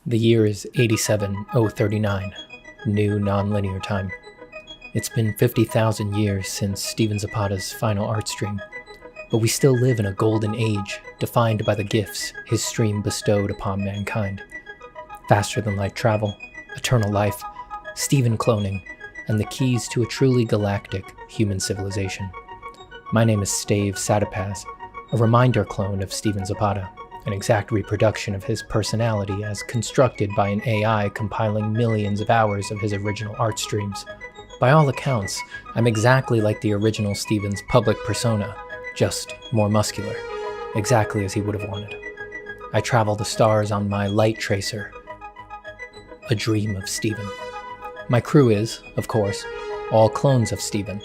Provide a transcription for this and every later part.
The year is 87039, new nonlinear time. It's been 50,000 years since Steven Zapata's final art stream, but we still live in a golden age defined by the gifts his stream bestowed upon mankind. Faster than light travel, eternal life, Steven cloning, and the keys to a truly galactic human civilization. My name is Stave Satapaz, a reminder clone of Steven Zapata, an exact reproduction of his personality as constructed by an AI compiling millions of hours of his original art streams. By all accounts, I'm exactly like the original Steven's public persona, just more muscular, exactly as he would have wanted. I travel the stars on my light tracer, a dream of Steven. My crew is, of course, all clones of Steven.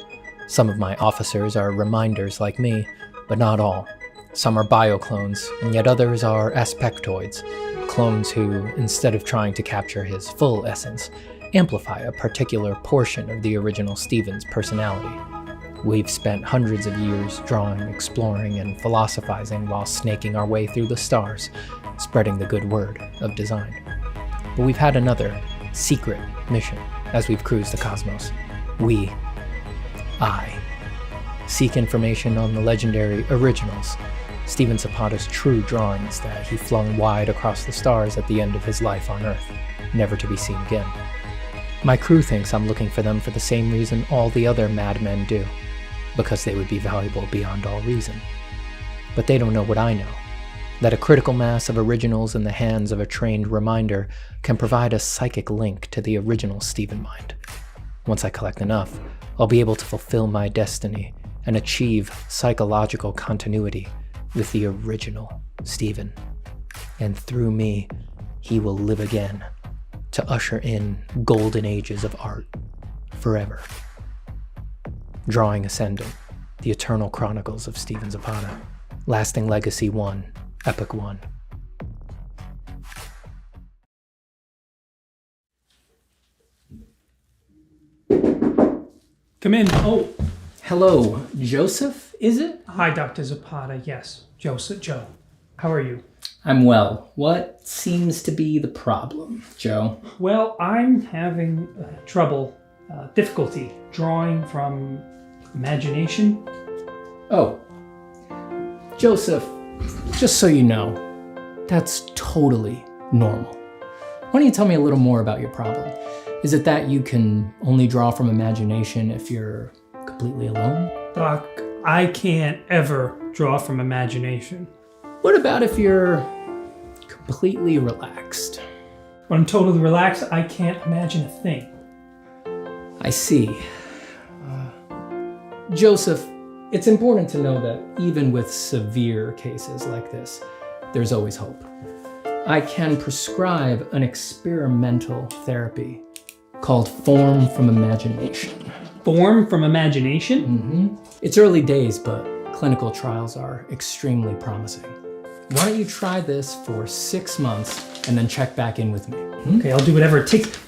Some of my officers are reminders like me, but not all. Some are bioclones, and yet others are aspectoids, clones who, instead of trying to capture his full essence, amplify a particular portion of the original Steven's personality. We've spent hundreds of years drawing, exploring, and philosophizing while snaking our way through the stars, spreading the good word of design. But we've had another, secret mission as we've cruised the cosmos. I seek information on the legendary originals, Steven Zapata's true drawings that he flung wide across the stars at the end of his life on Earth, never to be seen again. My crew thinks I'm looking for them for the same reason all the other madmen do, because they would be valuable beyond all reason. But they don't know what I know, that a critical mass of originals in the hands of a trained reminder can provide a psychic link to the original Steven mind. Once I collect enough, I'll be able to fulfill my destiny and achieve psychological continuity with the original Steven. And through me, he will live again to usher in golden ages of art forever. Drawing Ascendant, the eternal chronicles of Steven Zapata. Lasting Legacy 1, Epic 1. Come in. Oh. Hello, Joseph, is it? Hi, Dr. Zapata. Yes, Joseph. Joe. How are you? I'm well. What seems to be the problem, Joe? Well, I'm having difficulty drawing from imagination. Oh. Joseph, just so you know, that's totally normal. Why don't you tell me a little more about your problem? Is it that you can only draw from imagination if you're completely alone? Doc, I can't ever draw from imagination. What about if you're completely relaxed? When I'm totally relaxed, I can't imagine a thing. I see. Joseph, it's important to know that even with severe cases like this, there's always hope. I can prescribe an experimental therapy called Form from Imagination. Form from imagination? Mm-hmm. It's early days, but clinical trials are extremely promising. Why don't you try this for 6 months and then check back in with me? Okay, I'll do whatever it takes.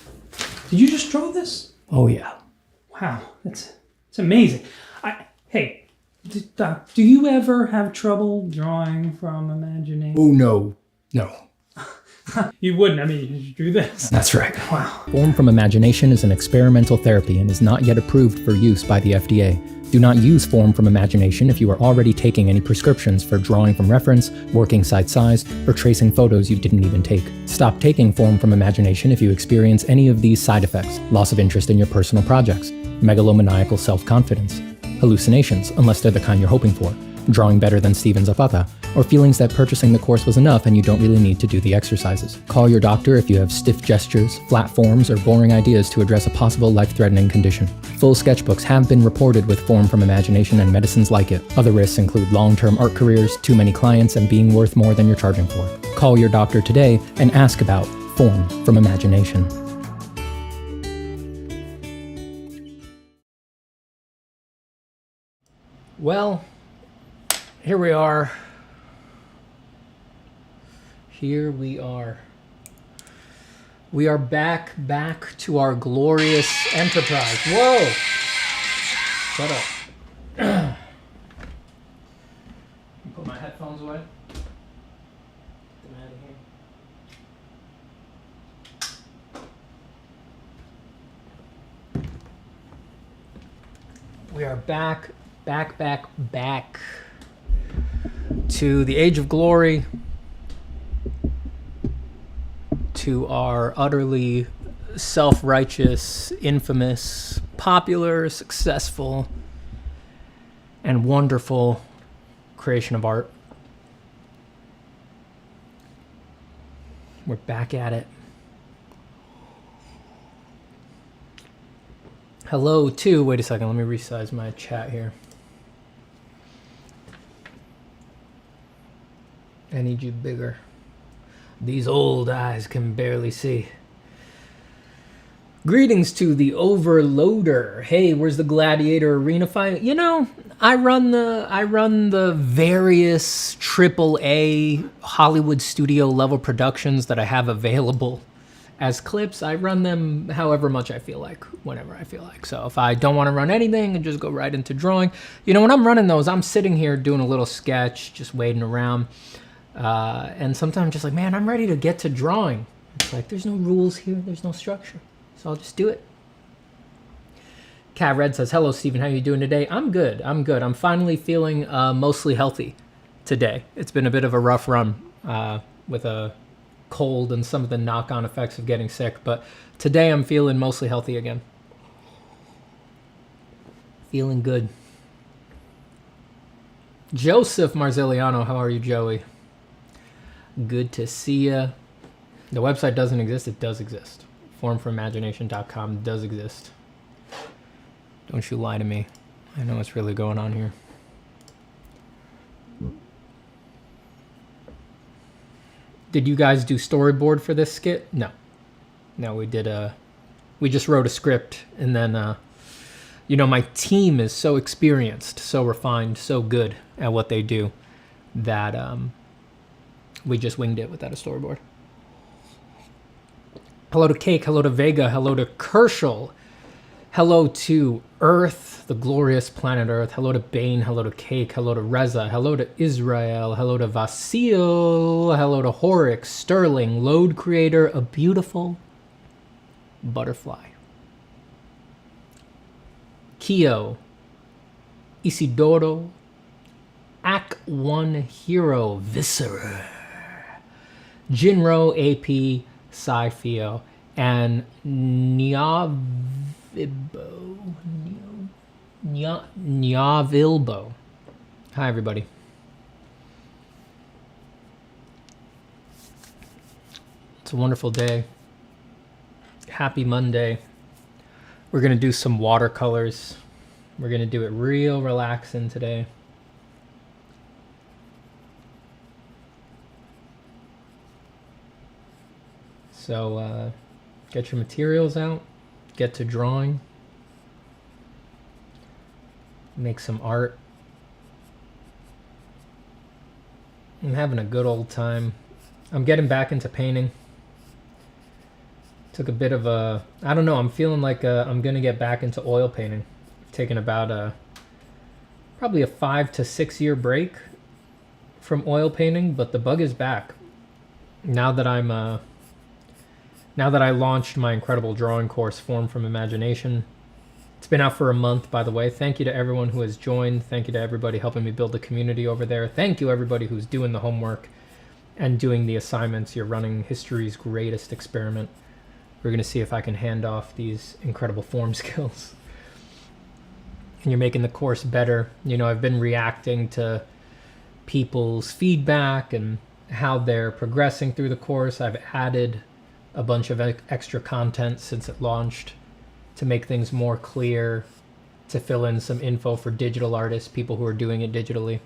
Did you just draw this? Oh yeah. Wow, it's amazing. Hey, Doc, do you ever have trouble drawing from imagination? Oh no. You wouldn't. I mean, you drew this. That's right. Wow. Form from Imagination is an experimental therapy and is not yet approved for use by the FDA. Do not use Form from Imagination if you are already taking any prescriptions for drawing from reference, working side size, or tracing photos you didn't even take. Stop taking Form from Imagination if you experience any of these side effects: loss of interest in your personal projects, megalomaniacal self-confidence, hallucinations, unless they're the kind you're hoping for, drawing better than Steven Zapata, or feelings that purchasing the course was enough and you don't really need to do the exercises. Call your doctor if you have stiff gestures, flat forms, or boring ideas to address a possible life-threatening condition. Full sketchbooks have been reported with Form from Imagination and medicines like it. Other risks include long-term art careers, too many clients, and being worth more than you're charging for. Call your doctor today and ask about Form from Imagination. Well, here we are. Here we are. We are back to our glorious enterprise. Whoa! Shut up. Put my headphones away. Get them out of here. We are back to the Age of Glory, to our utterly self-righteous, infamous, popular, successful, and wonderful creation of art. We're back at it. Hello to, wait a second, let me resize my chat here. I need you bigger. These old eyes can barely see. Greetings to the Overloader. Hey, where's the Gladiator Arena fight? You know, I run the various AAA Hollywood studio level productions that I have available as clips. I run them however much I feel like, whenever I feel like. So if I don't want to run anything, I just go right into drawing. You know, when I'm running those, I'm sitting here doing a little sketch, just waiting around. And sometimes I'm just like, man, I'm ready to get to drawing. It's like, there's no rules here, there's no structure. So I'll just do it. Cat Red says, hello, Steven. How you doing today? I'm good. I'm finally feeling mostly healthy today. It's been a bit of a rough run with a cold and some of the knock-on effects of getting sick. But today I'm feeling mostly healthy again. Feeling good. Joseph Marziliano. How are you, Joey? Good to see ya. The website doesn't exist. It does exist. formforimagination.com does exist. Don't you lie to me. I know what's really going on here. Did you guys do storyboard for this skit? No. No, we just wrote a script, and then, you know, my team is so experienced, so refined, so good at what they do that we just winged it without a storyboard. Hello to Cake, hello to Vega, hello to Kerschel, hello to Earth, the glorious planet Earth, hello to Bane, hello to Cake, hello to Reza, hello to Israel, hello to Vasil, hello to Horix, Sterling, Load Creator, a beautiful butterfly. Kyo, Isidoro, Act 1 Hero, Viscera, Jinro, AP, Sci-Fio, and Nyavilbo. Hi, everybody. It's a wonderful day. Happy Monday. We're going to do some watercolors. We're going to do it real relaxing today. So get your materials out, get to drawing, make some art. I'm having a good old time. I'm getting back into painting. Took a bit of a, I don't know, I'm feeling like I'm going to get back into oil painting. I've taken about probably a 5 to 6 year break from oil painting, but the bug is back. Now that I launched my incredible drawing course, Form from Imagination. It's been out for a month, by the way. Thank you to everyone who has joined. Thank you to everybody helping me build the community over there. Thank you, everybody who's doing the homework and doing the assignments. You're running history's greatest experiment. We're going to see if I can hand off these incredible form skills. And you're making the course better. You know, I've been reacting to people's feedback and how they're progressing through the course. I've added a bunch of extra content since it launched to make things more clear, to fill in some info for digital artists, people who are doing it digitally.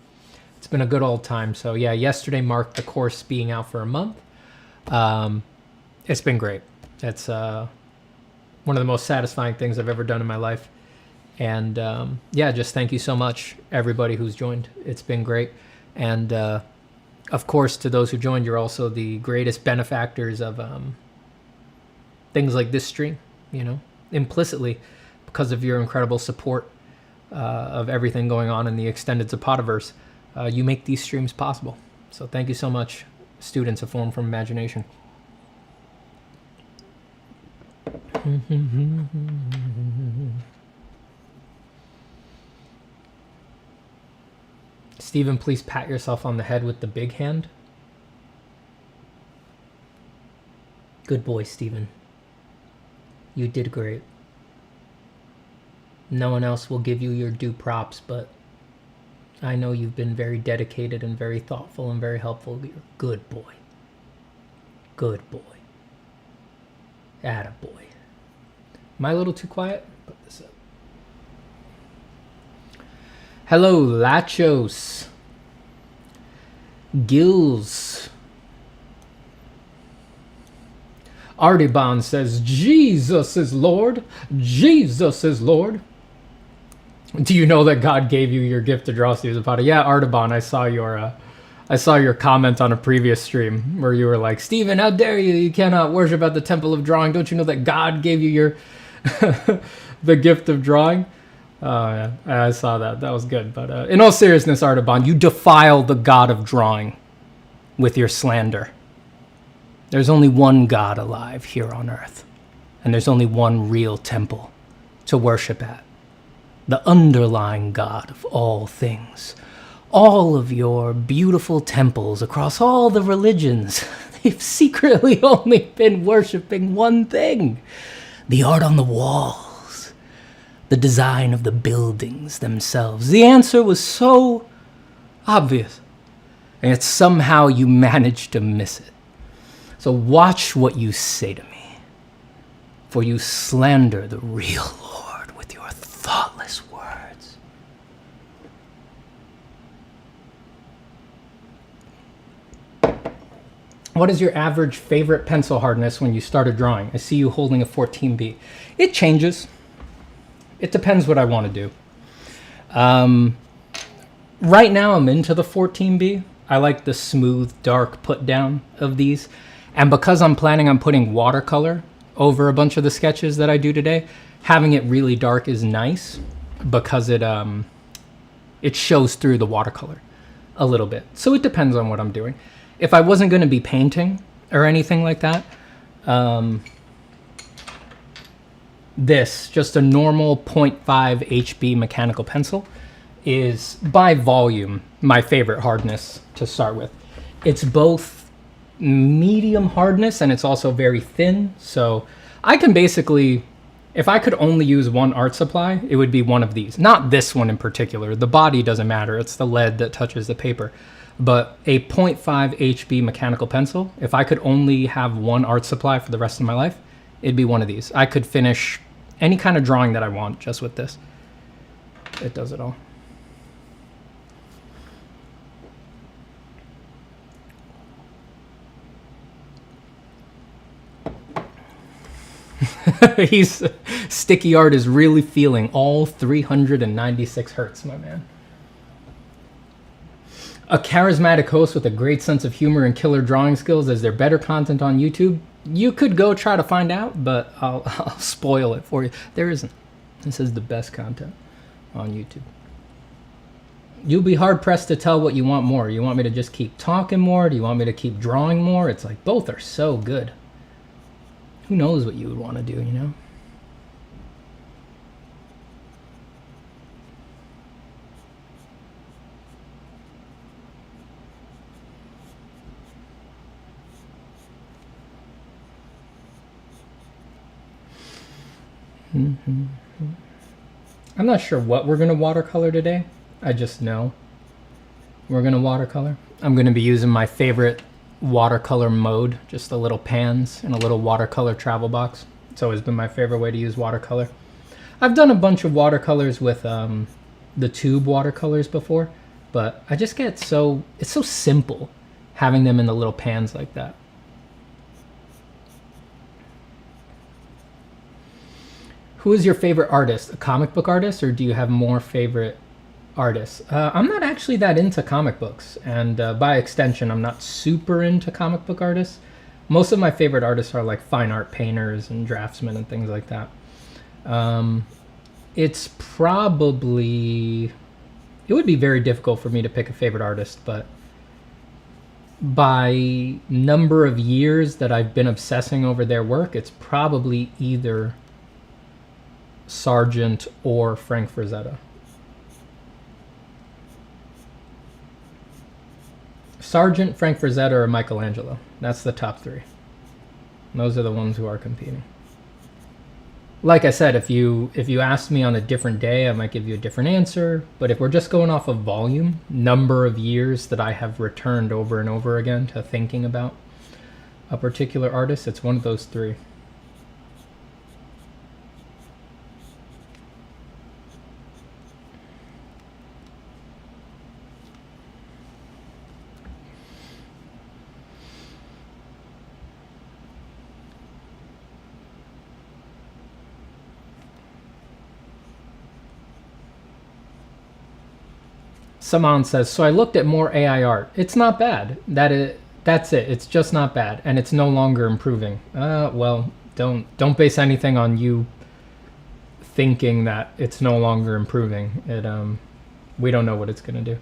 It's been a good old time. So yeah, yesterday marked the course being out for a month. It's been great. It's one of the most satisfying things I've ever done in my life. And yeah, just thank you so much, everybody who's joined. It's been great. And of course, to those who joined, you're also the greatest benefactors of things like this stream, you know, implicitly because of your incredible support of everything going on in the extended Zapataverse. You make these streams possible. So thank you so much, students of Form from Imagination. Steven, please pat yourself on the head with the big hand. Good boy, Steven. You did great. No one else will give you your due props, but I know you've been very dedicated and very thoughtful and very helpful. You're a good boy. Good boy. Attaboy. Am I a little too quiet? Put this up. Hello, Lachos. Gills. Artibon says, Jesus is Lord. Jesus is Lord. Do you know that God gave you your gift to draw, Steven Zapata? Yeah, Artibon, I saw your comment on a previous stream where you were like, Steven, how dare you? You cannot worship at the temple of drawing. Don't you know that God gave you your the gift of drawing? Yeah, I saw that. That was good. But in all seriousness, Artibon, you defile the God of drawing with your slander. There's only one God alive here on earth, and there's only one real temple to worship at. The underlying God of all things. All of your beautiful temples across all the religions, they've secretly only been worshiping one thing. The art on the walls. The design of the buildings themselves. The answer was so obvious, and yet somehow you managed to miss it. So watch what you say to me, for you slander the real Lord with your thoughtless words. What is your average favorite pencil hardness when you started drawing? I see you holding a 14B. It changes. It depends what I want to do. Right now I'm into the 14B. I like the smooth, dark put down of these. And because I'm planning on putting watercolor over a bunch of the sketches that I do today, having it really dark is nice because it shows through the watercolor a little bit. So it depends on what I'm doing. If I wasn't going to be painting or anything like that, this, just a normal 0.5 HB mechanical pencil, is by volume my favorite hardness to start with. It's both medium hardness and it's also very thin, so I can basically, if I could only use one art supply, it would be one of these. Not this one in particular. The body doesn't matter. It's the lead that touches the paper. But a 0.5 HB mechanical pencil, if I could only have one art supply for the rest of my life, it'd be one of these. I could finish any kind of drawing that I want just with this. It does it all. Sticky art is really feeling all 396 hertz, my man. A charismatic host with a great sense of humor and killer drawing skills. Is there better content on YouTube? You could go try to find out, but I'll spoil it for you. There isn't. This is the best content on YouTube. You'll be hard-pressed to tell what you want more. You want me to just keep talking more? Do you want me to keep drawing more? It's like both are so good. Who knows what you would want to do, you know? I'm not sure what we're going to watercolor today. I just know we're going to watercolor. I'm going to be using my favorite watercolor mode, just the little pans and a little watercolor travel box. It's always been my favorite way to use watercolor. I've done a bunch of watercolors with the tube watercolors before, but I just get it's so simple having them in the little pans like that. Who is your favorite artist? A comic book artist, or do you have more favorite artists? I'm not actually that into comic books, and by extension, I'm not super into comic book artists. Most of my favorite artists are like fine art painters and draftsmen and things like that. It's probably... It would be very difficult for me to pick a favorite artist, but by number of years that I've been obsessing over their work, it's probably either Sargent or Frank Frazetta. Sargent, Frank Frazetta, or Michelangelo. That's the top three. Those are the ones who are competing. Like I said, if you asked me on a different day, I might give you a different answer. But if we're just going off of volume, number of years that I have returned over and over again to thinking about a particular artist, it's one of those three. Saman says, so I looked at more AI art. It's not bad. That's it. It's just not bad. And it's no longer improving. Well, don't base anything on you thinking that it's no longer improving. We don't know what it's going to do.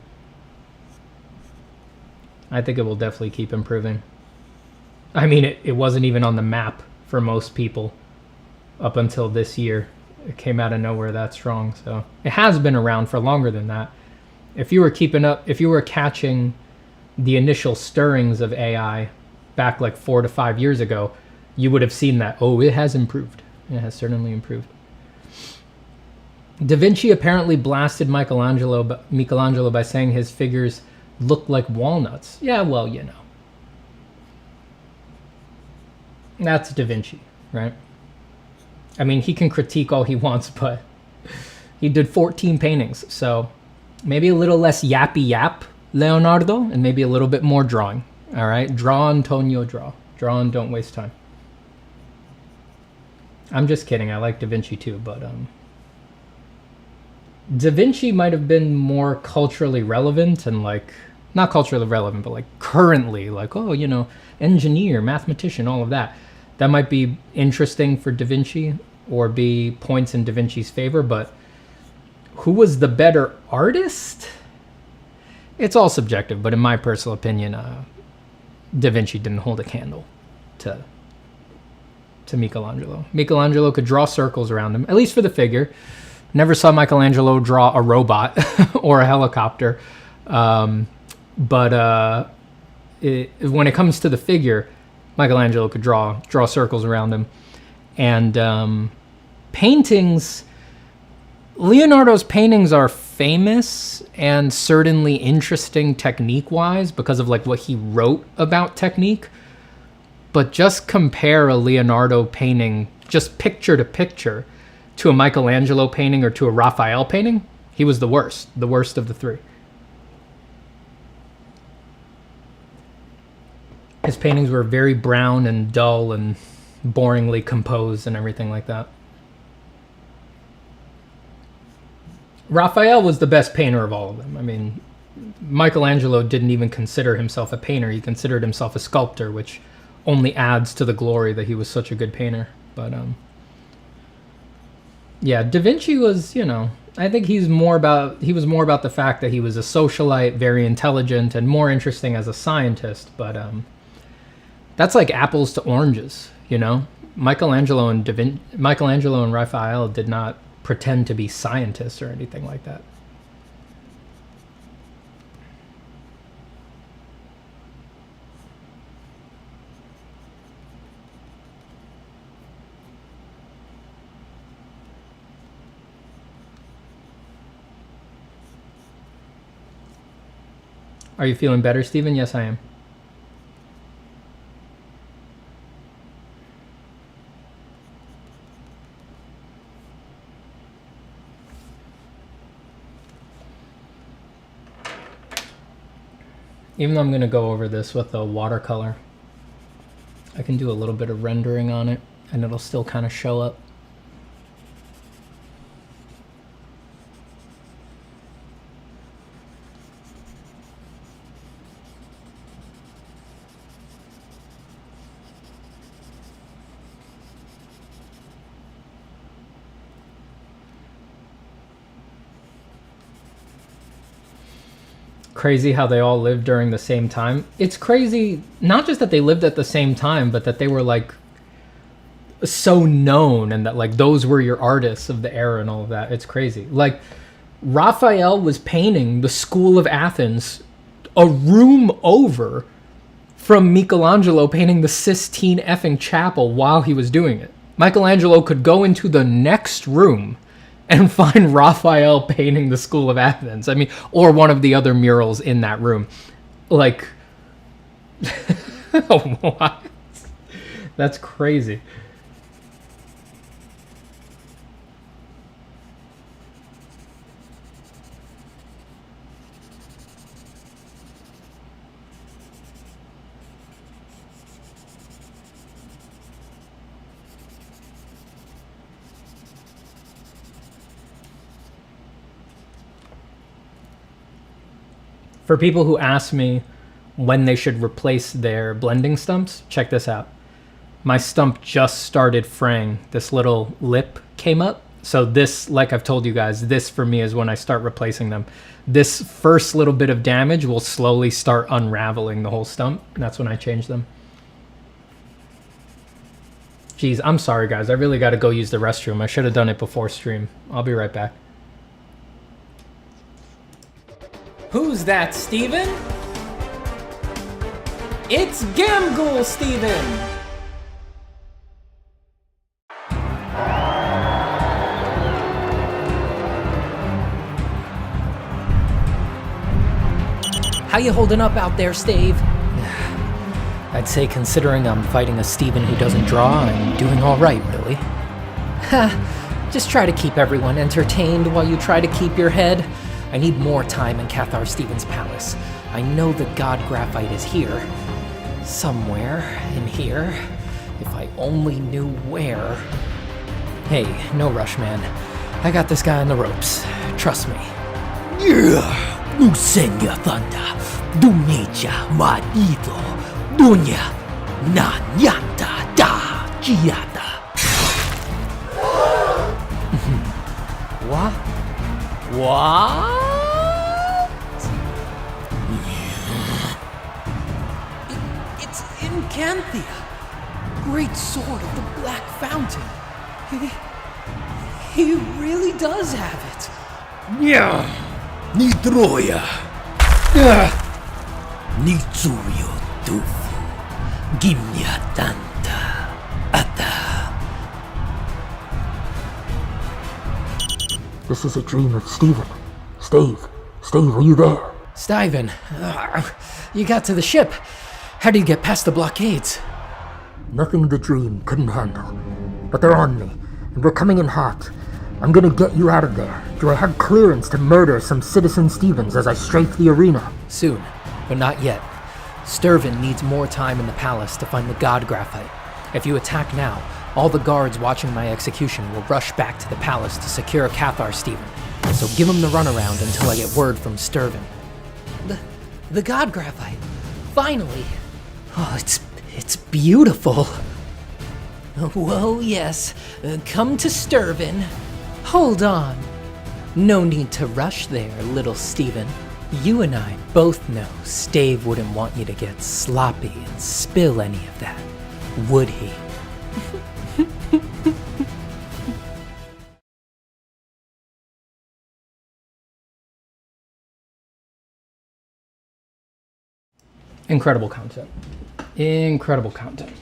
I think it will definitely keep improving. I mean, it wasn't even on the map for most people up until this year. It came out of nowhere that strong. So it has been around for longer than that. If you were keeping up, if you were catching the initial stirrings of AI back like 4 to 5 years ago, you would have seen that, oh, it has improved. It has certainly improved. Da Vinci apparently blasted Michelangelo by saying his figures look like walnuts. Yeah, well, you know. That's Da Vinci, right? I mean, he can critique all he wants, but he did 14 paintings, so maybe a little less yappy yap, Leonardo, and maybe a little bit more drawing. All right, draw, Antonio, draw. Draw and don't waste time. I'm just kidding. I like Da Vinci too, but Da Vinci might have been more culturally relevant and like, not culturally relevant, but like currently, like, oh, you know, engineer, mathematician, all of that. That might be interesting for Da Vinci or be points in Da Vinci's favor, but who was the better artist? It's all subjective, but in my personal opinion, Da Vinci didn't hold a candle to Michelangelo. Michelangelo could draw circles around him, at least for the figure. Never saw Michelangelo draw a robot or a helicopter. But when it comes to the figure, Michelangelo could draw circles around him. And paintings, Leonardo's paintings are famous and certainly interesting technique-wise because of like what he wrote about technique. But just compare a Leonardo painting, just picture to picture, to a Michelangelo painting or to a Raphael painting, he was the worst of the three. His paintings were very brown and dull and boringly composed and everything like that. Raphael was the best painter of all of them. I mean, Michelangelo didn't even consider himself a painter. He considered himself a sculptor, which only adds to the glory that he was such a good painter. But yeah, Da Vinci was, you know, I think he was more about the fact that he was a socialite, very intelligent, and more interesting as a scientist. But that's like apples to oranges, you know. Michelangelo and Raphael did not pretend to be scientists or anything like that. Are you feeling better, Steven? Yes, I am. Even though I'm going to go over this with a watercolor, I can do a little bit of rendering on it and it'll still kind of show up. Crazy how they all lived during the same time. It's crazy, not just that they lived at the same time, but that they were like so known and that like those were your artists of the era and all of that. It's crazy. Like Raphael was painting the School of Athens a room over from Michelangelo painting the Sistine effing chapel while he was doing it. Michelangelo could go into the next room and find Raphael painting the School of Athens. I mean, or one of the other murals in that room. Like, what? That's crazy. For people who ask me when they should replace their blending stumps, check this out. My stump just started fraying. This little lip came up. So this, like I've told you guys, this for me is when I start replacing them. This first little bit of damage will slowly start unraveling the whole stump. That's when I change them. Geez, I'm sorry guys. I really got to go use the restroom. I should have done it before stream. I'll be right back. Who's that, Steven? It's Gamghoul Steven! How you holding up out there, Stave? I'd say considering I'm fighting a Steven who doesn't draw, I'm doing alright, really. Ha! Just try to keep everyone entertained while you try to keep your head. I need more time in Cathar Steven's palace. I know the god graphite is here. Somewhere in here. If I only knew where. Hey, no rush, man. I got this guy on the ropes. Trust me. Yeah! Nusenya Thanda, Duneja Madito, Dunya, Nanyanta Da Giata. What? What? It's Incanthia, great sword of the Black Fountain. He really does have it. Yeah, Nitroya. Nitsuyo Tufu, Gimya Tanta, Ata. This is a dream of Steven. Stave, are you there? Steven, you got to the ship. How did you get past the blockades? Nothing the dream couldn't handle. But they're on me, and we're coming in hot. I'm gonna get you out of there. Do I have clearance to murder some citizen Stevens as I strafe the arena? Soon, but not yet. Sturvin needs more time in the palace to find the god graphite. If you attack now, all the guards watching my execution will rush back to the palace to secure Cathar Steven. So give him the runaround until I get word from Sturvin. The god graphite! Finally! Oh, it's beautiful. Well, yes. Come to Sturvin. Hold on. No need to rush there, little Steven. You and I both know Stave wouldn't want you to get sloppy and spill any of that, would he? Incredible content. Incredible content.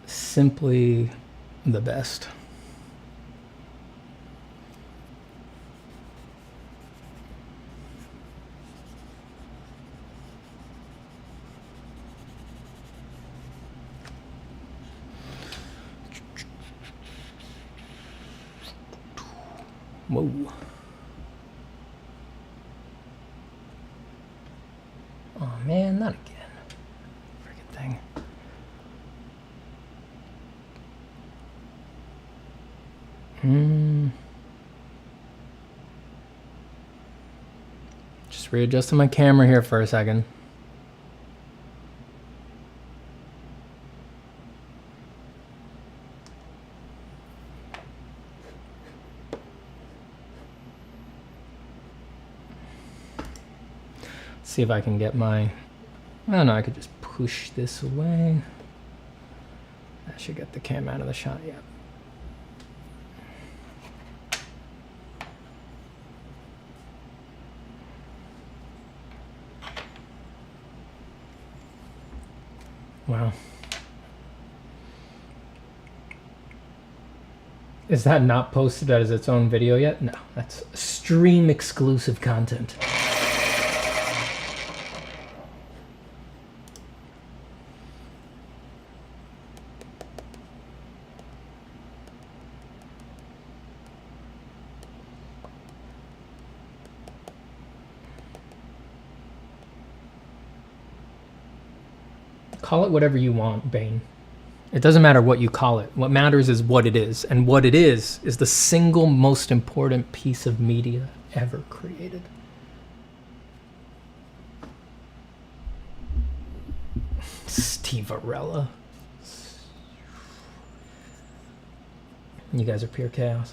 Simply the best. Whoa. Oh man, not again. Friggin' thing. Just readjusting my camera here for a second. See if I can get my, I don't know, I could just push this away. That should get the cam out of the shot, yeah. Wow. Is that not posted as its own video yet? No, that's stream exclusive content. Call it whatever you want, Bane. It doesn't matter what you call it. What matters is what it is. And what it is the single most important piece of media ever created. Steve Arella. You guys are pure chaos.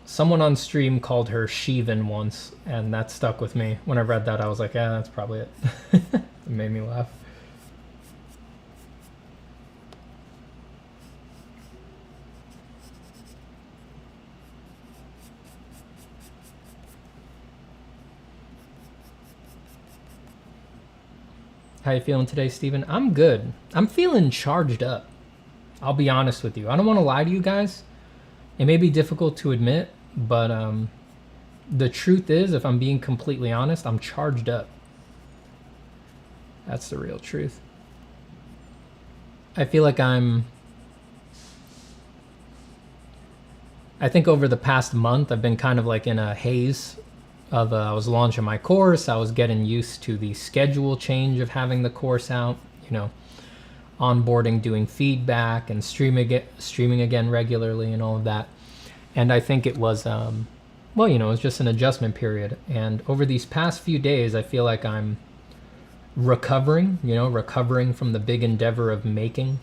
Someone on stream called her Sheevan once, and that stuck with me. When I read that, I was like, yeah, that's probably it. It made me laugh. How you feeling today, Steven? I'm good. I'm feeling charged up. I'll be honest with you. I don't want to lie to you guys. It may be difficult to admit, but the truth is, if I'm being completely honest, I'm charged up. That's the real truth. I feel like I think over the past month, I've been kind of like in a haze of, I was launching my course. I was getting used to the schedule change of having the course out, you know, onboarding, doing feedback, and streaming again regularly and all of that. And I think it was, well, you know, it was just an adjustment period. And over these past few days, I feel like I'm recovering from the big endeavor of making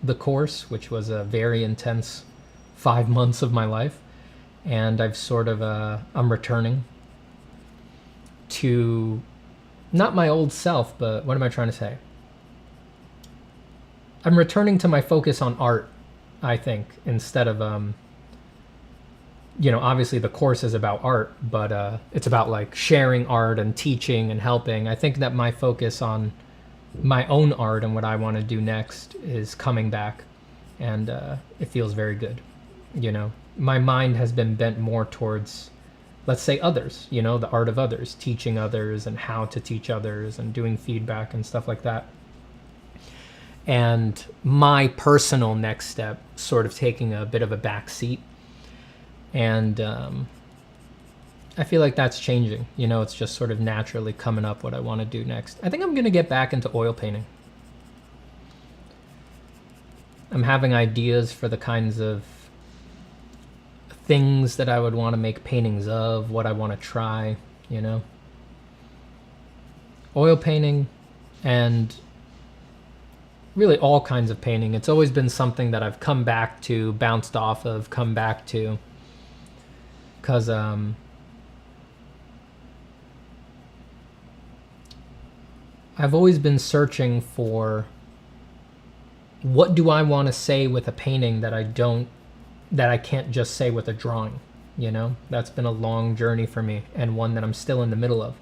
the course, which was a very intense 5 months of my life. And I've sort of, I'm returning to not my old self, but what am I trying to say? I'm returning to my focus on art, I think, instead of, you know, obviously the course is about art, but it's about like sharing art and teaching and helping. I think that my focus on my own art and what I want to do next is coming back, and it feels very good. You know, my mind has been bent more towards, let's say, others, you know, the art of others, teaching others and how to teach others and doing feedback and stuff like that. And my personal next step sort of taking a bit of a back seat. And I feel like that's changing. You know, it's just sort of naturally coming up what I want to do next. I think I'm going to get back into oil painting. I'm having ideas for the kinds of things that I would want to make paintings of, what I want to try, you know. Oil painting and really all kinds of painting. It's always been something that I've come back to, bounced off of, come back to. Because I've always been searching for what do I want to say with a painting that I can't just say with a drawing, you know? That's been a long journey for me, and one that I'm still in the middle of.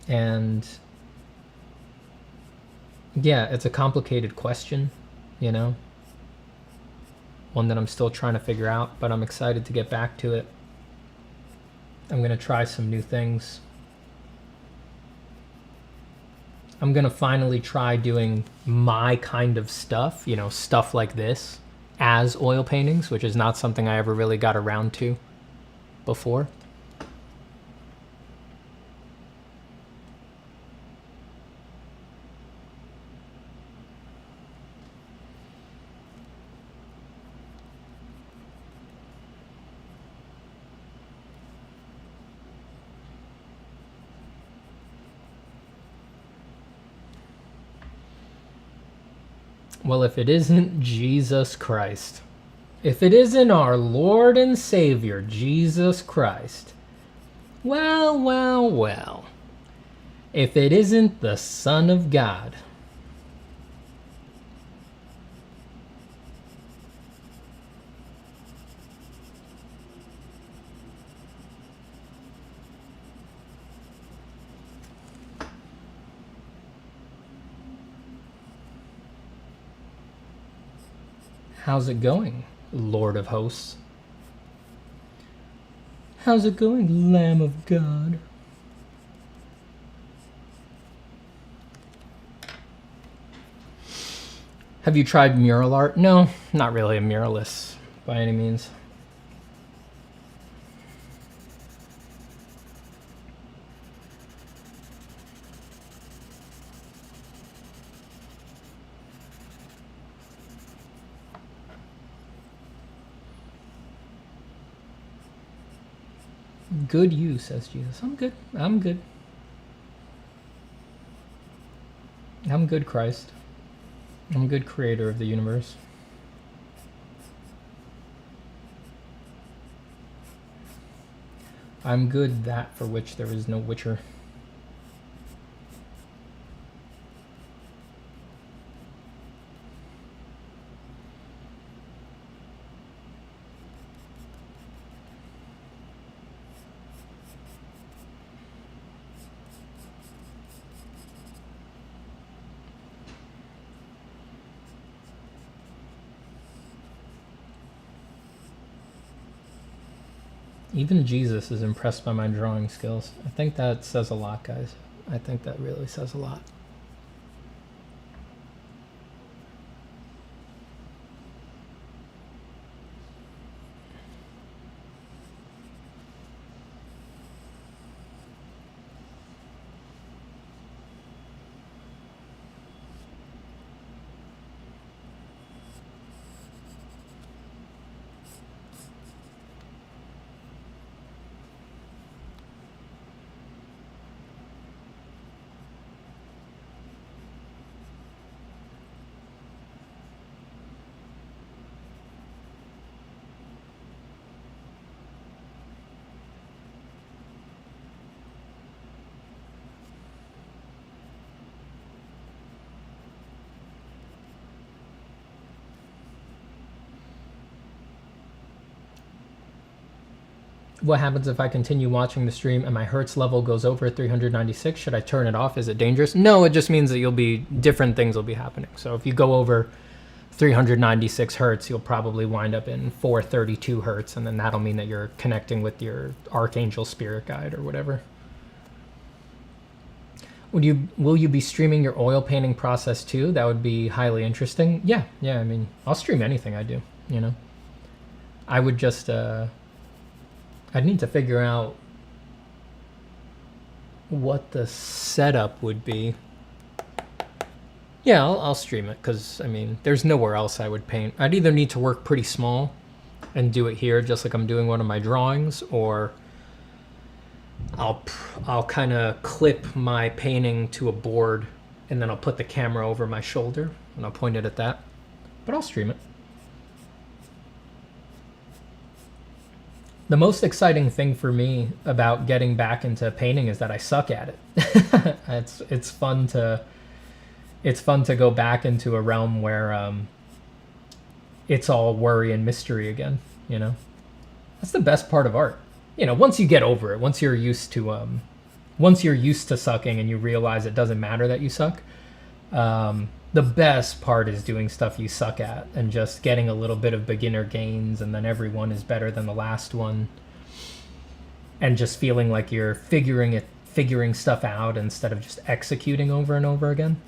And yeah, it's a complicated question, you know? One that I'm still trying to figure out, but I'm excited to get back to it. I'm going to try some new things. I'm going to finally try doing my kind of stuff, you know, stuff like this, as oil paintings, which is not something I ever really got around to before. Well, if it isn't Jesus Christ, if it isn't our Lord and Savior, Jesus Christ, well, well, well, if it isn't the Son of God. How's it going, Lord of Hosts? How's it going, Lamb of God? Have you tried mural art? No, not really a muralist by any means. Good you, says Jesus. I'm good. I'm good. I'm good, Christ. I'm good, creator of the universe. I'm good, that for which there is no witcher. Even Jesus is impressed by my drawing skills. I think that says a lot, guys. I think that really says a lot. What happens if I continue watching the stream and my hertz level goes over 396? Should I turn it off? Is it dangerous? No, it just means that different things will be happening. So if you go over 396 hertz, you'll probably wind up in 432 hertz, and then that'll mean that you're connecting with your archangel spirit guide or whatever. Will you be streaming your oil painting process too? That would be highly interesting. Yeah, I mean, I'll stream anything I do, you know. I would just I'd need to figure out what the setup would be. Yeah, I'll stream it, because, I mean, there's nowhere else I would paint. I'd either need to work pretty small and do it here just like I'm doing one of my drawings, or I'll kind of clip my painting to a board, and then I'll put the camera over my shoulder, and I'll point it at that. But I'll stream it. The most exciting thing for me about getting back into painting is that I suck at it. It's fun to go back into a realm where it's all worry and mystery again, you know. That's the best part of art. You know, once you get over it, once you're used to sucking and you realize it doesn't matter that you suck, the best part is doing stuff you suck at and just getting a little bit of beginner gains, and then everyone is better than the last one, and just feeling like you're figuring stuff out instead of just executing over and over again.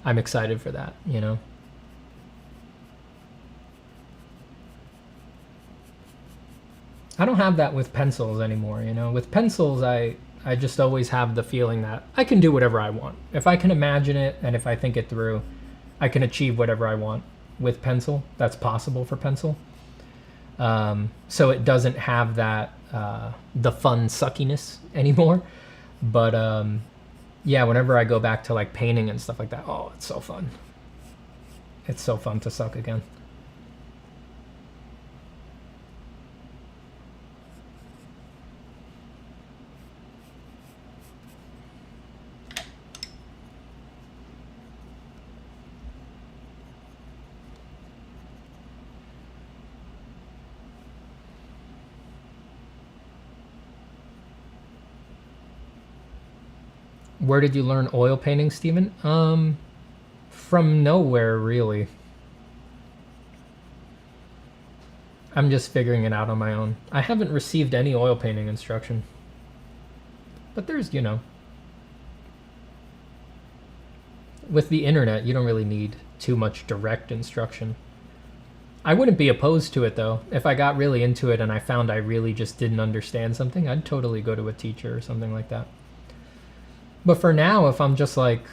I'm excited for that, you know. I don't have that with pencils anymore, you know. With pencils, I just always have the feeling that I can do whatever I want. If I can imagine it and if I think it through, I can achieve whatever I want with pencil. That's possible for pencil. So it doesn't have that, the fun suckiness anymore. But yeah, whenever I go back to like painting and stuff like that, oh, it's so fun. It's so fun to suck again. Where did you learn oil painting, Steven? From nowhere, really. I'm just figuring it out on my own. I haven't received any oil painting instruction. But there's, you know, with the internet, you don't really need too much direct instruction. I wouldn't be opposed to it, though. If I got really into it and I found I really just didn't understand something, I'd totally go to a teacher or something like that. But for now, if I'm just like,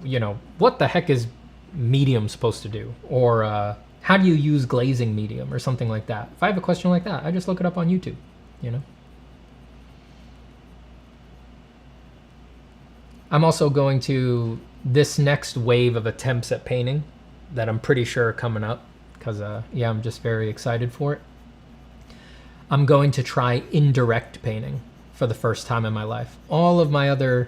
you know, what the heck is medium supposed to do? Or how do you use glazing medium or something like that? If I have a question like that, I just look it up on YouTube, you know? I'm also going to, this next wave of attempts at painting that I'm pretty sure are coming up, because yeah, I'm just very excited for it. I'm going to try indirect painting for the first time in my life. The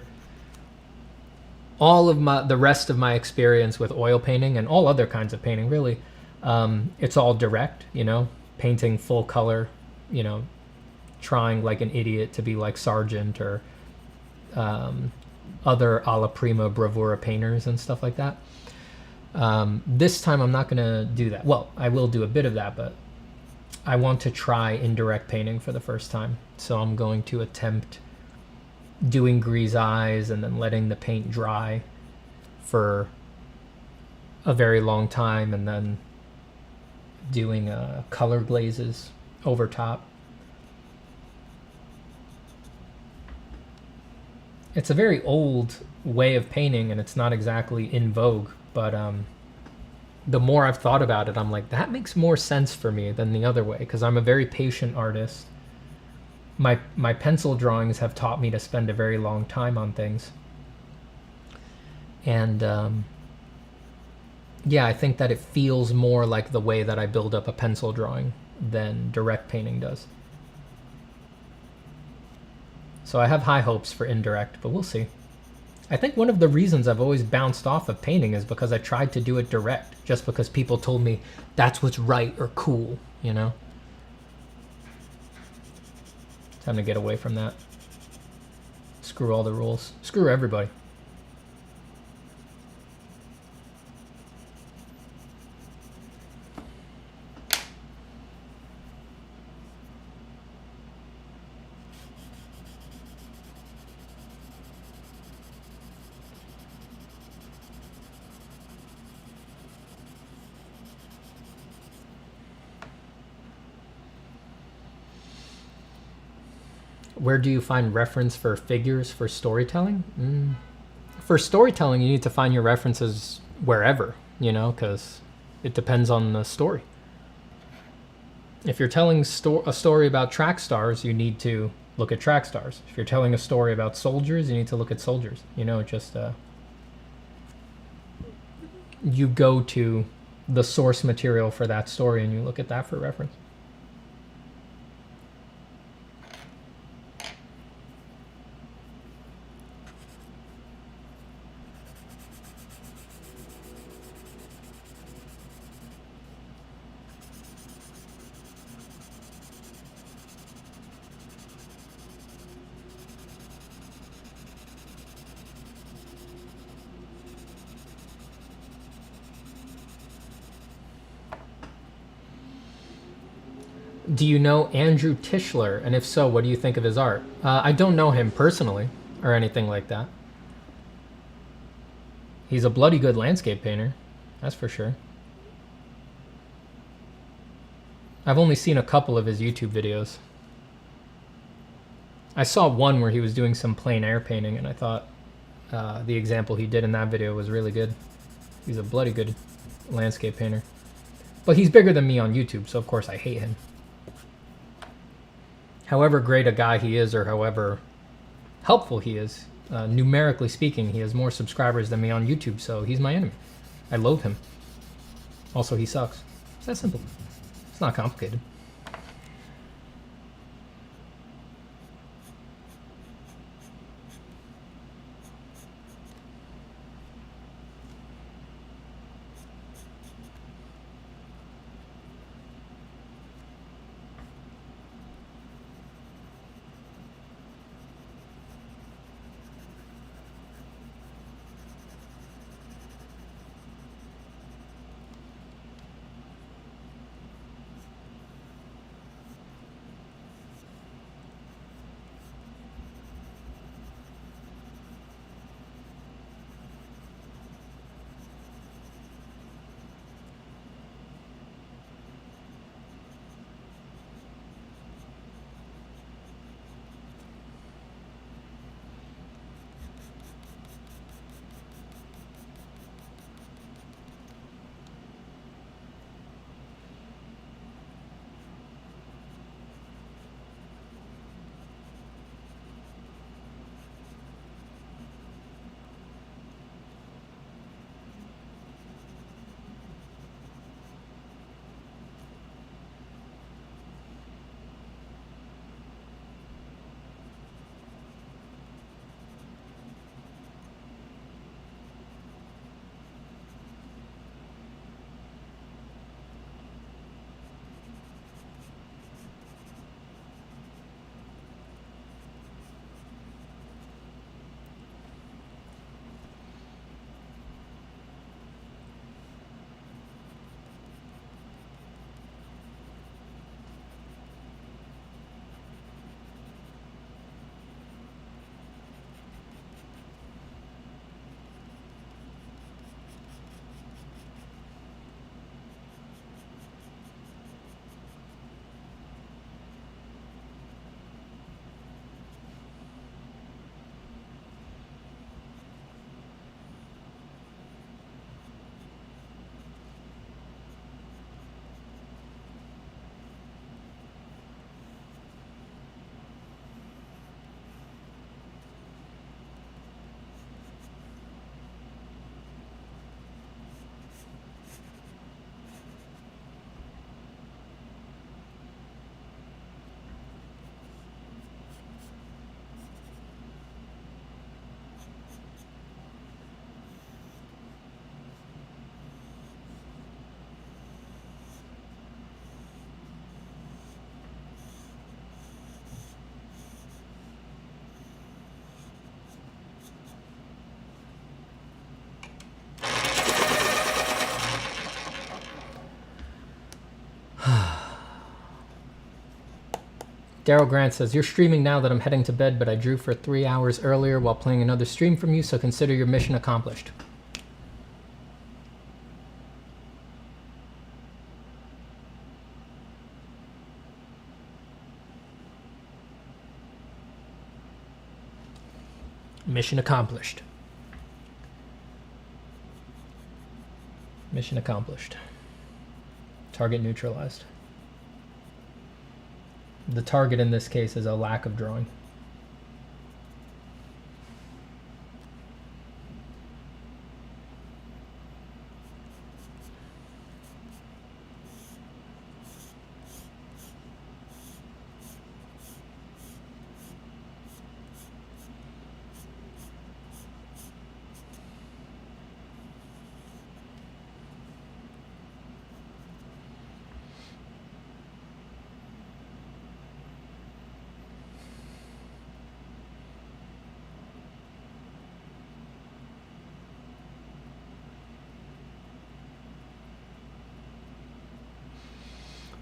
rest of my experience with oil painting and all other kinds of painting, really, it's all direct, you know, painting full color, you know, trying like an idiot to be like Sargent or other alla prima bravura painters and stuff like that. This time I'm not going to do that. Well, I will do a bit of that, but I want to try indirect painting for the first time. So I'm going to attempt doing grisaille and then letting the paint dry for a very long time and then doing color glazes over top. It's a very old way of painting and it's not exactly in vogue, but the more I've thought about it, I'm like, that makes more sense for me than the other way, because I'm a very patient artist. My pencil drawings have taught me to spend a very long time on things. And yeah, I think that it feels more like the way that I build up a pencil drawing than direct painting does. So I have high hopes for indirect, but we'll see. I think one of the reasons I've always bounced off of painting is because I tried to do it direct, just because people told me that's what's right or cool, you know? Time to get away from that. Screw all the rules. Screw everybody. Where do you find reference for figures for storytelling? For storytelling, you need to find your references wherever, you know, because it depends on the story. If you're telling a story about track stars, you need to look at track stars. If you're telling a story about soldiers, you need to look at soldiers. You know, just you go to the source material for that story and you look at that for reference. Do you know Andrew Tischler? And if so, what do you think of his art? I don't know him personally or anything like that. He's a bloody good landscape painter, that's for sure. I've only seen a couple of his YouTube videos. I saw one where he was doing some plein air painting, and I thought the example he did in that video was really good. He's a bloody good landscape painter. But he's bigger than me on YouTube, so of course I hate him. However great a guy he is, or however helpful he is, numerically speaking, he has more subscribers than me on YouTube, so he's my enemy. I loathe him. Also, he sucks. It's that simple. It's not complicated. Daryl Grant says, you're streaming now that I'm heading to bed, but I drew for 3 hours earlier while playing another stream from you, so consider your mission accomplished. Mission accomplished. Mission accomplished. Target neutralized. The target in this case is a lack of drawing.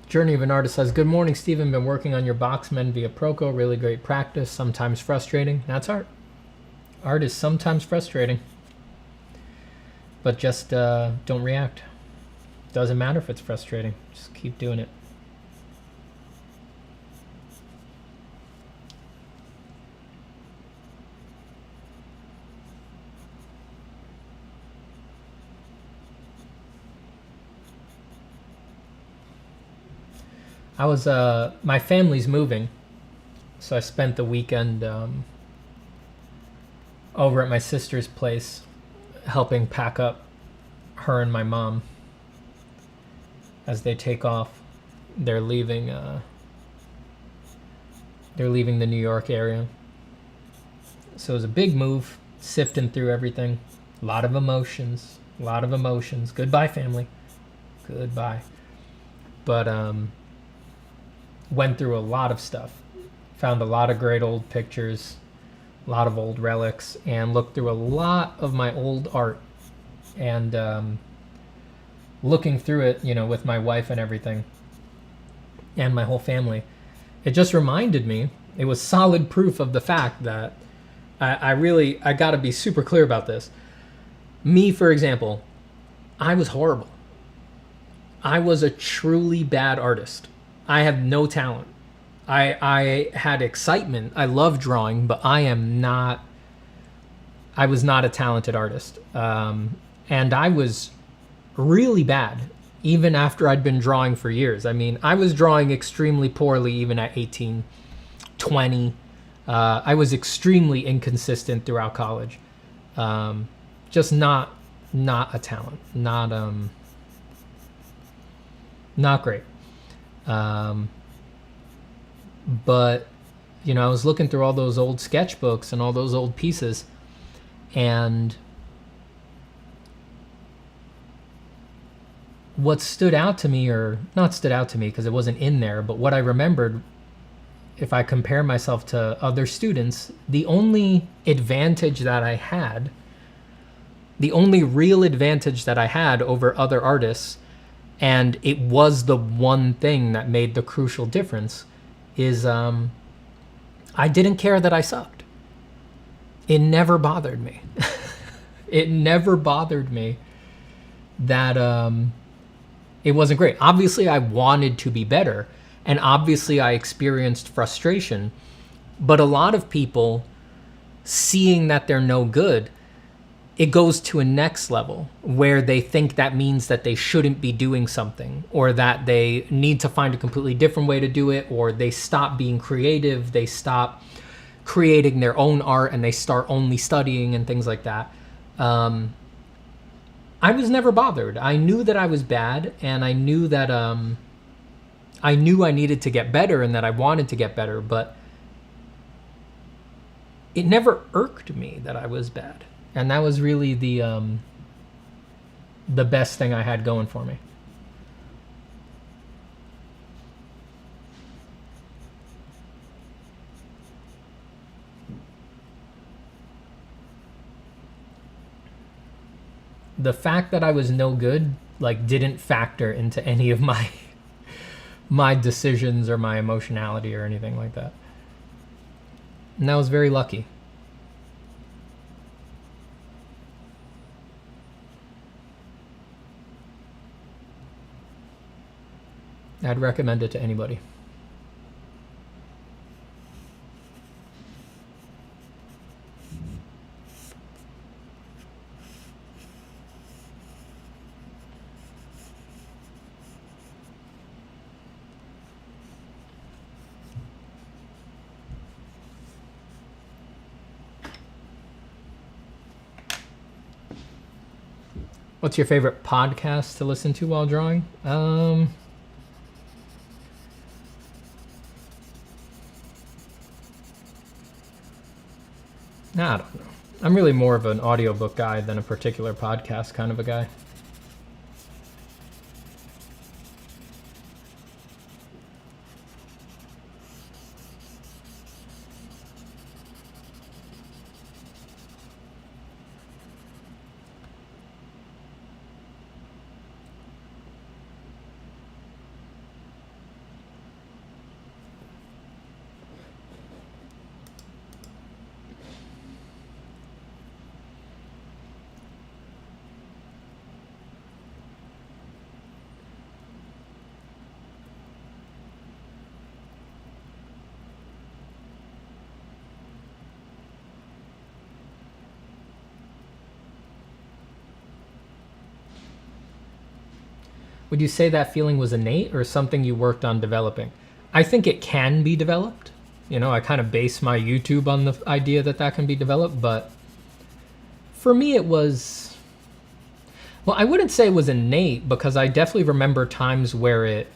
Journey of an Artist says, good morning, Steven. Been working on your Boxmen via Proco. Really great practice. Sometimes frustrating. That's art. Art is sometimes frustrating. But just don't react. Doesn't matter if it's frustrating. Just keep doing it. I was, my family's moving, so I spent the weekend over at my sister's place helping pack up her and my mom as they take off. They're leaving the New York area. So it was a big move, sifting through everything. A lot of emotions, Goodbye, family. Goodbye. But, went through a lot of stuff, found a lot of great old pictures, a lot of old relics, and looked through a lot of my old art. And looking through it, you know, with my wife and everything, and my whole family, it just reminded me, it was solid proof of the fact that I gotta be super clear about this. Me, for example, I was horrible. I was a truly bad artist. I have no talent. I had excitement. I love drawing, but I was not a talented artist. And I was really bad, even after I'd been drawing for years. I mean, I was drawing extremely poorly even at 18, 20. I was extremely inconsistent throughout college. Just not a talent. Not great. But, you know, I was looking through all those old sketchbooks and all those old pieces, and what stood out to me, or not stood out to me because it wasn't in there, but what I remembered, if I compare myself to other students, the only advantage that I had, the only real advantage that I had over other artists, and it was the one thing that made the crucial difference, is I didn't care that I sucked. It never bothered me. It never bothered me that it wasn't great. Obviously, I wanted to be better, and obviously I experienced frustration, but a lot of people, seeing that they're no good, it goes to a next level where they think that means that they shouldn't be doing something, or that they need to find a completely different way to do it, or they stop being creative, they stop creating their own art, and they start only studying and things like that. I was never bothered. I knew that I was bad, and I knew that I needed to get better and that I wanted to get better, but it never irked me that I was bad. And that was really the best thing I had going for me. The fact that I was no good, like, didn't factor into any of my my decisions or my emotionality or anything like that. And that was very lucky. I'd recommend it to anybody. What's your favorite podcast to listen to while drawing? I don't know. I'm really more of an audiobook guy than a particular podcast kind of a guy. Would you say that feeling was innate or something you worked on developing? I think it can be developed. You know, I kind of base my YouTube on the idea that that can be developed, but for me it was, well, I wouldn't say it was innate because I definitely remember times where it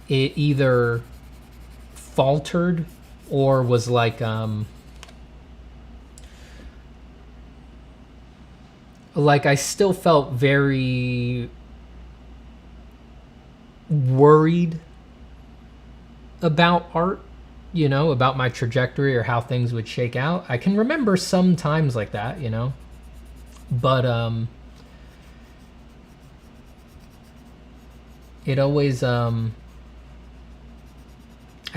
either faltered or was like I still felt very worried about art, you know, about my trajectory or how things would shake out. I can remember some times like that, you know, but it always I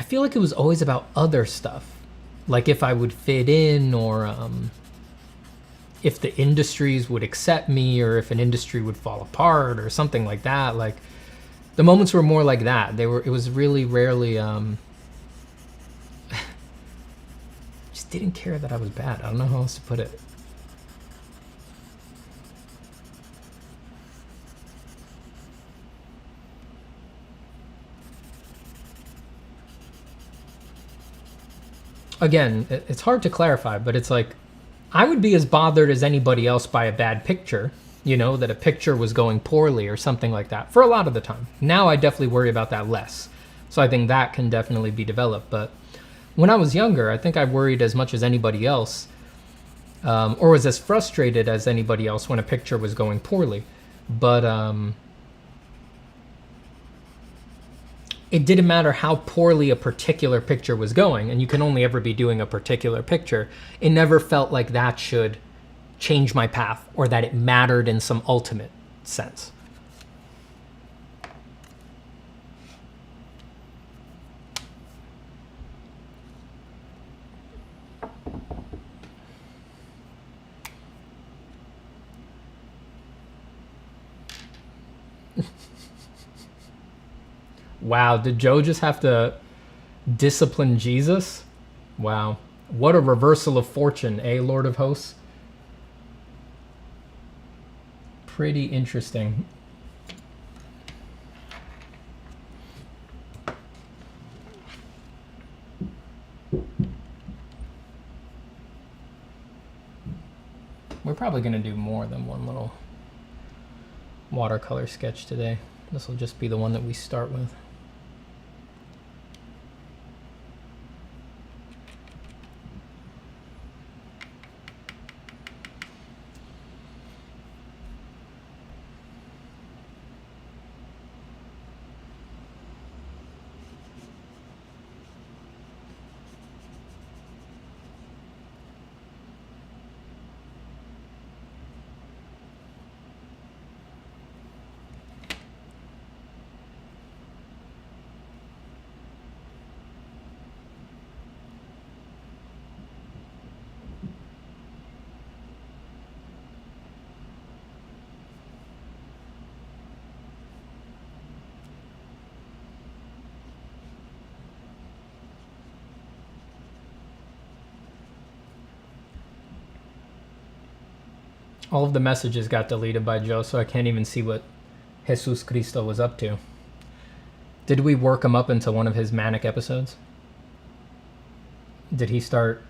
feel like it was always about other stuff, like if I would fit in or if the industries would accept me or if an industry would fall apart or something like that. Like the moments were more like that. It was really rarely just didn't care that I was bad. I don't know how else to put it. Again, it's hard to clarify, but it's like I would be as bothered as anybody else by a bad picture, you know, that a picture was going poorly or something like that for a lot of the time. Now I definitely worry about that less. So I think that can definitely be developed. But when I was younger, I think I worried as much as anybody else, or was as frustrated as anybody else when a picture was going poorly. But it didn't matter how poorly a particular picture was going, and you can only ever be doing a particular picture. It never felt like that should change my path or that it mattered in some ultimate sense. Wow, did Joe just have to discipline Jesus? Wow. What a reversal of fortune, eh, Lord of Hosts? Pretty interesting. We're probably going to do more than one little watercolor sketch today. This will just be the one that we start with. All of the messages got deleted by Joe, so I can't even see what Jesus Cristo was up to. Did we work him up into one of his manic episodes? Did he start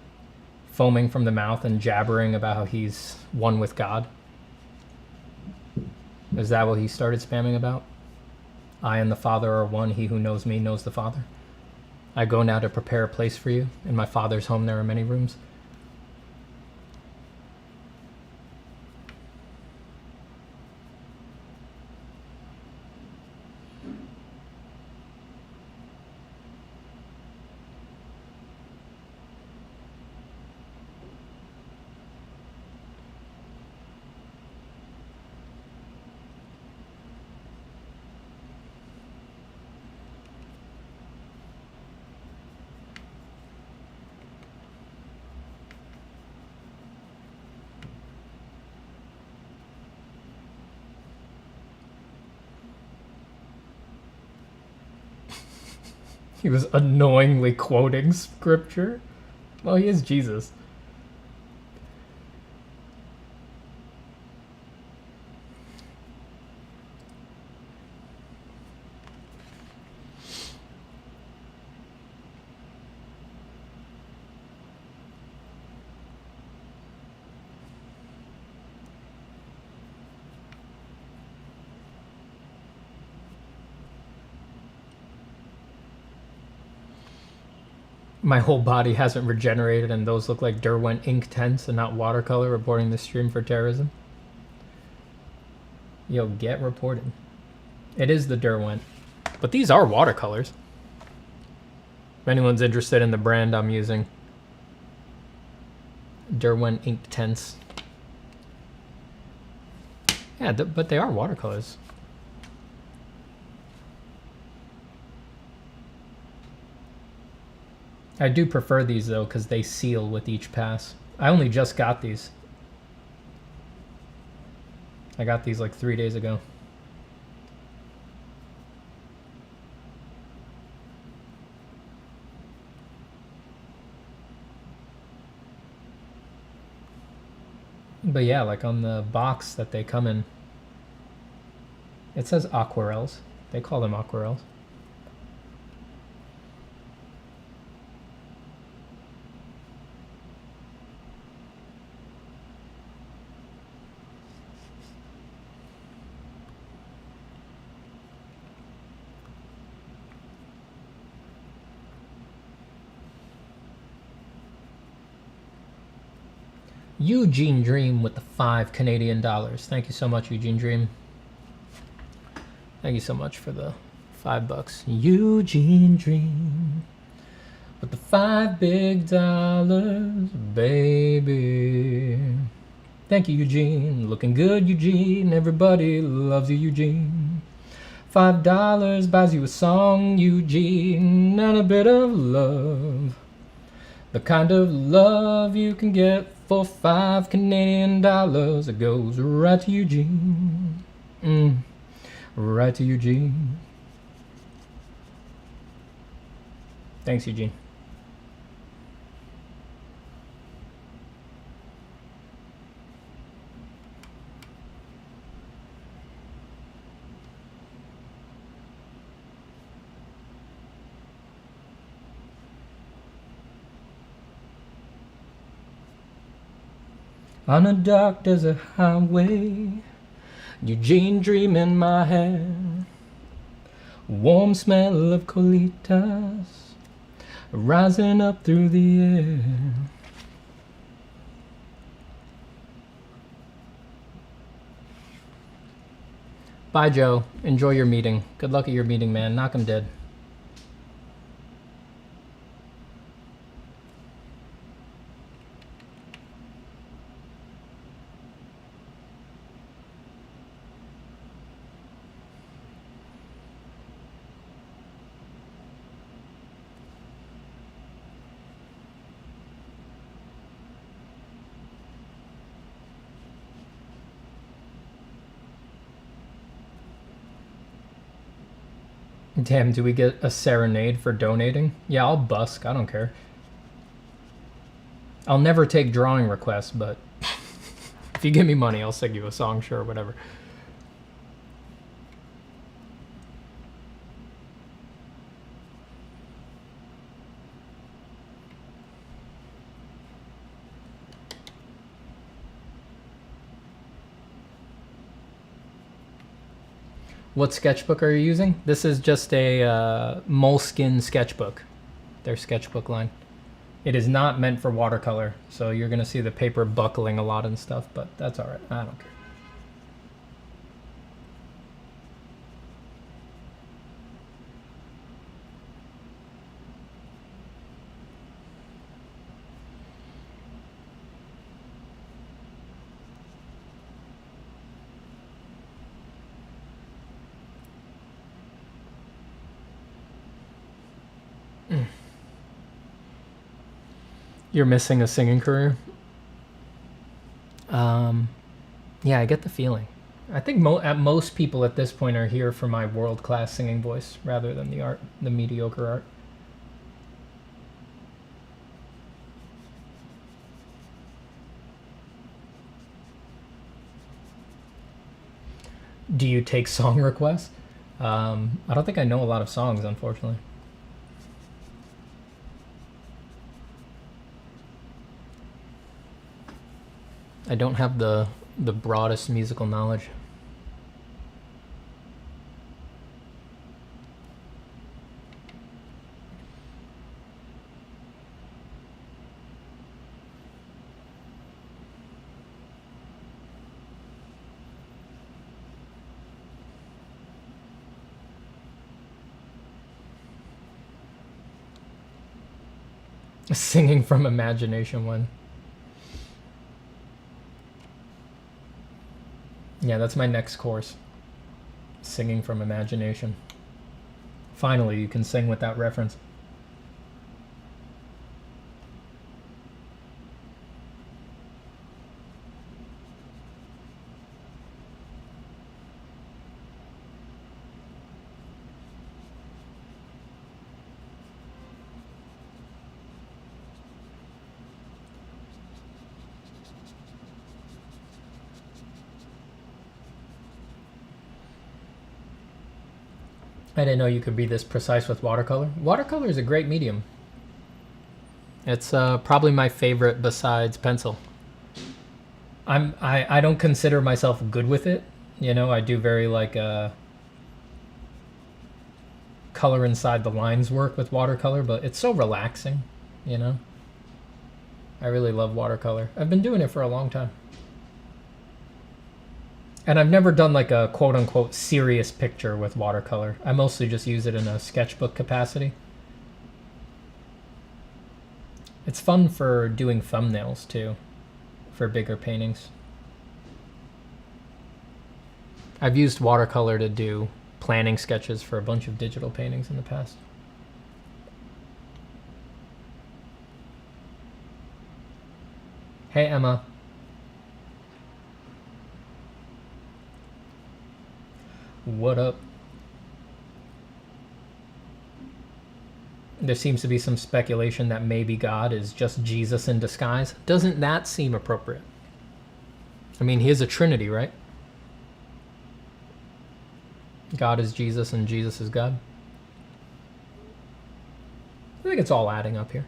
foaming from the mouth and jabbering about how he's one with God? Is that what he started spamming about? I and the Father are one. He who knows me knows the Father. I go now to prepare a place for you. In my Father's home there are many rooms. He was annoyingly quoting scripture. Well, he is Jesus. My whole body hasn't regenerated, and those look like Derwent ink tents and not watercolor, reporting the stream for terrorism. Yo, get reported. It is the Derwent. But these are watercolors. If anyone's interested in the brand I'm using. Derwent ink tents. Yeah, but they are watercolors. I do prefer these though, because they seal with each pass. I only just got these. I got these like 3 days ago. But yeah, like on the box that they come in, it says aquarelles. They call them aquarelles. Eugene Dream with the $5 Canadian. Thank you so much, Eugene Dream. Thank you so much for the $5. Eugene Dream with the $5 big, baby. Thank you, Eugene. Looking good, Eugene. Everybody loves you, Eugene. $5 buys you a song, Eugene, and a bit of love. The kind of love you can get for $5 Canadian. It goes right to Eugene. Right to Eugene. Thanks, Eugene. On a dark desert highway, Eugene Dream in my hair, warm smell of colitas rising up through the air. Bye, Joe. Enjoy your meeting. Good luck at your meeting, man. Knock him dead. Damn, do we get a serenade for donating? Yeah, I'll busk. I don't care. I'll never take drawing requests, but If you give me money, I'll sing you a song, sure, whatever. What sketchbook are you using? This is just a Moleskine Sketchbook, their sketchbook line. It is not meant for watercolor, so you're going to see the paper buckling a lot and stuff, but that's all right. I don't care. You're missing a singing career? Yeah, I get the feeling. I think most people at this point are here for my world-class singing voice rather than the art, the mediocre art. Do you take song requests? I don't think I know a lot of songs, unfortunately. I don't have the broadest musical knowledge. Singing from imagination one. Yeah, that's my next course. Singing from imagination. Finally, you can sing without reference. I didn't know you could be this precise with watercolor. Watercolor is a great medium. It's probably my favorite besides pencil. I don't consider myself good with it. You know, I do very like color inside the lines work with watercolor, but it's so relaxing, you know. I really love watercolor. I've been doing it for a long time. And I've never done like a quote-unquote serious picture with watercolor. I mostly just use it in a sketchbook capacity. It's fun for doing thumbnails too, for bigger paintings. I've used watercolor to do planning sketches for a bunch of digital paintings in the past. Hey, Emma. What up? There seems to be some speculation that maybe God is just Jesus in disguise. Doesn't that seem appropriate? I mean, he is a Trinity, right? God is Jesus and Jesus is God. I think it's all adding up here.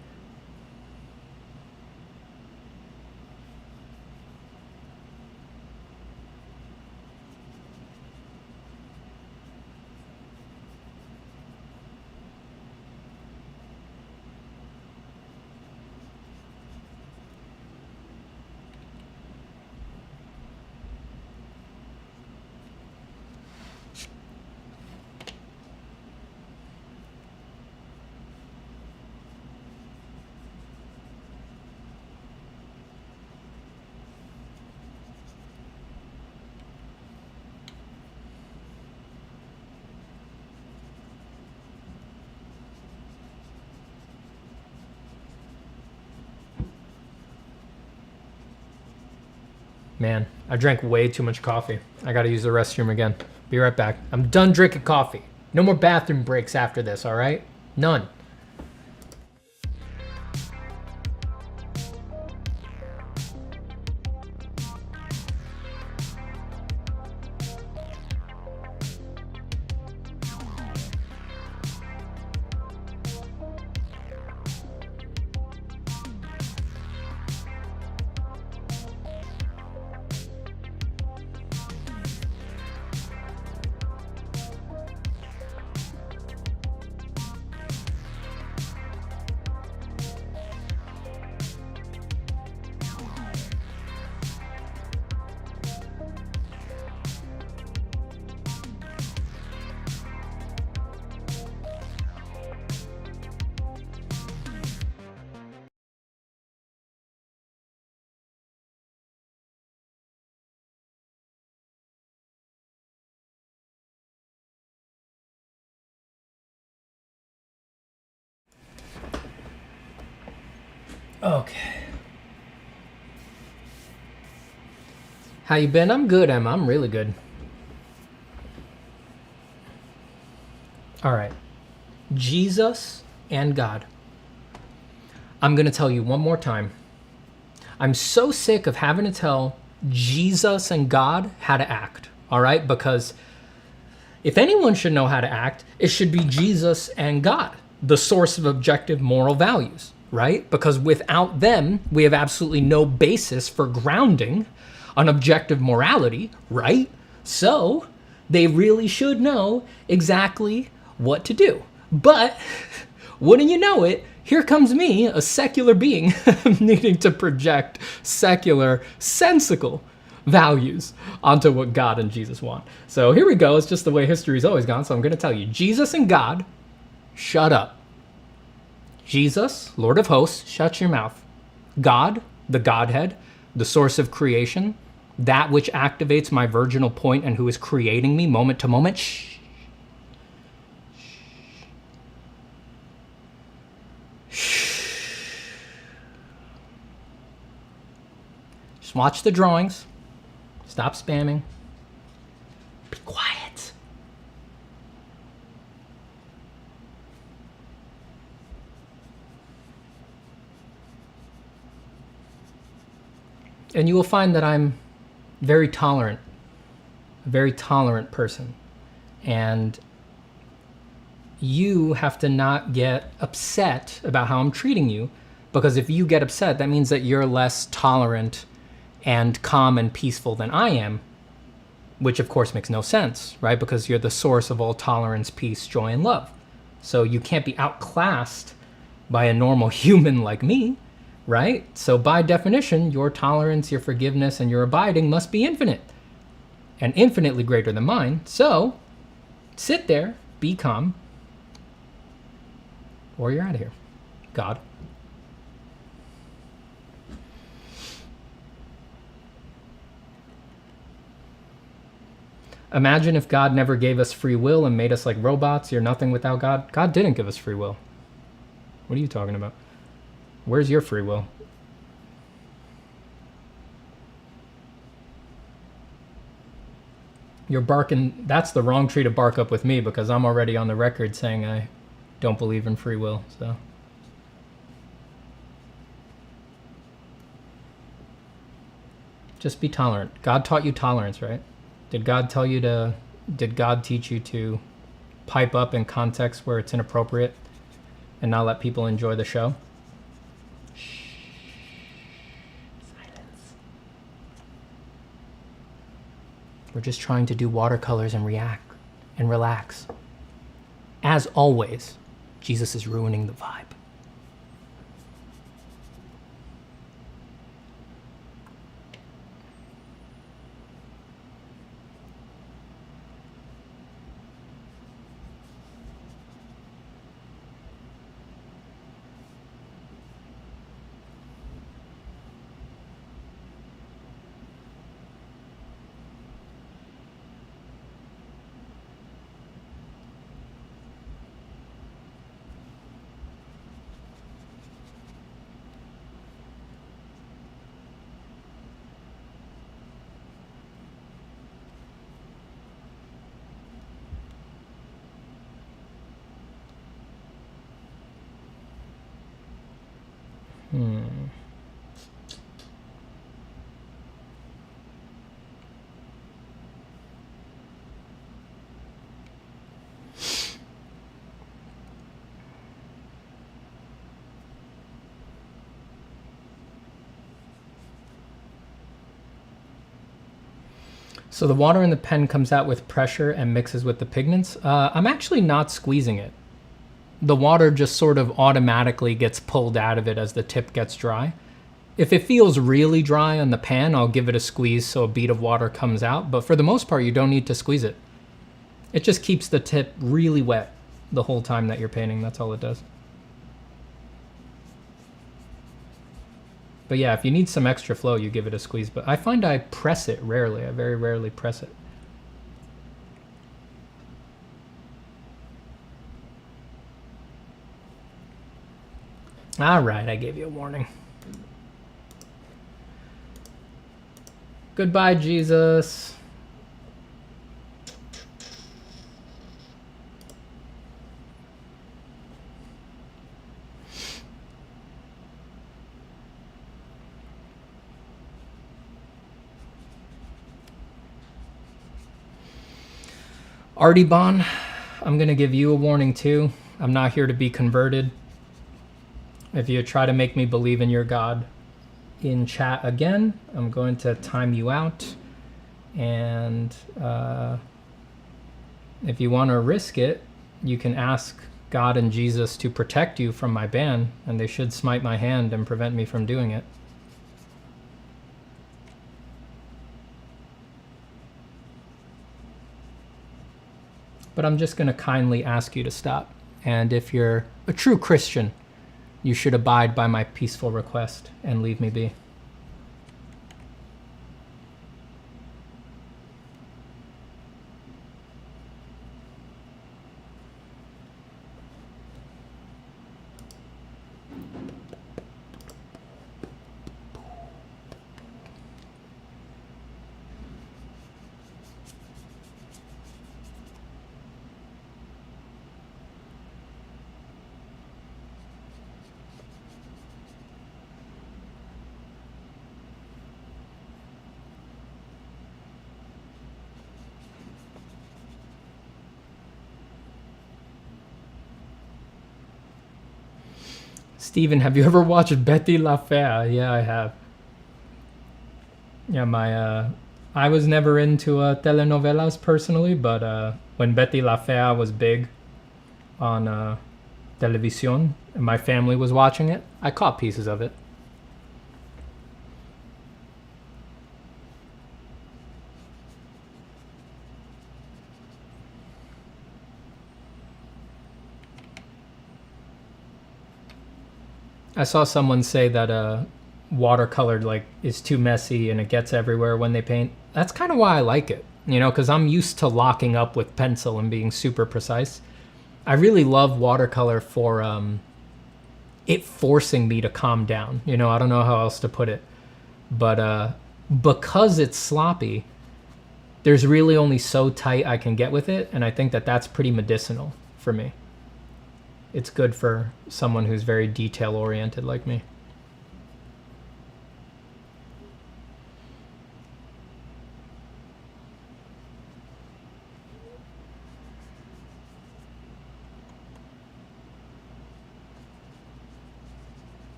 Man, I drank way too much coffee. I gotta use the restroom again. Be right back. I'm done drinking coffee. No more bathroom breaks after this, all right? None. Okay. How you been? I'm good, Emma. I'm really good. All right. Jesus and God. I'm going to tell you one more time. I'm so sick of having to tell Jesus and God how to act, all right? Because if anyone should know how to act, it should be Jesus and God, the source of objective moral values, right? Because without them, we have absolutely no basis for grounding on objective morality, right? So they really should know exactly what to do. But wouldn't you know it, here comes me, a secular being, needing to project secular, sensical values onto what God and Jesus want. So here we go. It's just the way history's always gone. So I'm going to tell you, Jesus and God, shut up. Jesus, Lord of hosts, shut your mouth. God, the Godhead, the source of creation, that which activates my virginal point and who is creating me moment to moment, shh. Just watch the drawings. Stop spamming. Be quiet. And you will find that I'm very tolerant, a very tolerant person. And you have to not get upset about how I'm treating you, because if you get upset, that means that you're less tolerant and calm and peaceful than I am, which of course makes no sense, right? Because you're the source of all tolerance, peace, joy, and love. So you can't be outclassed by a normal human like me, right? So by definition, your tolerance, your forgiveness, and your abiding must be infinite and infinitely greater than mine. So sit there, be calm, or you're out of here. God. Imagine if God never gave us free will and made us like robots. You're nothing without God. God didn't give us free will. What are you talking about? Where's your free will? You're barking. That's the wrong tree to bark up with me, because I'm already on the record saying I don't believe in free will. So just be tolerant. God taught you tolerance, right? Did God teach you to pipe up in contexts where it's inappropriate and not let people enjoy the show? Shh. Silence. We're just trying to do watercolors and react and relax. As always, Jesus is ruining the vibe. So the water in the pen comes out with pressure and mixes with the pigments. I'm actually not squeezing it. The water just sort of automatically gets pulled out of it as the tip gets dry. If it feels really dry on the pan, I'll give it a squeeze so a bead of water comes out. But for the most part, you don't need to squeeze it. It just keeps the tip really wet the whole time that you're painting. That's all it does. But yeah, if you need some extra flow, you give it a squeeze. But I find I press it rarely. I very rarely press it. All right, I gave you a warning. Goodbye, Jesus. Artibon, I'm going to give you a warning too. I'm not here to be converted. If you try to make me believe in your God in chat again, I'm going to time you out. And if you want to risk it, you can ask God and Jesus to protect you from my ban, and they should smite my hand and prevent me from doing it. But I'm just going to kindly ask you to stop. And if you're a true Christian, you should abide by my peaceful request and leave me be. Steven, have you ever watched Betty La Fea? Yeah, I have. Yeah, I was never into telenovelas personally, but when Betty La Fea was big on televisión and my family was watching it, I caught pieces of it. I saw someone say that watercolor is too messy and it gets everywhere when they paint. That's kind of why I like it, you know, because I'm used to locking up with pencil and being super precise. I really love watercolor for it forcing me to calm down. You know, I don't know how else to put it. But because it's sloppy, there's really only so tight I can get with it, and I think that that's pretty medicinal for me. It's good for someone who's very detail-oriented like me.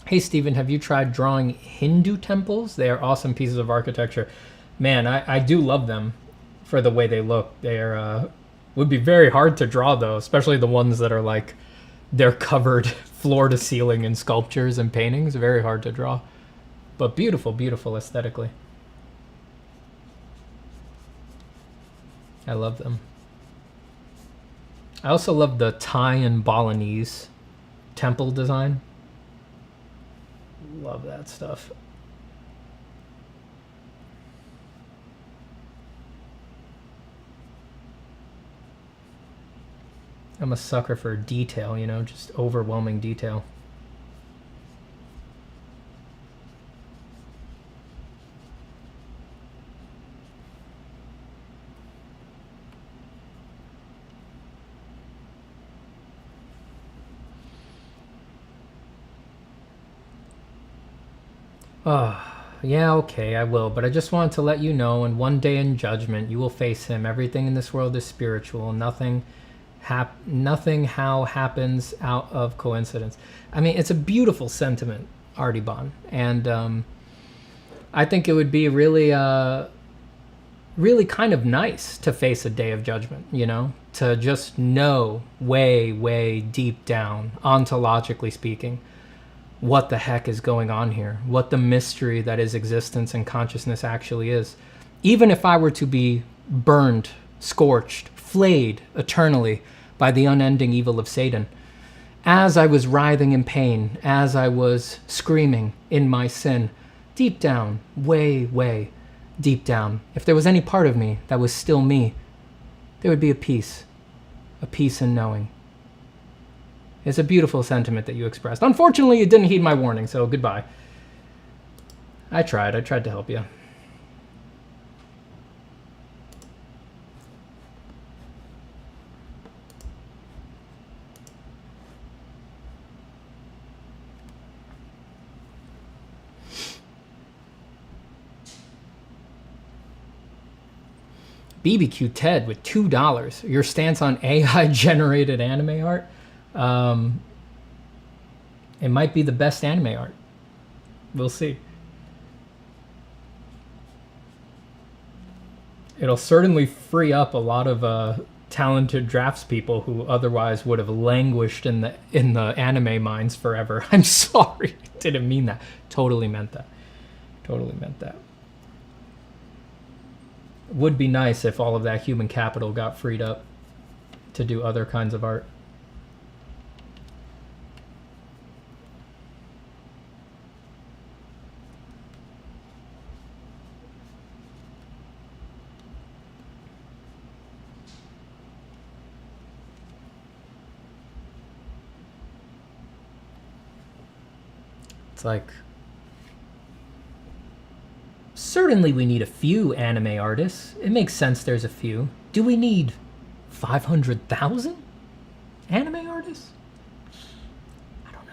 Hey Steven, have you tried drawing Hindu temples? They are awesome pieces of architecture. Man, I do love them for the way they look. They're would be very hard to draw though, especially the ones that are they're covered floor to ceiling in sculptures and paintings. Very hard to draw, but beautiful, beautiful aesthetically. I love them. I also love the Thai and Balinese temple design. Love that stuff. I'm a sucker for detail, you know, just overwhelming detail. Oh, yeah, okay, I will. But I just wanted to let you know, and one day in judgment, you will face him. Everything in this world is spiritual. Nothing how happens out of coincidence. I mean, it's a beautiful sentiment, Artibon. And I think it would be really, really kind of nice to face a day of judgment, you know? To just know way, way deep down, ontologically speaking, what the heck is going on here, what the mystery that is existence and consciousness actually is. Even if I were to be burned, scorched, flayed eternally by the unending evil of Satan, as I was writhing in pain, as I was screaming in my sin, deep down, way, way, deep down, if there was any part of me that was still me, there would be a peace in knowing. It's a beautiful sentiment that you expressed. Unfortunately, you didn't heed my warning, so goodbye. I tried to help you. BBQ Ted with $2. Your stance on AI-generated anime art? It might be the best anime art. We'll see. It'll certainly free up a lot of talented draftspeople who otherwise would have languished in the anime mines forever. I'm sorry. Didn't mean that. Totally meant that. Totally meant that. Would be nice if all of that human capital got freed up to do other kinds of art. It's like, certainly we need a few anime artists. It makes sense there's a few. Do we need 500,000 anime artists? I don't know.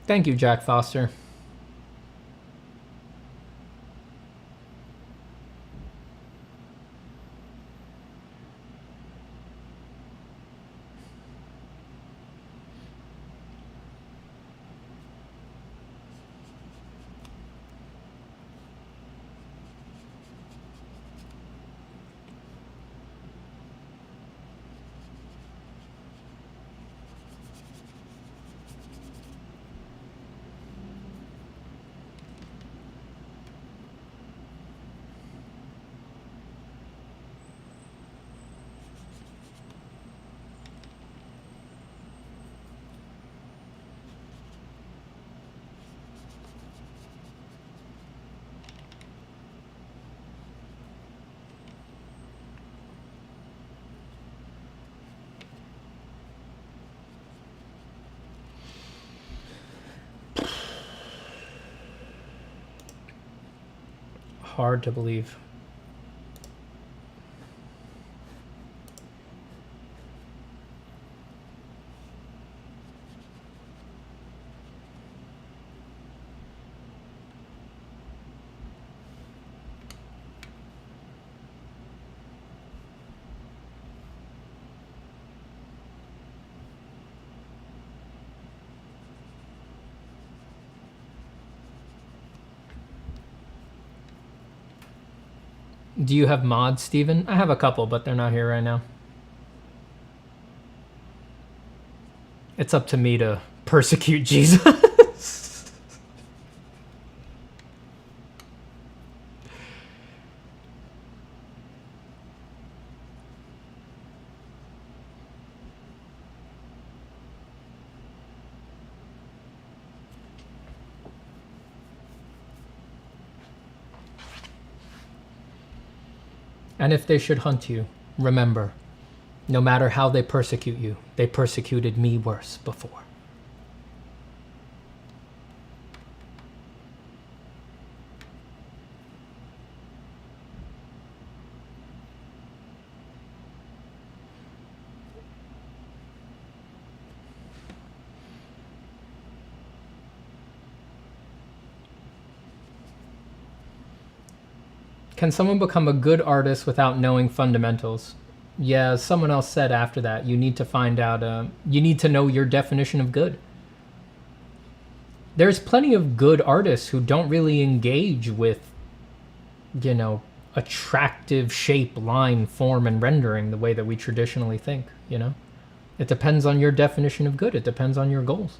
Thank you, Jack Foster. Hard to believe. Do you have mods, Steven? I have a couple, but they're not here right now. It's up to me to persecute Jesus. And if they should hunt you, remember, no matter how they persecute you, they persecuted me worse before. Can someone become a good artist without knowing fundamentals? Yeah, someone else said after that, you need to find out, you need to know your definition of good. There's plenty of good artists who don't really engage with, you know, attractive shape, line, form, and rendering the way that we traditionally think, you know? It depends on your definition of good. It depends on your goals.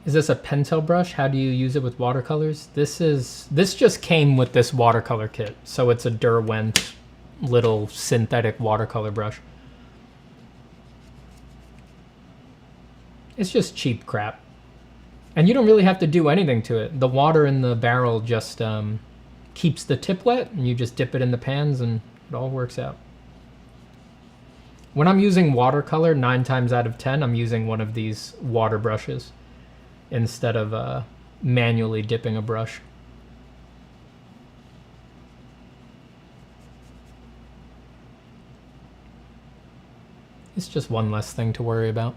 Is this a Pentel brush? How do you use it with watercolors? This just came with this watercolor kit. So it's a Derwent little synthetic watercolor brush. It's just cheap crap. And you don't really have to do anything to it. The water in the barrel just keeps the tip wet, and you just dip it in the pans and it all works out. When I'm using watercolor, 9 times out of 10, I'm using one of these water brushes instead of manually dipping a brush. It's just one less thing to worry about.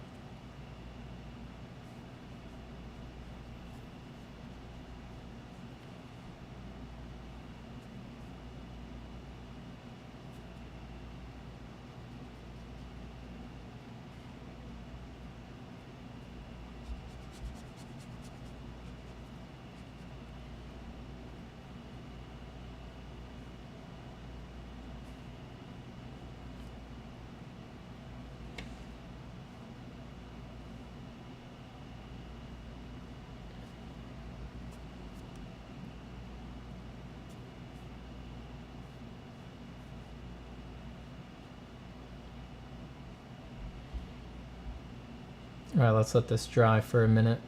All right, let's let this dry for a minute,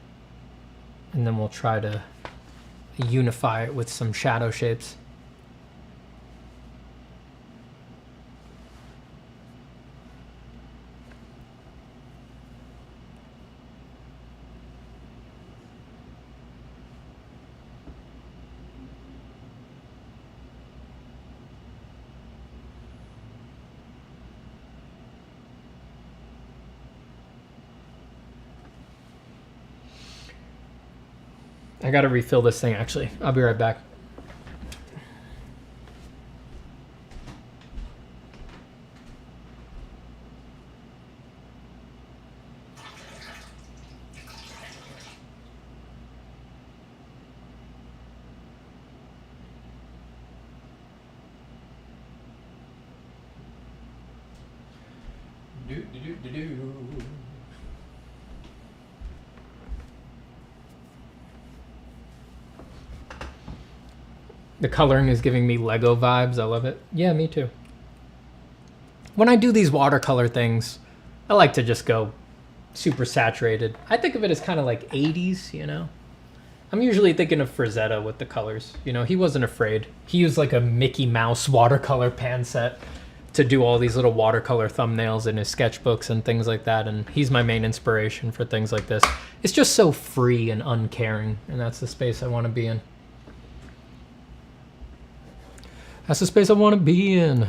and then we'll try to unify it with some shadow shapes. I gotta refill this thing, actually. I'll be right back. The coloring is giving me Lego vibes. I love it. Yeah, me too. When I do these watercolor things, I like to just go super saturated. I think of it as kind of like 80s, you know? I'm usually thinking of Frazetta with the colors. You know, he wasn't afraid. He used like a Mickey Mouse watercolor pan set to do all these little watercolor thumbnails in his sketchbooks and things like that. And he's my main inspiration for things like this. It's just so free and uncaring, and that's the space I want to be in. That's the space I want to be in.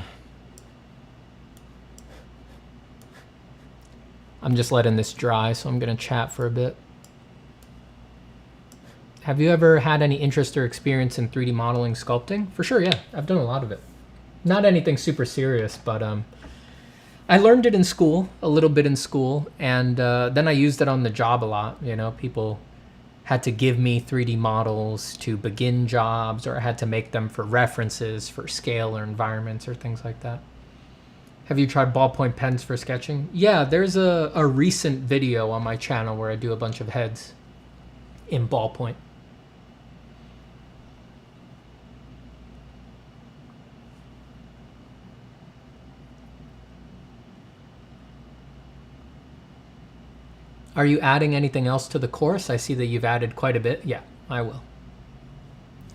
I'm just letting this dry, so I'm going to chat for a bit. Have you ever had any interest or experience in 3D modeling, sculpting? For sure, yeah. I've done a lot of it. Not anything super serious, but I learned it in school, a little bit in school, and then I used it on the job a lot. You know, people had to give me 3D models to begin jobs, or I had to make them for references, for scale or environments or things like that. Have you tried ballpoint pens for sketching? Yeah, there's a recent video on my channel where I do a bunch of heads in ballpoint. Are you adding anything else to the course? I see that you've added quite a bit. Yeah, I will.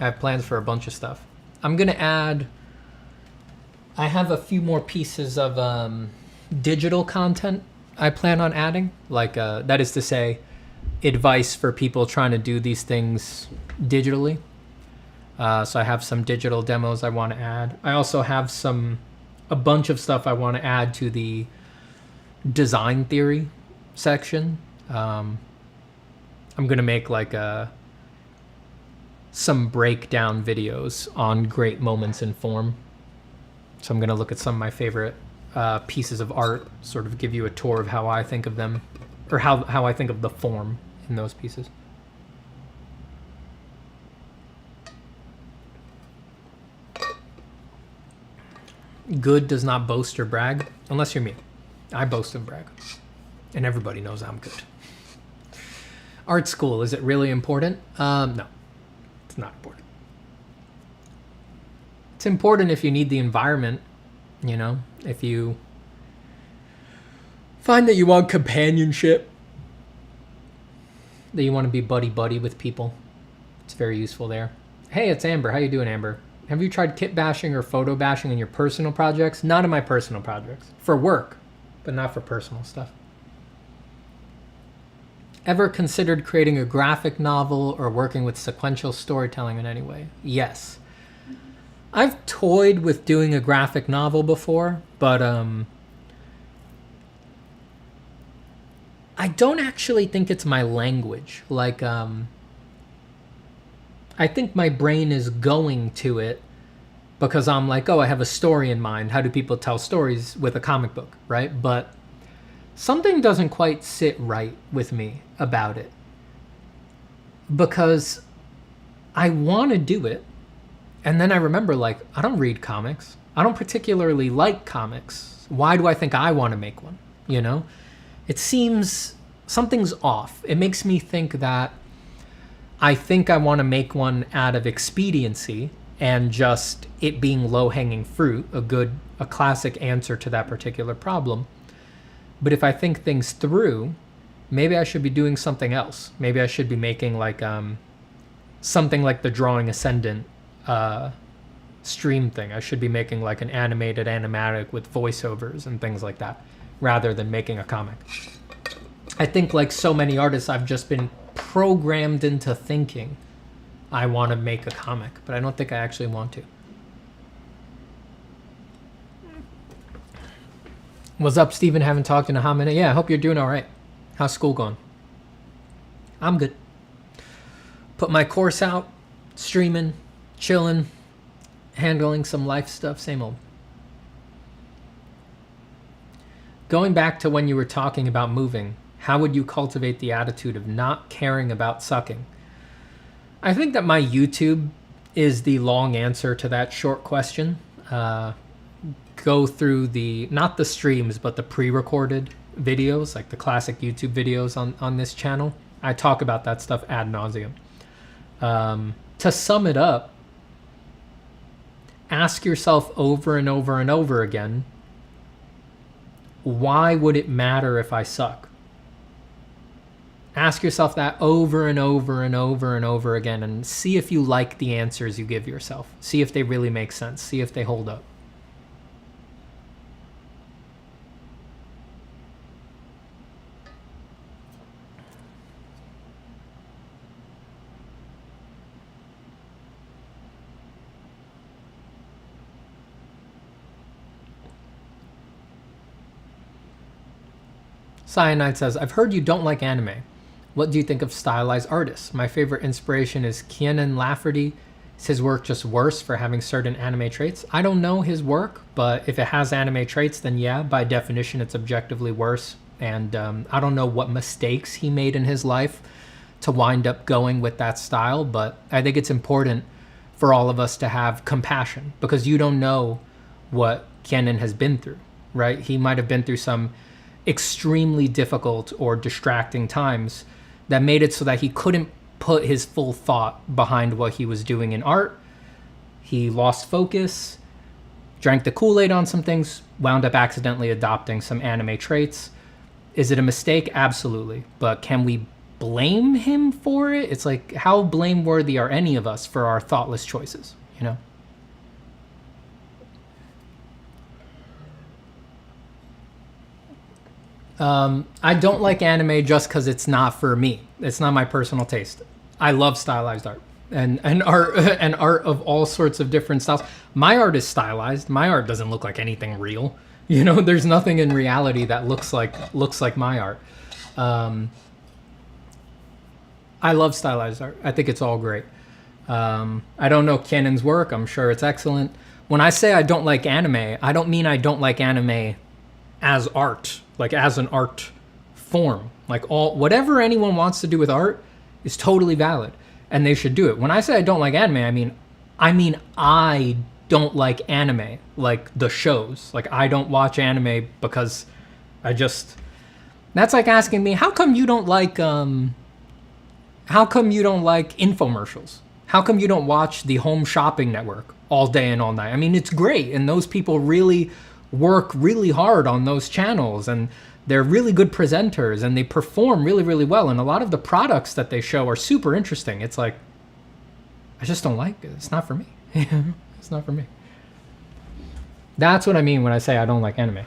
I have plans for a bunch of stuff. I'm gonna add, I have a few more pieces of digital content I plan on adding. Like, that is to say, advice for people trying to do these things digitally. So I have some digital demos I want to add. I also have a bunch of stuff I want to add to the design theory section. I'm going to make like some breakdown videos on great moments in form. So I'm going to look at some of my favorite pieces of art, sort of give you a tour of how I think of them, or how I think of the form in those pieces. Good does not boast or brag, unless you're me. I boast and brag, and everybody knows I'm good. Art school, is it really important? No, it's not important. It's important if you need the environment, you know, if you find that you want companionship, that you want to be buddy-buddy with people. It's very useful there. Hey, it's Amber. How you doing, Amber? Have you tried kit bashing or photo bashing in your personal projects? Not in my personal projects. For work, but not for personal stuff. Ever considered creating a graphic novel or working with sequential storytelling in any way? Yes. I've toyed with doing a graphic novel before, but I don't actually think it's my language. Like, I think my brain is going to it because I'm like, oh, I have a story in mind. How do people tell stories with a comic book, right? But something doesn't quite sit right with me about it because I want to do it. And then I remember, like, I don't read comics. I don't particularly like comics. Why do I think I want to make one? You know? It seems something's off. It makes me think that I think I want to make one out of expediency and just it being low-hanging fruit, a classic answer to that particular problem. But if I think things through, maybe I should be doing something else. Maybe I should be making like something like the Drawing Ascendant stream thing. I should be making like an animated animatic with voiceovers and things like that, rather than making a comic. I think like so many artists, I've just been programmed into thinking I want to make a comic, but I don't think I actually want to. What's up, Steven? Haven't talked in a hot minute. Yeah, I hope you're doing all right. How's school going? I'm good. Put my course out, streaming, chilling, handling some life stuff, same old. Going back to when you were talking about moving, how would you cultivate the attitude of not caring about sucking? I think that my YouTube is the long answer to that short question. Go through not the streams, but the pre-recorded videos, like the classic YouTube videos on this channel. I talk about that stuff ad nauseum. To sum it up, ask yourself over and over and over again, why would it matter if I suck? Ask yourself that over and over and over and over again and see if you like the answers you give yourself. See if they really make sense. See if they hold up. Cyanide says, I've heard you don't like anime. What do you think of stylized artists? My favorite inspiration is Huion Lafferty. Is his work just worse for having certain anime traits? I don't know his work, but if it has anime traits, then yeah, by definition, it's objectively worse. And I don't know what mistakes he made in his life to wind up going with that style, but I think it's important for all of us to have compassion because you don't know what Huion has been through, right? He might have been through some extremely difficult or distracting times that made it so that he couldn't put his full thought behind what he was doing in art. He lost focus, drank the Kool-Aid on some things, wound up accidentally adopting some anime traits. Is it a mistake? Absolutely. But can we blame him for it? It's like, how blameworthy are any of us for our thoughtless choices, you know? I don't like anime just because it's not for me. It's not my personal taste. I love stylized art. and art and art of all sorts of different styles. My art is stylized. My art doesn't look like anything real. You know, there's nothing in reality that looks like my art. I love stylized art. I think it's all great. I don't know Canon's work. I'm sure it's excellent. When I say I don't like anime, I don't mean I don't like anime as art, like as an art form. Like whatever anyone wants to do with art is totally valid, and they should do it. When I say I don't like anime, I mean I don't like anime, like the shows. Like I don't watch anime because that's like asking me, how come you don't like infomercials? How come you don't watch the Home Shopping Network all day and all night? I mean, it's great, and those people really work really hard on those channels, and they're really good presenters, and they perform really, really well, and a lot of the products that they show are super interesting. It's like, I just don't like it. It's not for me. It's not for me. That's what I mean when I say I don't like anime.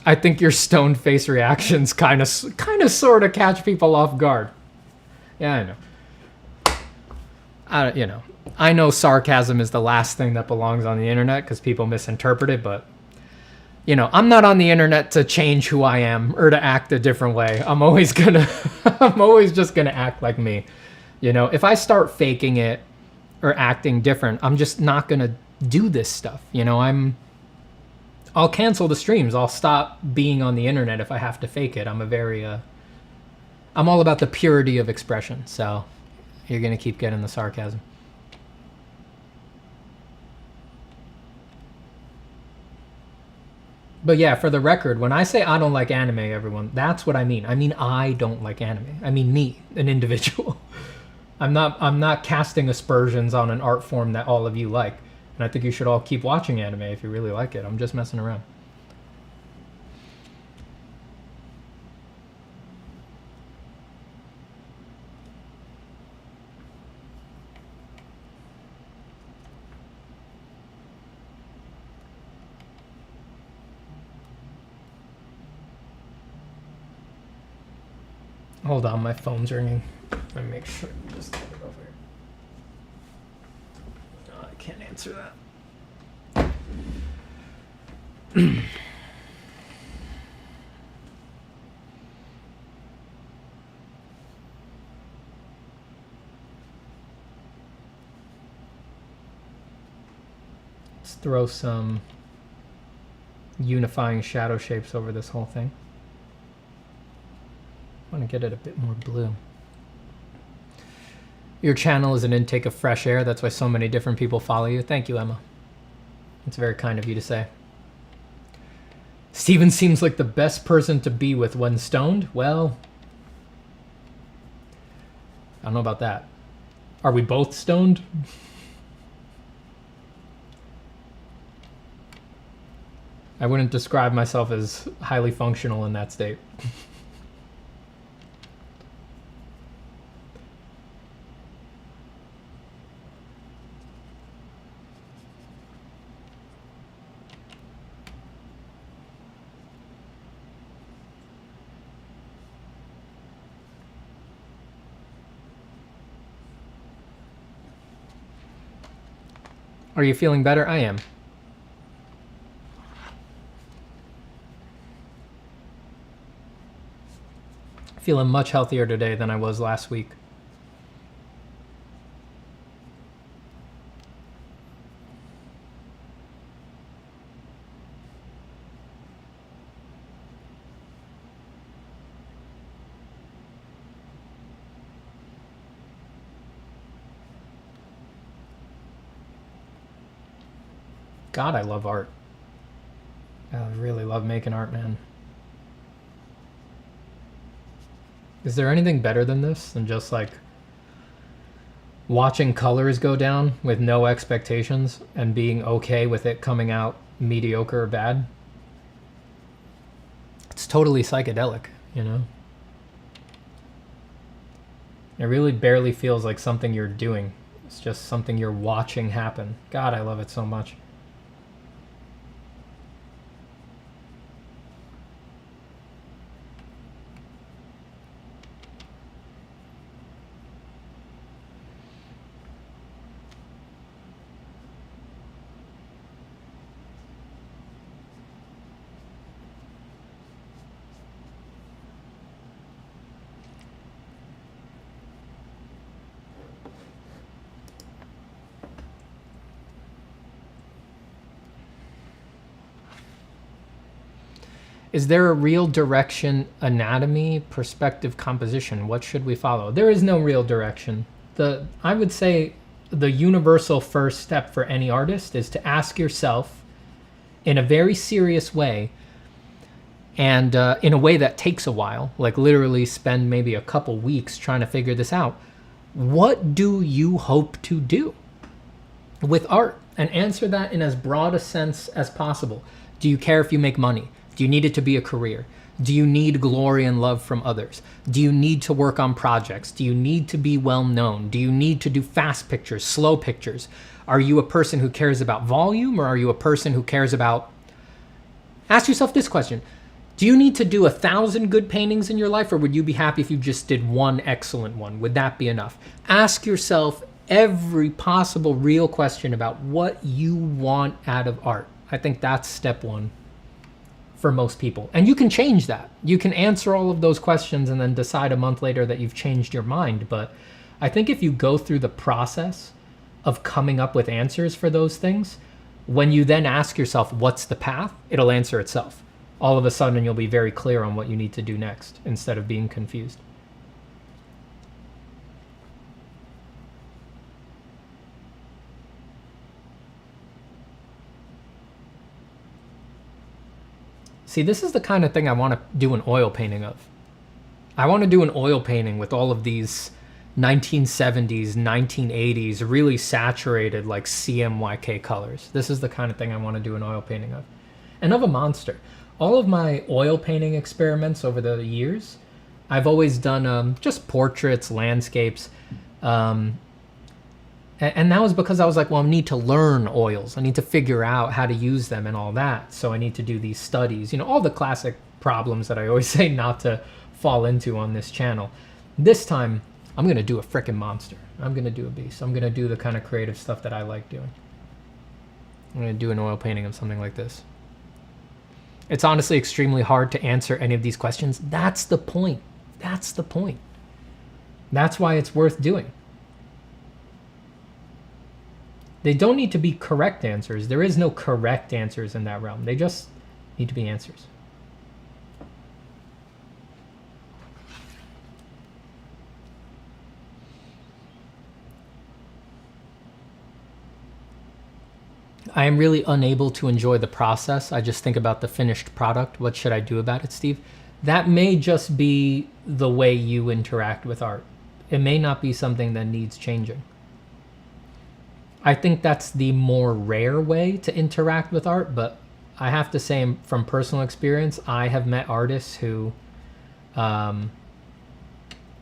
I think your stoned face reactions kind of sort of catch people off guard. Yeah, I know. I know sarcasm is the last thing that belongs on the internet because people misinterpret it, but I'm not on the internet to change who I am or to act a different way. I'm always just gonna act like me. If I start faking it or acting different, I'm just not gonna do this stuff. I'll cancel the streams. I'll stop being on the internet if I have to fake it. I'm all about the purity of expression. So you're gonna keep getting the sarcasm. But yeah, for the record, when I say I don't like anime, everyone, that's what I mean. I mean, I don't like anime. I mean me, an individual. I'm not casting aspersions on an art form that all of you like. And I think you should all keep watching anime if you really like it. I'm just messing around. Hold on, my phone's ringing. Let me make sure. Just get it over here. No, I can't answer that. Let's throw some unifying shadow shapes over this whole thing. I want to get it a bit more blue. Your channel is an intake of fresh air. That's why so many different people follow you. Thank you, Emma. It's very kind of you to say. Steven seems like the best person to be with when stoned. Well, I don't know about that. Are we both stoned? I wouldn't describe myself as highly functional in that state. Are you feeling better? I am. Feeling much healthier today than I was last week. God, I love art. I really love making art, man. Is there anything better than this? Than just like watching colors go down with no expectations and being okay with it coming out mediocre or bad? It's totally psychedelic, you know? It really barely feels like something you're doing. It's just something you're watching happen. God, I love it so much. Is there a real direction, anatomy, perspective, composition? What should we follow? There is no real direction. I would say the universal first step for any artist is to ask yourself in a very serious way, and in a way that takes a while, like literally spend maybe a couple weeks trying to figure this out. What do you hope to do with art? And answer that in as broad a sense as possible. Do you care if you make money? Do you need it to be a career? Do you need glory and love from others? Do you need to work on projects? Do you need to be well known? Do you need to do fast pictures, slow pictures? Are you a person who cares about volume, or are you a person who cares about... Ask yourself this question. Do you need to do 1,000 good paintings in your life, or would you be happy if you just did one excellent one? Would that be enough? Ask yourself every possible real question about what you want out of art. I think that's step one for most people. And you can change that. You can answer all of those questions and then decide a month later that you've changed your mind. But I think if you go through the process of coming up with answers for those things, when you then ask yourself, what's the path? It'll answer itself. All of a sudden, you'll be very clear on what you need to do next instead of being confused. See, this is the kind of thing I want to do an oil painting of. I want to do an oil painting with all of these 1970s, 1980s, really saturated like CMYK colors. This is the kind of thing I want to do an oil painting of. And of a monster. All of my oil painting experiments over the years, I've always done just portraits, landscapes. And that was because I was like, well, I need to learn oils. I need to figure out how to use them and all that. So I need to do these studies. You know, all the classic problems that I always say not to fall into on this channel. This time, I'm going to do a frickin' monster. I'm going to do a beast. I'm going to do the kind of creative stuff that I like doing. I'm going to do an oil painting of something like this. It's honestly extremely hard to answer any of these questions. That's the point. That's the point. That's why it's worth doing. They don't need to be correct answers. There is no correct answers in that realm. They just need to be answers. I am really unable to enjoy the process. I just think about the finished product. What should I do about it, Steve? That may just be the way you interact with art. It may not be something that needs changing. I think that's the more rare way to interact with art, but I have to say from personal experience, I have met artists who, they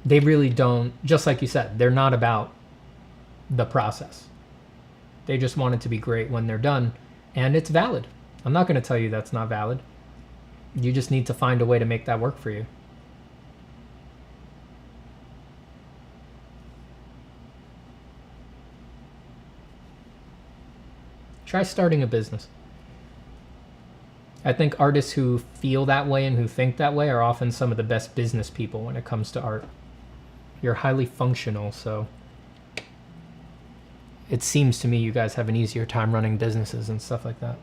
really don't, just like you said, they're not about the process. They just want it to be great when they're done, and it's valid. I'm not going to tell you that's not valid. You just need to find a way to make that work for you. Try starting a business. I think artists who feel that way and who think that way are often some of the best business people when it comes to art. You're highly functional, so it seems to me you guys have an easier time running businesses and stuff like that.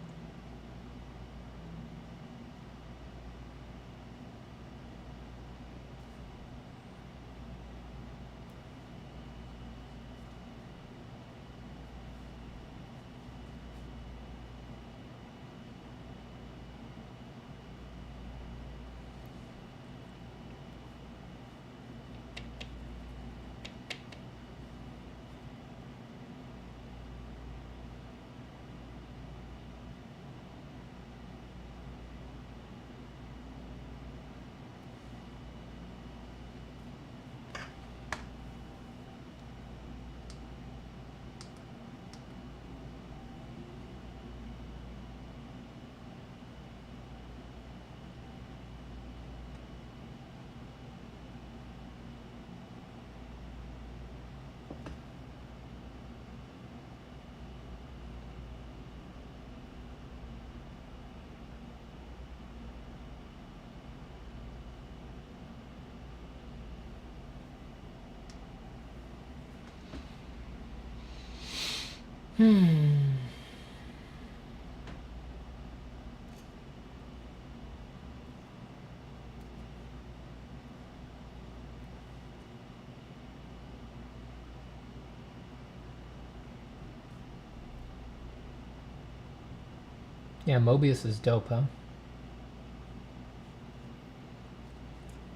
Yeah, Mobius is dope, huh?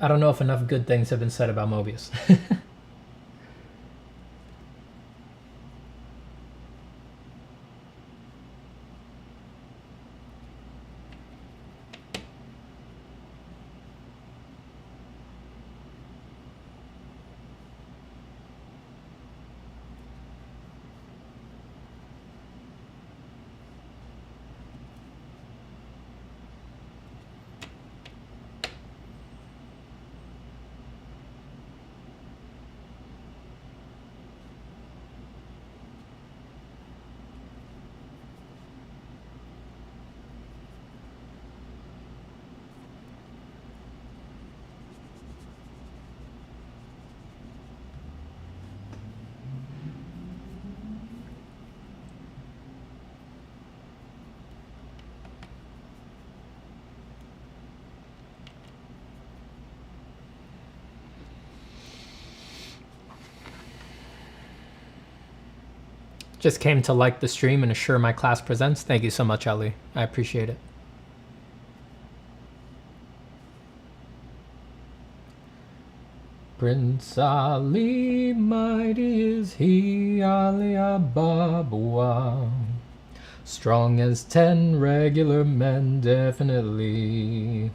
I don't know if enough good things have been said about Mobius. Just came to like the stream and assure my class presents. Thank you so much, Ali. I appreciate it. Prince Ali, mighty is he, Ali Ababwa. Strong as 10 regular men, definitely.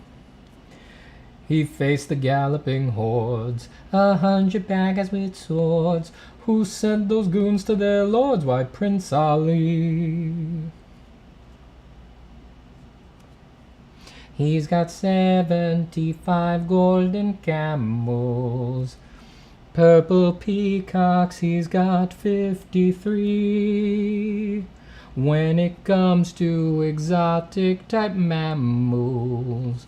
He faced the galloping hordes, 100 baggers with swords. Who sent those goons to their lords? Why, Prince Ali. He's got 75 golden camels. Purple peacocks, he's got 53. When it comes to exotic type mammals,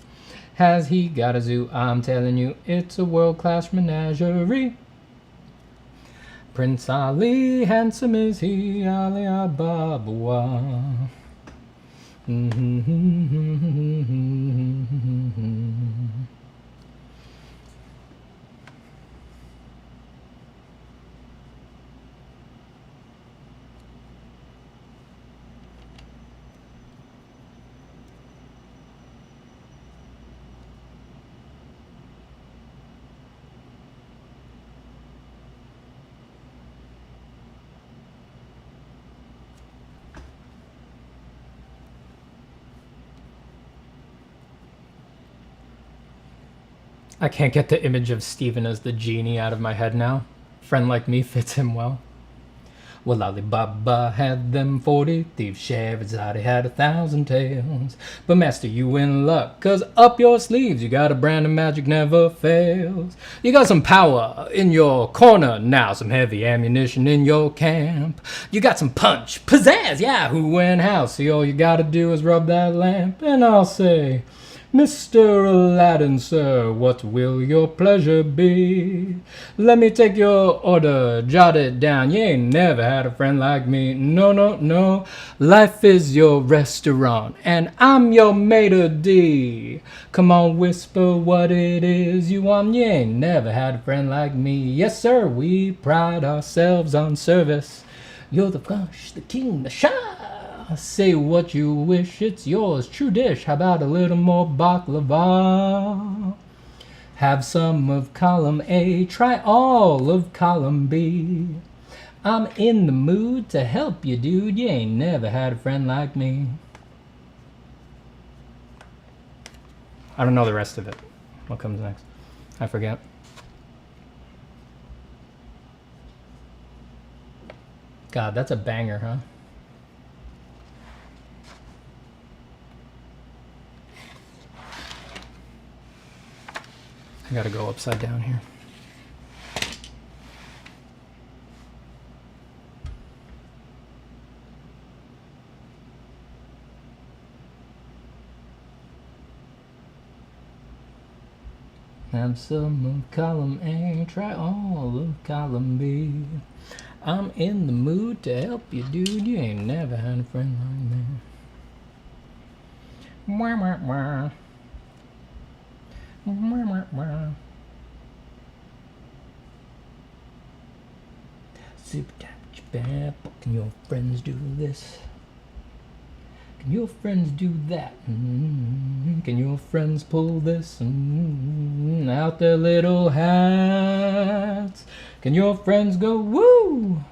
has he got a zoo? I'm telling you, it's a world-class menagerie. Prince Ali, handsome is he, Ali Ababwa. I can't get the image of Stephen as the genie out of my head now. Friend like me fits him well. Well, Ali Baba had them 40 thieves, Scheherazade had 1,000 tales. But master, you in luck, 'cause up your sleeves you got a brand of magic never fails. You got some power in your corner now, some heavy ammunition in your camp. You got some punch, pizzazz, yahoo and how. See, all you gotta do is rub that lamp, and I'll say, Mr. Aladdin, sir, what will your pleasure be? Let me take your order, jot it down. You ain't never had a friend like me. No, no, no. Life is your restaurant, and I'm your maitre d'. Come on, whisper what it is you want. You ain't never had a friend like me. Yes, sir, we pride ourselves on service. You're the flush, the king, the shah. Say what you wish, it's yours, true dish. How about a little more baklava? Have some of column A, try all of column B. I'm in the mood to help you, dude. You ain't never had a friend like me. I don't know the rest of it. What comes next? I forget. God, that's a banger, huh? I gotta go upside down here. Have some of column A, try all of column B. I'm in the mood to help you, dude. You ain't never had a friend like me. Wah, wah, wah. Super tap, can your friends do this? Can your friends do that? Can your friends pull this out their little hats? Can your friends go woo?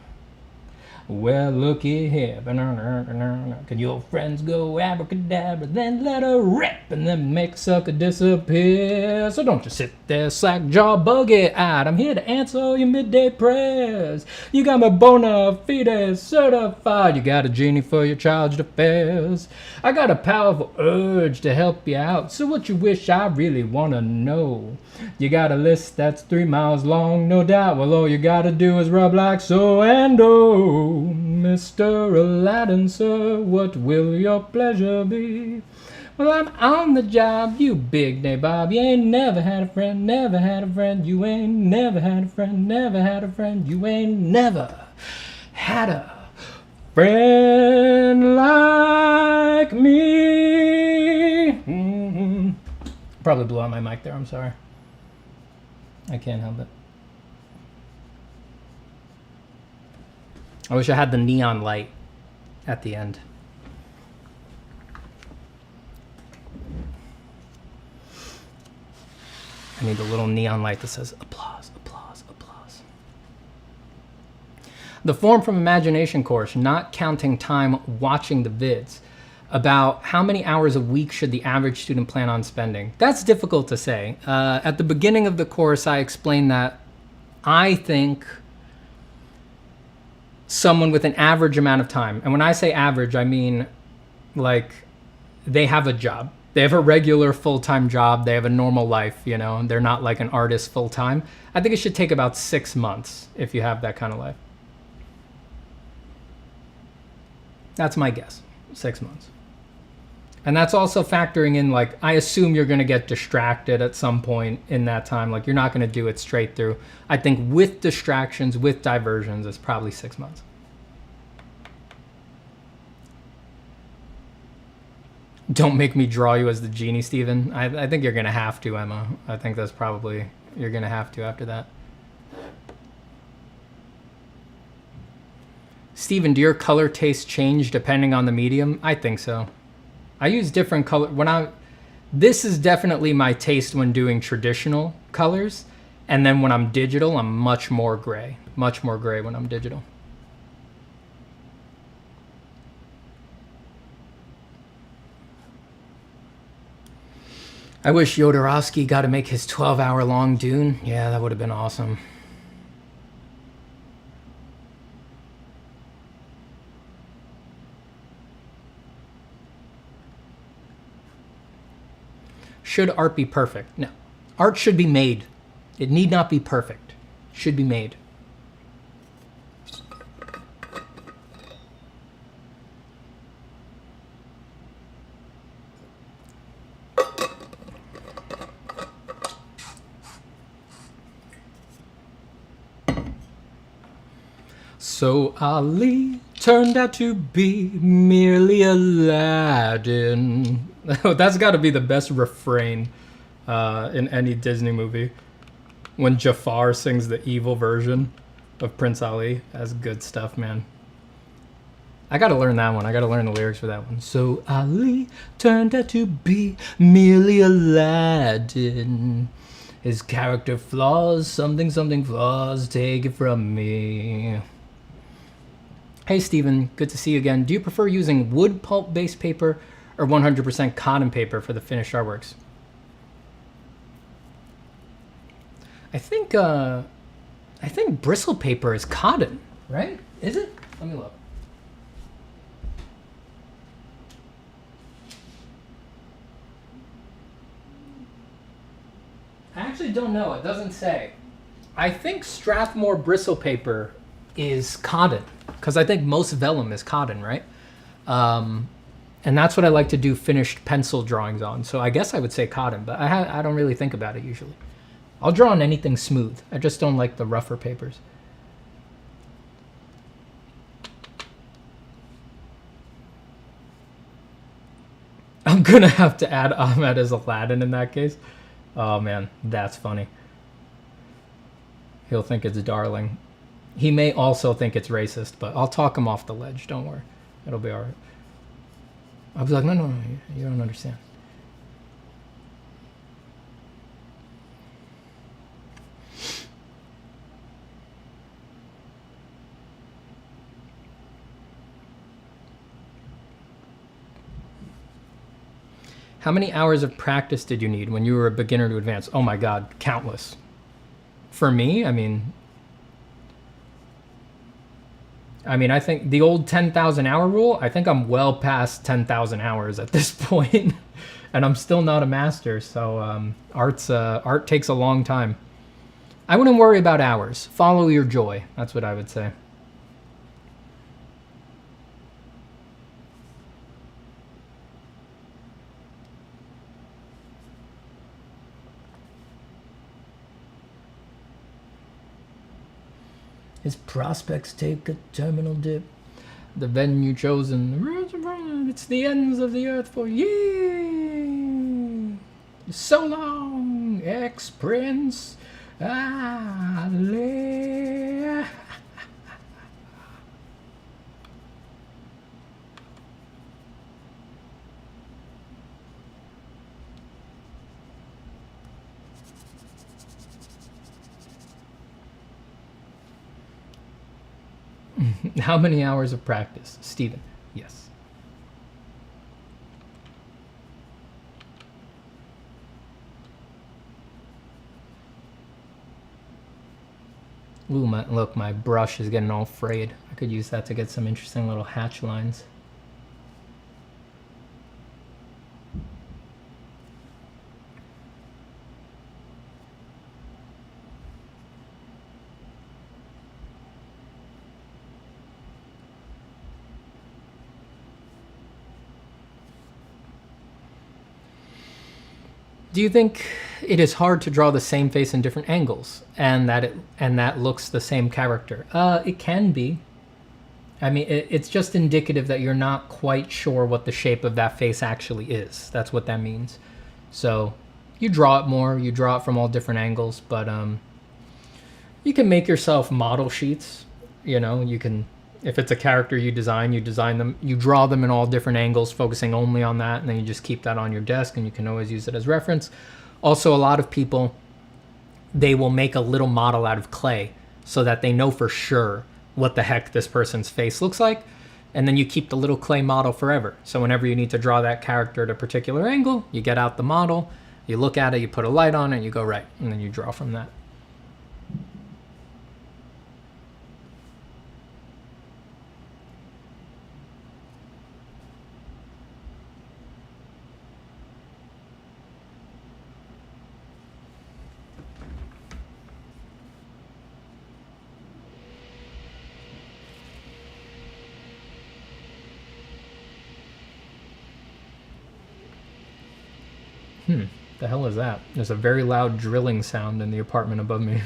Well, looky here. Can your friends go abracadabra, then let her rip, and then make sucker disappear? So don't just sit there slack-jaw buggy-eyed. I'm here to answer all your midday prayers. You got my bona fide certified. You got a genie for your charged affairs. I got a powerful urge to help you out. So what you wish, I really want to know. You got a list that's 3 miles long, no doubt. Well, all you got to do is rub like so and oh. Mr. Aladdin, sir, what will your pleasure be? Well, I'm on the job, you big nabob. You ain't never had a friend, never had a friend. You ain't never had a friend, never had a friend. You ain't never had a friend like me. Probably blew out my mic there, I'm sorry. I can't help it. I wish I had the neon light at the end. I need a little neon light that says applause, applause, applause. The Form from Imagination course, not counting time watching the vids. About how many hours a week should the average student plan on spending? That's difficult to say. At the beginning of the course, I explained that I think someone with an average amount of time, and when I say average, I mean like they have a job. They have a regular full-time job. They have a normal life, you know, they're not like an artist full-time. I think it should take about 6 months if you have that kind of life. That's my guess, 6 months. And that's also factoring in, like, I assume you're going to get distracted at some point in that time. Like, you're not going to do it straight through. I think with distractions, with diversions, it's probably 6 months. Don't make me draw you as the genie, Steven. I think you're going to have to, Emma. I think that's probably, you're going to have to after that. Steven, do your color tastes change depending on the medium? I think so. I use different color this is definitely my taste when doing traditional colors, and then when I'm digital, I'm much more gray when I'm digital. I wish Jodorowsky got to make his 12-hour-long Dune. Yeah, that would have been awesome. Should art be perfect? No. Art should be made. It need not be perfect. Should be made. So Ali turned out to be merely Aladdin. That's got to be the best refrain in any Disney movie. When Jafar sings the evil version of Prince Ali. That's good stuff, man. I got to learn that one. I got to learn the lyrics for that one. So Ali turned out to be merely Aladdin. His character flaws, something flaws, take it from me. Hey Steven, good to see you again. Do you prefer using wood pulp based paper or 100% cotton paper for the finished artworks? I think bristle paper is cotton, right? Is it? Let me look. I actually don't know. It doesn't say. I think Strathmore bristle paper is cotton, because I think most vellum is cotton, right? And that's what I like to do finished pencil drawings on. So I guess I would say cotton, but I don't really think about it usually. I'll draw on anything smooth. I just don't like the rougher papers. I'm gonna have to add Ahmed as Aladdin in that case. Oh man, that's funny. He'll think it's darling. He may also think it's racist, but I'll talk him off the ledge. Don't worry. It'll be all right. I'll be like, no, you don't understand. How many hours of practice did you need when you were a beginner to advanced? Oh my God, countless. For me, I mean, I think the old 10,000 hour rule, I think I'm well past 10,000 hours at this point, and I'm still not a master. So art takes a long time. I wouldn't worry about hours. Follow your joy. That's what I would say. His prospects take a terminal dip. The venue chosen, it's the ends of the earth for ye. So long, ex-prince. Ale. How many hours of practice? Steven, yes. Ooh, look, my brush is getting all frayed. I could use that to get some interesting little hatch lines. Do you think it is hard to draw the same face in different angles and that looks the same character? It can be. I mean, it's just indicative that you're not quite sure what the shape of that face actually is. That's what that means. So you draw it more, you draw it from all different angles, but you can make yourself model sheets. You know, you can, if it's a character you design them, you draw them in all different angles, focusing only on that, and then you just keep that on your desk, and you can always use it as reference. Also, a lot of people, they will make a little model out of clay so that they know for sure what the heck this person's face looks like, and then you keep the little clay model forever. So whenever you need to draw that character at a particular angle, you get out the model, you look at it, you put a light on it, you go right, and then you draw from that. The hell is that? There's a very loud drilling sound in the apartment above me.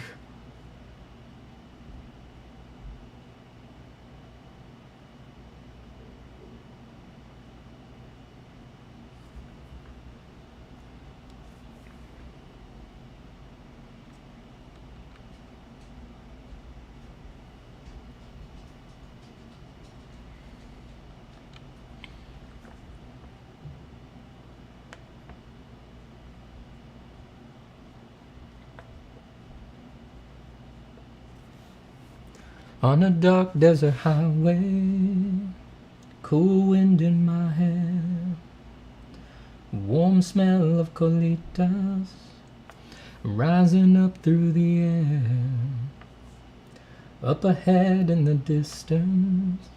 On a dark desert highway, cool wind in my hair, warm smell of colitas rising up through the air. Up ahead in the distance,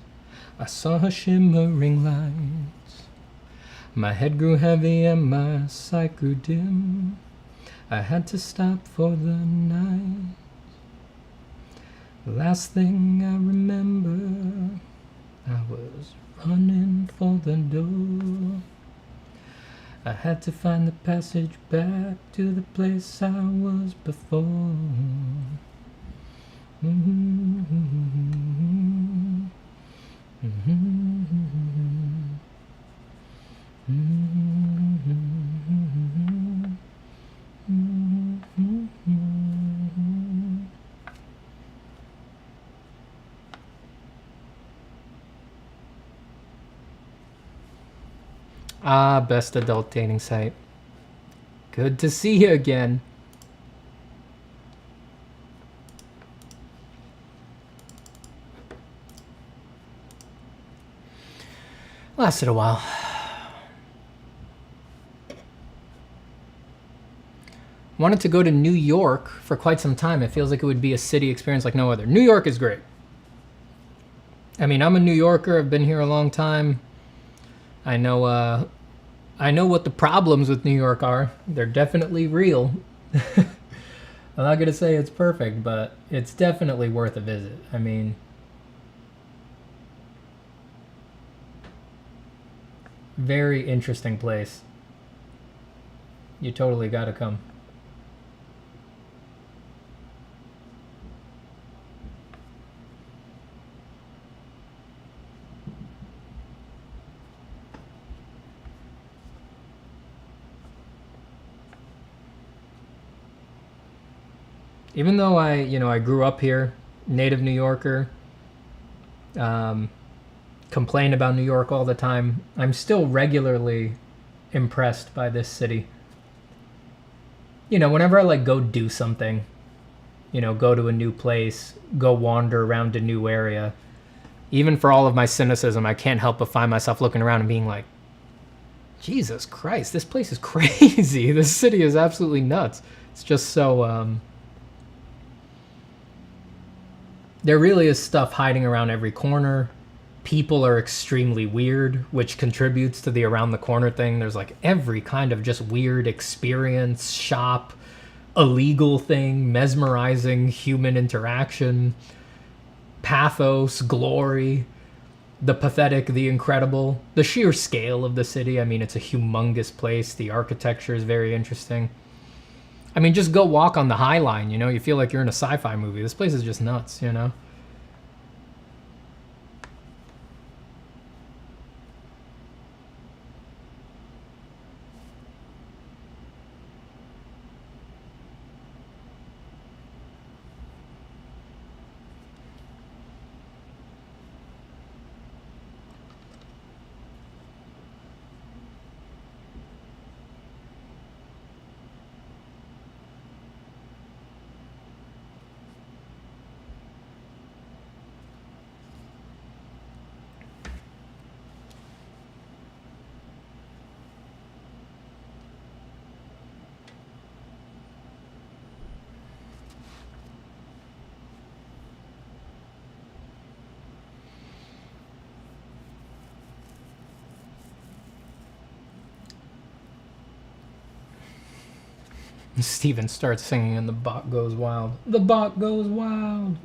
I saw her shimmering lights. My head grew heavy and my sight grew dim. I had to stop for the night. Last thing I remember, I was running for the door. I had to find the passage back to the place I was before. Ah, best adult dating site. Good to see you again. Lasted a while. Wanted to go to New York for quite some time. It feels like it would be a city experience like no other. New York is great. I mean, I'm a New Yorker. I've been here a long time. I know what the problems with New York are. They're definitely real. I'm not going to say it's perfect, but it's definitely worth a visit. I mean, very interesting place. You totally got to come. Even though I grew up here, native New Yorker, complain about New York all the time, I'm still regularly impressed by this city. You know, whenever I like go do something, you know, go to a new place, go wander around a new area, even for all of my cynicism, I can't help but find myself looking around and being like, Jesus Christ, this place is crazy. This city is absolutely nuts. It's just so, there really is stuff hiding around every corner. People are extremely weird, which contributes to the around the corner thing. There's like every kind of just weird experience, shop, illegal thing, mesmerizing human interaction, pathos, glory, the pathetic, the incredible, the sheer scale of the city. I mean, it's a humongous place. The architecture is very interesting. I mean, just go walk on the High Line, you know? You feel like you're in a sci-fi movie. This place is just nuts, you know? Steven starts singing and the bot goes wild. The bot goes wild.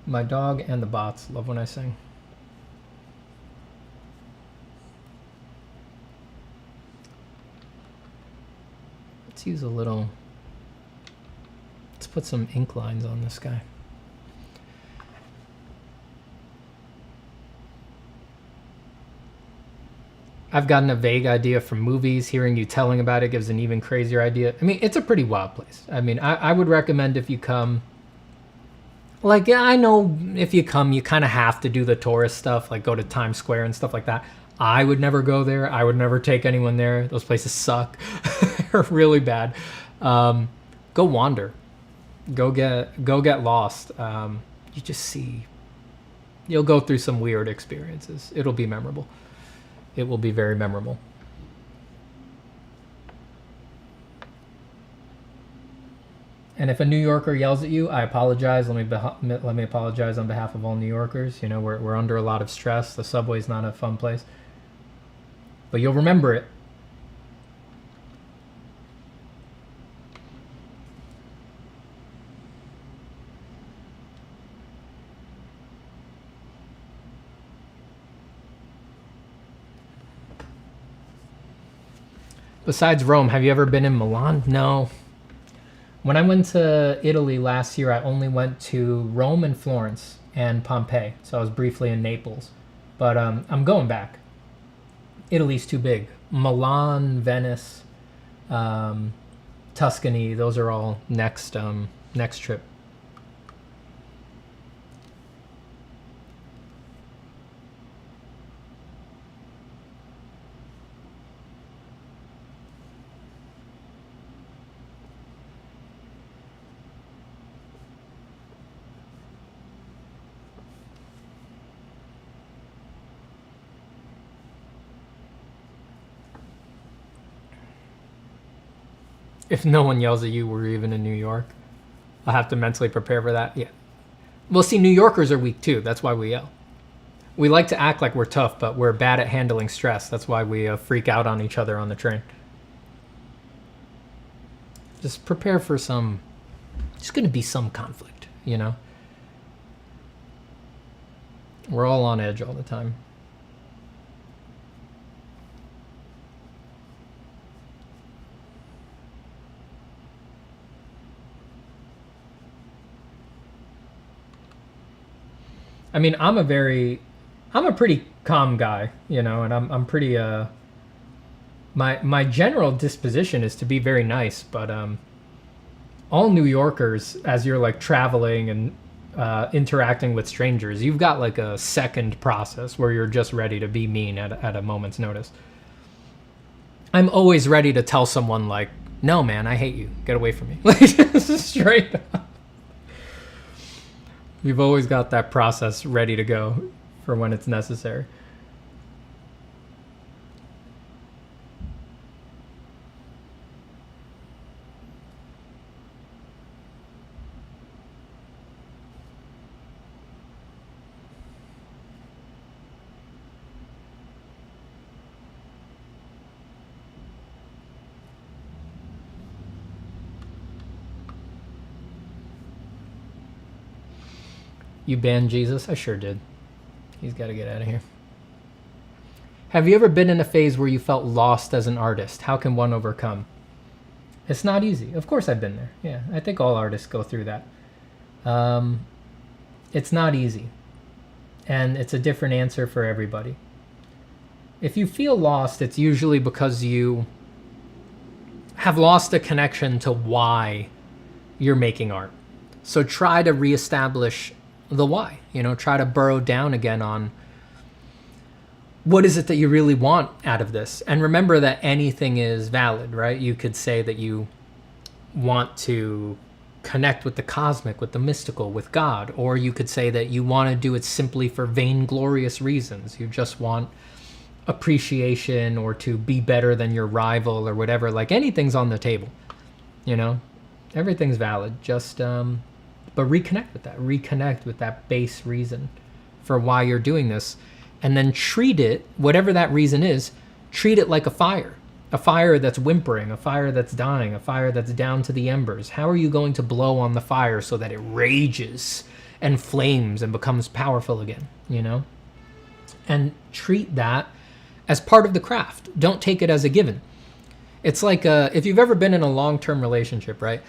My dog and the bots love when I sing. Let's use a little... Let's put some ink lines on this guy. I've gotten a vague idea from movies. Hearing you telling about it gives an even crazier idea. I mean, it's a pretty wild place. I mean, I would recommend if you come... Like, yeah, I know if you come, you kind of have to do the tourist stuff, like go to Times Square and stuff like that. I would never go there. I would never take anyone there. Those places suck. They're really bad. Go wander. Go get lost. You just see... You'll go through some weird experiences. It'll be memorable. It will be very memorable. And if a New Yorker yells at you, I apologize. Let me apologize on behalf of all New Yorkers. You know, we're under a lot of stress. The subway's not a fun place. But you'll remember it. Besides Rome, have you ever been in Milan? No. When I went to Italy last year, I only went to Rome and Florence and Pompeii. So I was briefly in Naples. But I'm going back. Italy's too big. Milan, Venice, Tuscany, those are all next trip. If no one yells at you, we're even in New York. I'll have to mentally prepare for that. Yeah. Well, see, New Yorkers are weak too. That's why we yell. We like to act like we're tough, but we're bad at handling stress. That's why we freak out on each other on the train. Just prepare for some... There's going to be some conflict, you know? We're all on edge all the time. I mean, I'm a pretty calm guy, you know, and I'm pretty, my general disposition is to be very nice, but, all New Yorkers, as you're like traveling and, interacting with strangers, you've got like a second process where you're just ready to be mean at a moment's notice. I'm always ready to tell someone like, no, man, I hate you. Get away from me. Like, just straight up. You've always got that process ready to go for when it's necessary. You banned Jesus? I sure did. He's got to get out of here. Have you ever been in a phase where you felt lost as an artist? How can one overcome? It's not easy. Of course I've been there. Yeah, I think all artists go through that. It's not easy. And it's a different answer for everybody. If you feel lost, it's usually because you have lost a connection to why you're making art. So try to reestablish the why, you know, try to burrow down again on what is it that you really want out of this. And remember that anything is valid, right? You could say that you want to connect with the cosmic, with the mystical, with God, or you could say that you want to do it simply for vainglorious reasons. You just want appreciation or to be better than your rival or whatever. Like, anything's on the table, you know, everything's valid. Just but reconnect with that base reason for why you're doing this, and then treat it, whatever that reason is, treat it like a fire that's whimpering, a fire that's dying, a fire that's down to the embers. How are you going to blow on the fire so that it rages and flames and becomes powerful again, you know? And treat that as part of the craft. Don't take it as a given. It's like if you've ever been in a long-term relationship, right?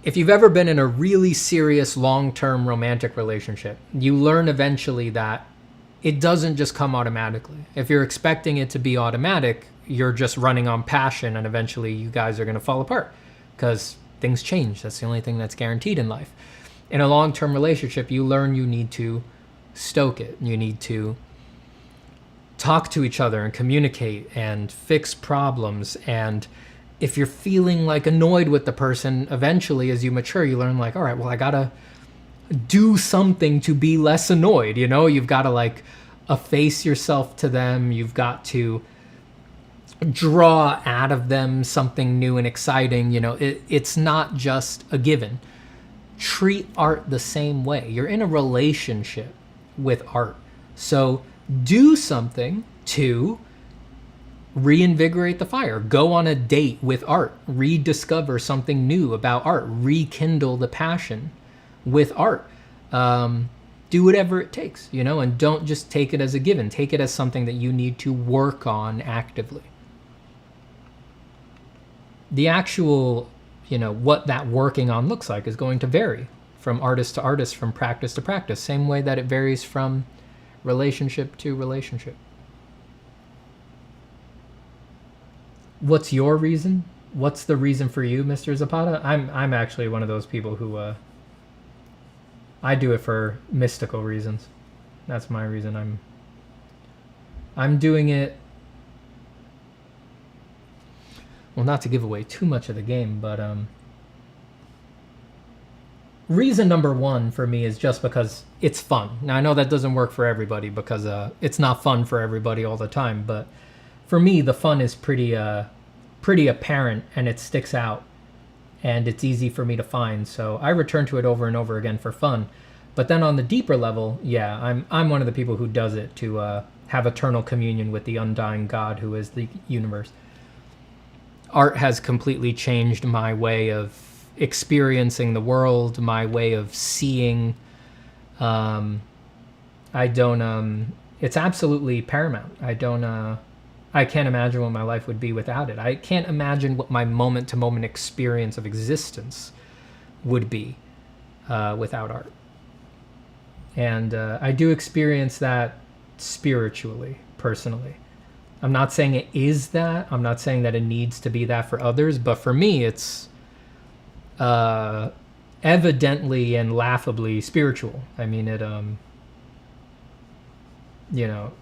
If you've ever been in a really serious long-term romantic relationship, you learn eventually that it doesn't just come automatically. If you're expecting it to be automatic, you're just running on passion, and eventually you guys are going to fall apart because things change. That's the only thing that's guaranteed in life. In a long-term relationship, you learn you need to stoke it. You need to talk to each other and communicate and fix problems. And if you're feeling like annoyed with the person, eventually as you mature, you learn like, all right, well, I gotta do something to be less annoyed. You know, you've got to like efface yourself to them. You've got to draw out of them something new and exciting. You know, it's not just a given. Treat art the same way. You're in a relationship with art. So do something to reinvigorate the fire. Go on a date with art. Rediscover something new about art. Rekindle the passion with art. Do whatever it takes, you know, and don't just take it as a given. Take it as something that you need to work on actively. The actual, you know, what that working on looks like is going to vary from artist to artist, from practice to practice, same way that it varies from relationship to relationship. What's your reason? What's the reason for you, Mr. Zapata? I'm actually one of those people who I do it for mystical reasons. That's my reason. I'm doing it, well, not to give away too much of the game, but reason number one for me is just because it's fun. Now, I know that doesn't work for everybody because it's not fun for everybody all the time, but for me, the fun is pretty pretty apparent and it sticks out and it's easy for me to find. So I return to it over and over again for fun. But then on the deeper level, yeah, I'm one of the people who does it to have eternal communion with the undying God who is the universe. Art has completely changed my way of experiencing the world, my way of seeing. It's absolutely paramount. I can't imagine what my life would be without it. I can't imagine what my moment-to-moment experience of existence would be without art. And I do experience that spiritually, personally. I'm not saying it is that. I'm not saying that it needs to be that for others. But for me, it's evidently and laughably spiritual. I mean, it, you know,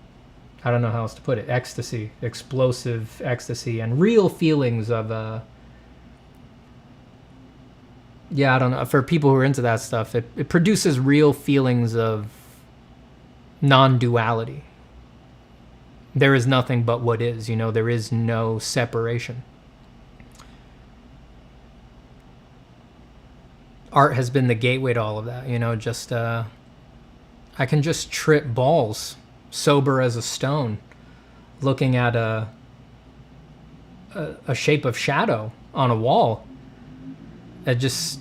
I don't know how else to put it. Ecstasy, explosive ecstasy, and real feelings of, yeah, I don't know. For people who are into that stuff, it produces real feelings of non-duality. There is nothing but what is, you know, there is no separation. Art has been the gateway to all of that, you know, just, I can just trip balls, sober as a stone, looking at a shape of shadow on a wall. It just,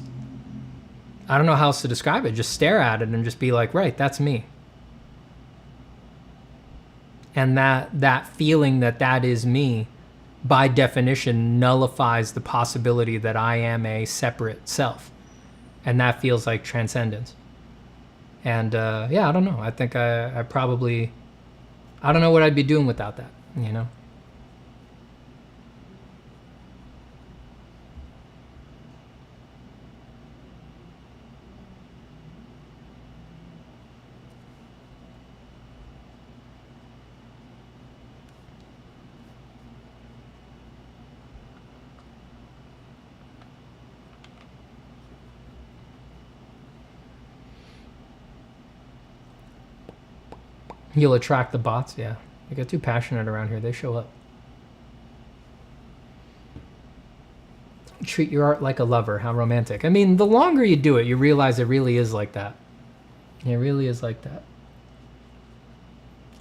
I don't know how else to describe it. Just stare at it and just be like, right, that's me. And that feeling that is me, by definition, nullifies the possibility that I am a separate self. And that feels like transcendence. And yeah, I don't know. I think I probably, I don't know what I'd be doing without that, you know? You'll attract the bots, yeah. You get too passionate around here, they show up. Treat your art like a lover, how romantic. I mean, the longer you do it, you realize it really is like that. It really is like that.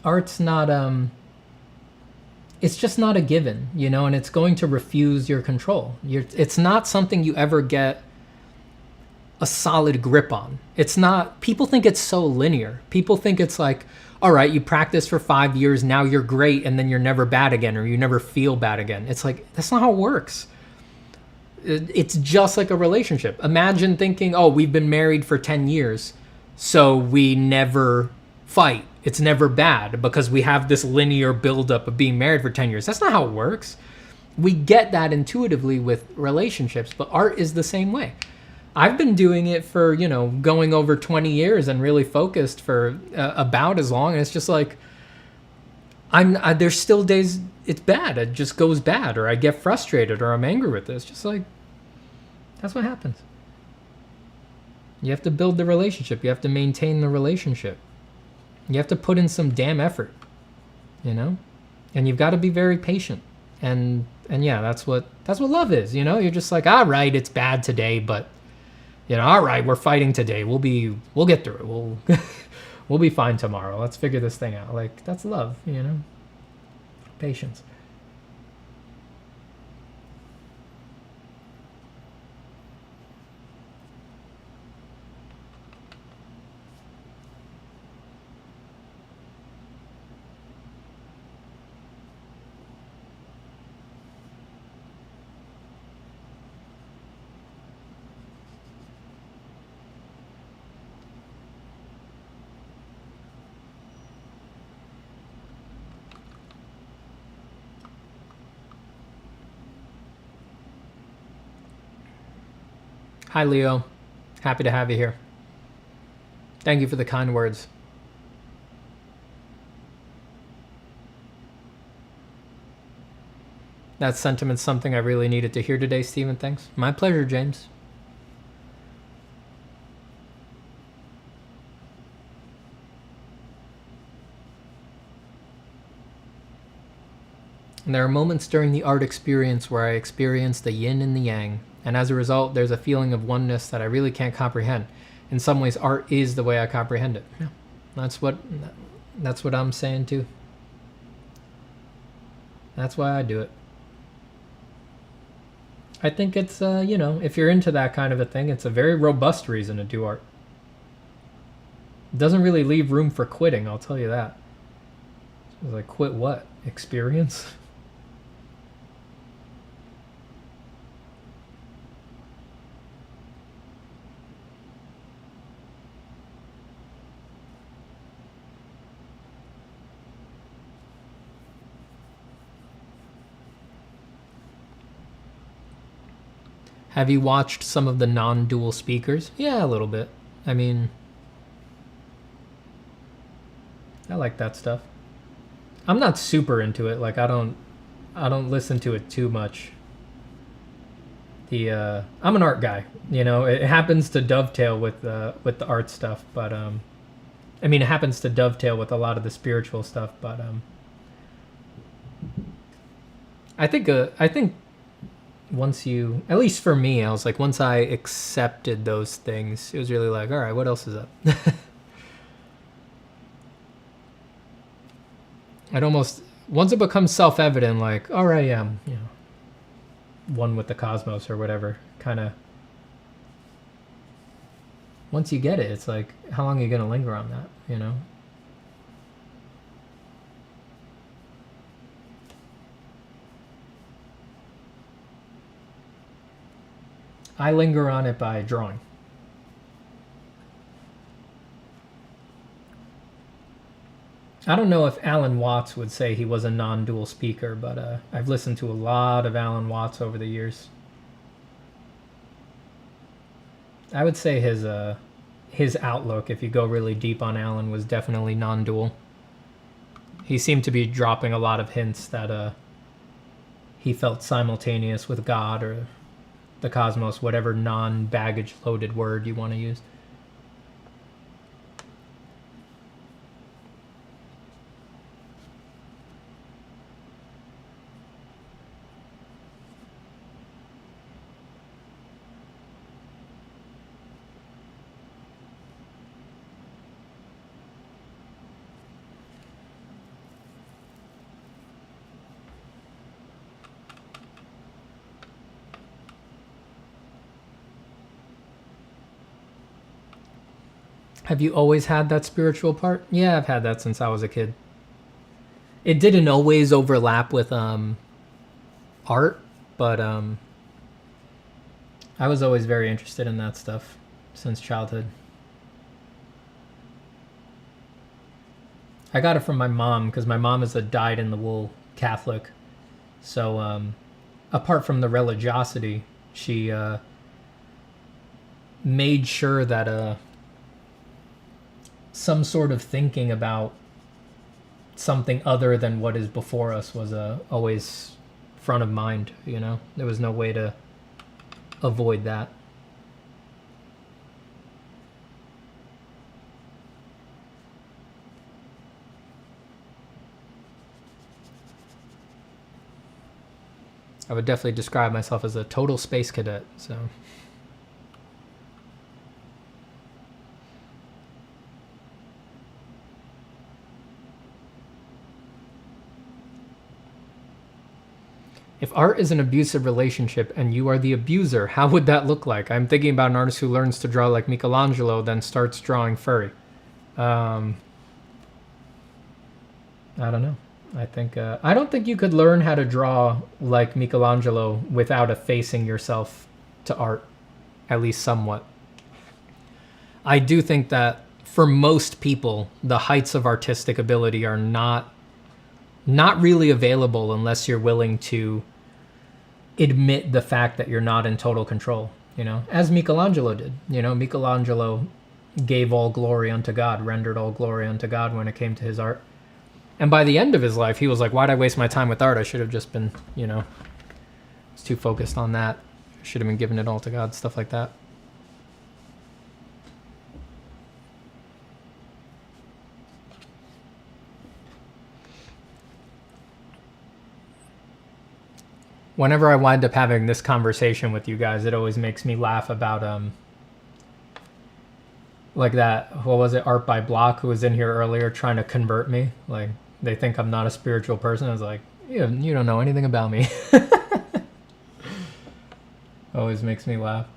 Art's not, it's just not a given, you know, and it's going to refuse your control. It's not something you ever get a solid grip on. It's not, people think it's so linear. People think it's like, all right, you practice for 5 years, now you're great, and then you're never bad again, or you never feel bad again. It's like, that's not how it works. It's just like a relationship. Imagine thinking, oh, we've been married for 10 years, so we never fight. It's never bad because we have this linear buildup of being married for 10 years. That's not how it works. We get that intuitively with relationships, but art is the same way. I've been doing it for, you know, going over 20 years and really focused for about as long. And it's just like, there's still days it's bad. It just goes bad, or I get frustrated, or I'm angry with this. Just like, that's what happens. You have to build the relationship. You have to maintain the relationship. You have to put in some damn effort, you know? And you've got to be very patient. And yeah, that's what love is, you know? You're just like, all right, it's bad today, but you know, all right, we're fighting today. We'll get through it. We'll be fine tomorrow. Let's figure this thing out. Like, that's love, you know? Patience. Hi, Leo. Happy to have you here. Thank you for the kind words. That sentiment's something I really needed to hear today, Stephen. Thanks. My pleasure, James. And there are moments during the art experience where I experience the yin and the yang, and as a result, there's a feeling of oneness that I really can't comprehend. In some ways, art is the way I comprehend it. Yeah, that's what I'm saying too. That's why I do it. I think it's, you know, if you're into that kind of a thing, it's a very robust reason to do art. It doesn't really leave room for quitting, I'll tell you that. It's like, quit what? Experience? Have you watched some of the non-dual speakers? Yeah, a little bit. I mean, I like that stuff. I'm not super into it. Like I don't listen to it too much. I'm an art guy, you know. It happens to dovetail with the art stuff, but I mean, it happens to dovetail with a lot of the spiritual stuff, but I think once you, at least for me, I was like, once I accepted those things, it was really like, all right, what else is up? I'd almost, once it becomes self-evident, like, all right, yeah, I'm, you know, one with the cosmos or whatever, kind of, once you get it, it's like, how long are you going to linger on that, you know? I linger on it by drawing. I don't know if Alan Watts would say he was a non-dual speaker, but I've listened to a lot of Alan Watts over the years. I would say his outlook, if you go really deep on Alan, was definitely non-dual. He seemed to be dropping a lot of hints that he felt simultaneous with God or the cosmos, whatever non-baggage loaded word you want to use. Have you always had that spiritual part? Yeah, I've had that since I was a kid. It didn't always overlap with art, but I was always very interested in that stuff since childhood. I got it from my mom because my mom is a dyed-in-the-wool Catholic. So apart from the religiosity, she made sure that some sort of thinking about something other than what is before us was always front of mind, you know? There was no way to avoid that. I would definitely describe myself as a total space cadet, so... If art is an abusive relationship and you are the abuser, how would that look like? I'm thinking about an artist who learns to draw like Michelangelo, then starts drawing furry. I don't know. I don't think you could learn how to draw like Michelangelo without effacing yourself to art, at least somewhat. I do think that for most people, the heights of artistic ability are not really available unless you're willing to admit the fact that you're not in total control, you know, as Michelangelo did. You know, Michelangelo gave all glory unto God, rendered all glory unto God when it came to his art. And by the end of his life, he was like, why'd I waste my time with art? I should have just been, you know, I was too focused on that. I should have been giving it all to God, stuff like that. Whenever I wind up having this conversation with you guys, it always makes me laugh about like that, what was it, Art by Block, who was in here earlier trying to convert me. Like, they think I'm not a spiritual person. I was like, you don't know anything about me. Always makes me laugh.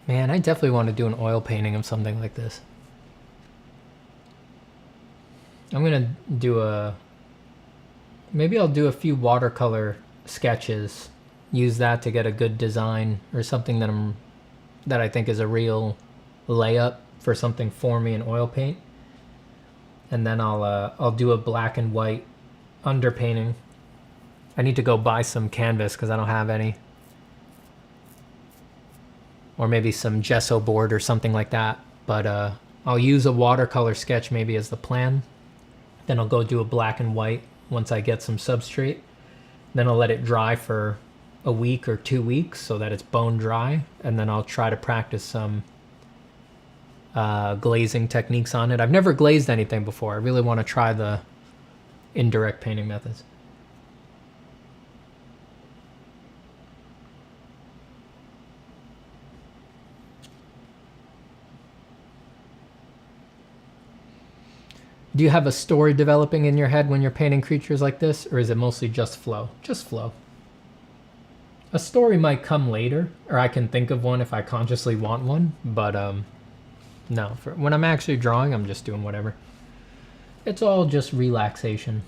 Man, I definitely want to do an oil painting of something like this. I'm gonna do maybe I'll do a few watercolor sketches, use that to get a good design or something that I think is a real layup for something for me in oil paint. And then I'll do a black and white underpainting. I need to go buy some canvas because I don't have any. Or maybe some gesso board or something like that. But I'll use a watercolor sketch maybe as the plan. Then I'll go do a black and white once I get some substrate. Then I'll let it dry for a week or 2 weeks so that it's bone dry. And then I'll try to practice some glazing techniques on it. I've never glazed anything before. I really want to try the indirect painting methods. Do you have a story developing in your head when you're painting creatures like this, or is it mostly just flow? Just flow. A story might come later, or I can think of one if I consciously want one, but no. When I'm actually drawing, I'm just doing whatever. It's all just relaxation.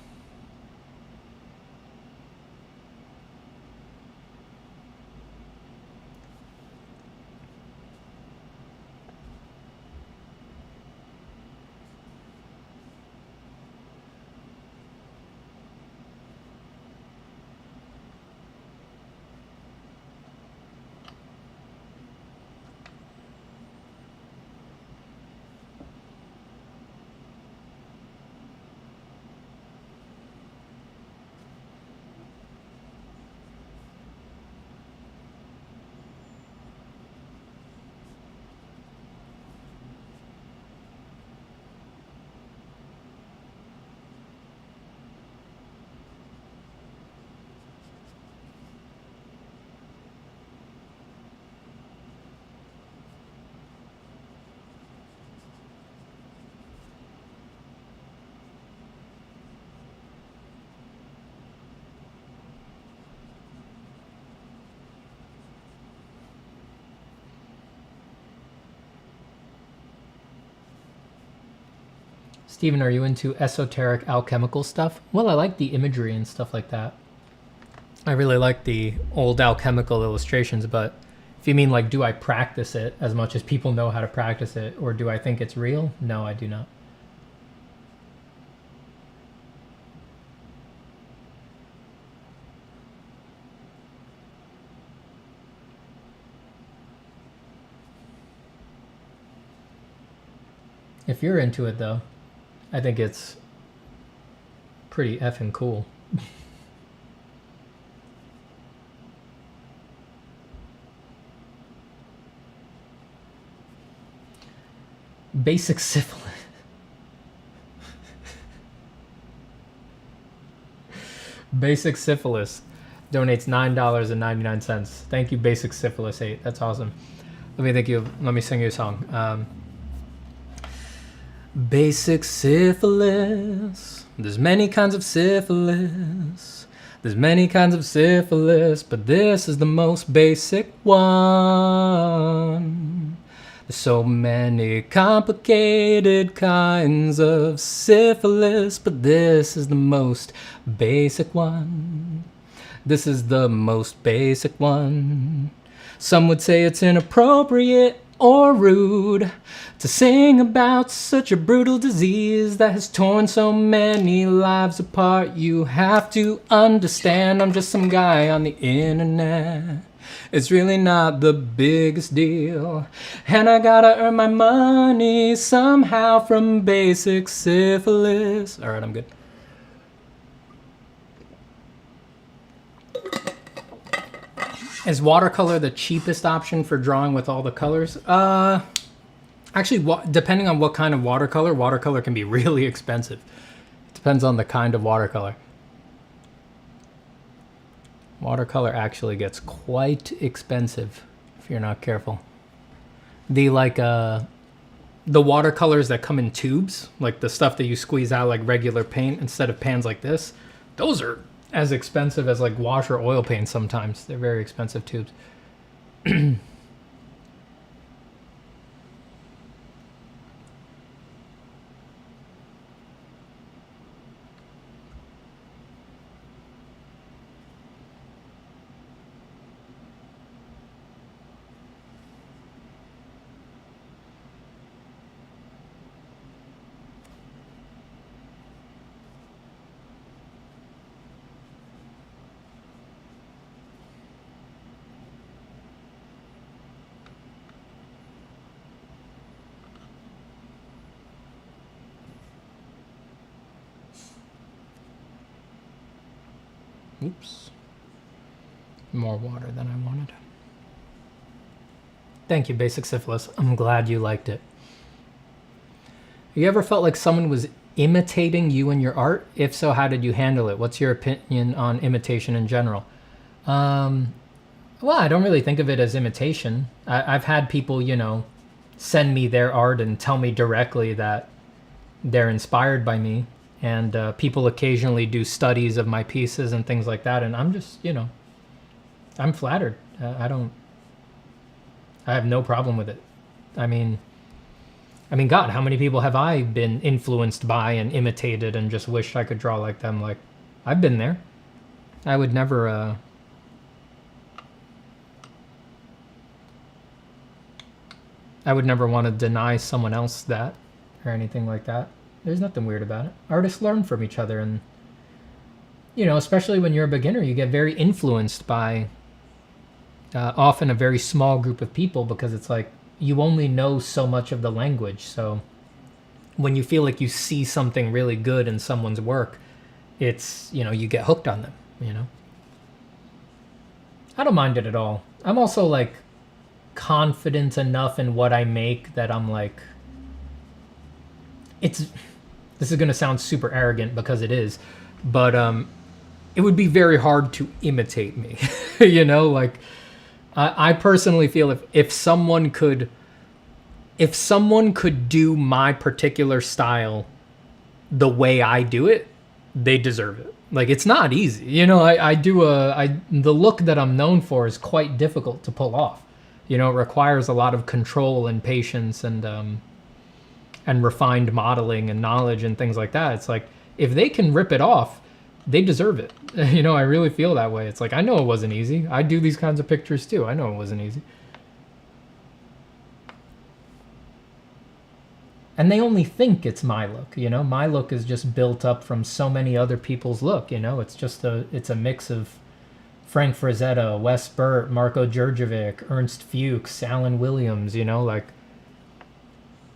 Steven, are you into esoteric alchemical stuff? Well, I like the imagery and stuff like that. I really like the old alchemical illustrations, but if you mean like, do I practice it as much as people know how to practice it, or do I think it's real? No, I do not. If you're into it, though, I think it's pretty effing cool. Basic syphilis. Basic Syphilis donates $9.99. Thank you, Basic Syphilis 8. That's awesome. Let me sing you a song. Basic syphilis. There's many kinds of syphilis. There's many kinds of syphilis, but this is the most basic one. There's so many complicated kinds of syphilis, but this is the most basic one. This is the most basic one. Some would say it's inappropriate or rude to sing about such a brutal disease that has torn so many lives apart. You have to understand, I'm just some guy on the internet. It's really not the biggest deal, and I gotta earn my money somehow from basic syphilis. All right, I'm good. Is watercolor the cheapest option for drawing with all the colors? Actually, depending on what kind of watercolor can be really expensive. It depends on the kind of watercolor. Watercolor actually gets quite expensive if you're not careful. The watercolors that come in tubes, like the stuff that you squeeze out like regular paint instead of pans like this, those are as expensive as like wash or oil paint sometimes. They're very expensive tubes. Oops. More water than I wanted. Thank you, Basic Syphilis. I'm glad you liked it. You ever felt like someone was imitating you in your art? If so, how did you handle it? What's your opinion on imitation in general? Well, I don't really think of it as imitation. I've had people, send me their art and tell me directly that they're inspired by me. And people occasionally do studies of my pieces and things like that. And I'm just, I'm flattered. I have no problem with it. I mean, God, how many people have I been influenced by and imitated and just wished I could draw like them? Like, I've been there. I would never, want to deny someone else that or anything like that. There's nothing weird about it. Artists learn from each other, and especially when you're a beginner, you get very influenced by often a very small group of people, because it's like you only know so much of the language. So when you feel like you see something really good in someone's work, it's, you get hooked on them, I don't mind it at all. I'm also like confident enough in what I make that I'm like, this is going to sound super arrogant because it is, but it would be very hard to imitate me. Like I personally feel if someone could do my particular style the way I do it, they deserve it. Like, it's not easy. The look that I'm known for is quite difficult to pull off. It requires a lot of control and patience, and and refined modeling and knowledge and things like that. It's like, if they can rip it off, they deserve it. You know, I really feel that way. It's like, I know it wasn't easy. I do these kinds of pictures too. I know it wasn't easy. And they only think it's my look, you know? My look is just built up from so many other people's look, you know? It's just it's a mix of Frank Frazetta, Wes Burt, Marco Djurdjevic, Ernst Fuchs, Alan Williams, you know, like,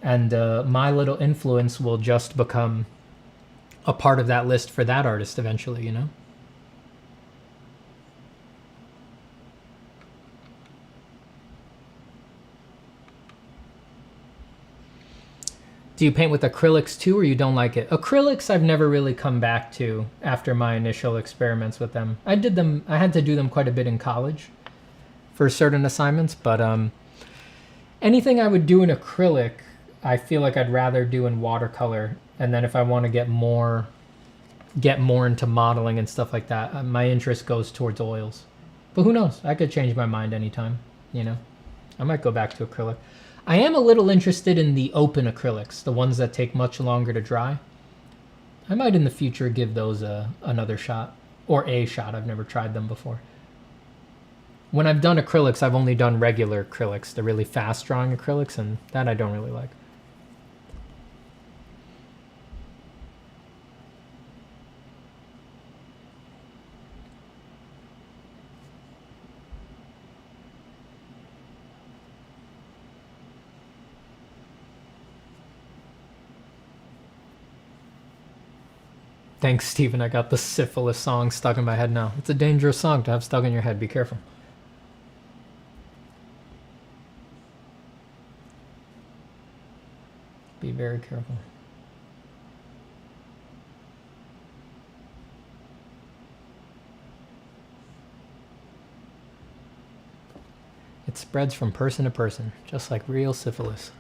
and my little influence will just become a part of that list for that artist eventually, you know? Do you paint with acrylics too, or you don't like it? Acrylics I've never really come back to after my initial experiments with them. I had to do them quite a bit in college for certain assignments, but anything I would do in acrylic, I feel like I'd rather do in watercolor. And then if I want to get more into modeling and stuff like that, my interest goes towards oils. But who knows? I could change my mind anytime, you know? I might go back to acrylic. I am a little interested in the open acrylics, the ones that take much longer to dry. I might in the future give those another shot, or a shot. I've never tried them before. When I've done acrylics, I've only done regular acrylics, the really fast drawing acrylics, and that I don't really like. Thanks, Steven. I got the syphilis song stuck in my head now. It's a dangerous song to have stuck in your head. Be careful. Be very careful. It spreads from person to person, just like real syphilis.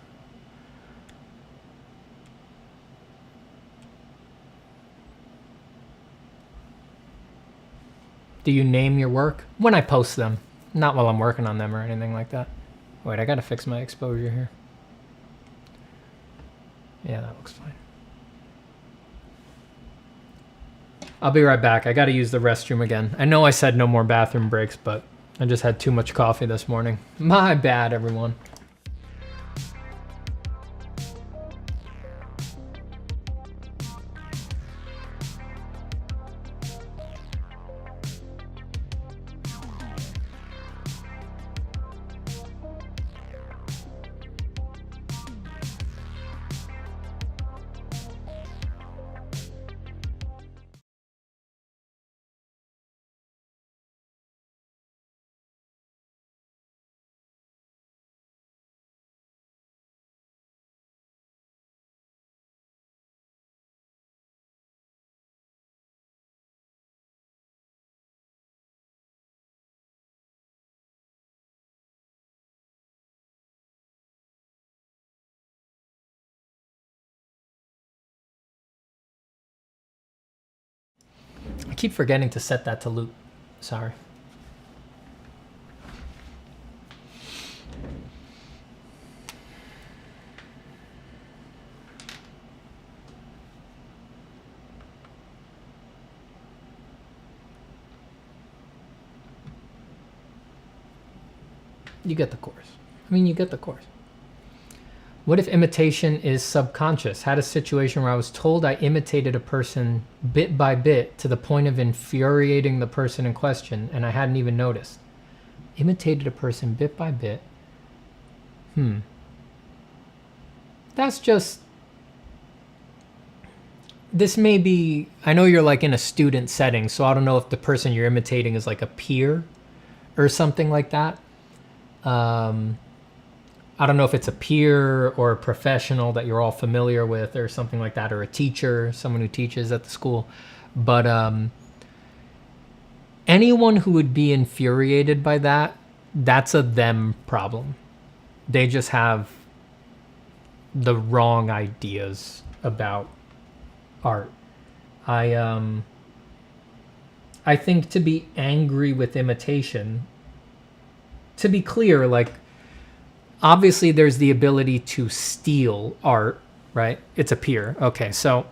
Do you name your work? When I post them, not while I'm working on them or anything like that. Wait, I gotta fix my exposure here. Yeah, that looks fine. I'll be right back. I gotta use the restroom again. I know I said no more bathroom breaks, but I just had too much coffee this morning. My bad, everyone. I keep forgetting to set that to loop. Sorry. You get the course. I mean, you get the course. What if imitation is subconscious? Had a situation where I was told I imitated a person bit by bit to the point of infuriating the person in question, and I hadn't even noticed. Imitated a person bit by bit. That's just... This may be... I know you're like in a student setting, so I don't know if the person you're imitating is like a peer or something like that. I don't know if it's a peer or a professional that you're all familiar with or something like that, or a teacher, someone who teaches at the school. But anyone who would be infuriated by that, that's a them problem. They just have the wrong ideas about art. I think to be angry with imitation, to be clear, like, obviously there's the ability to steal art right? It's a peer. Okay, so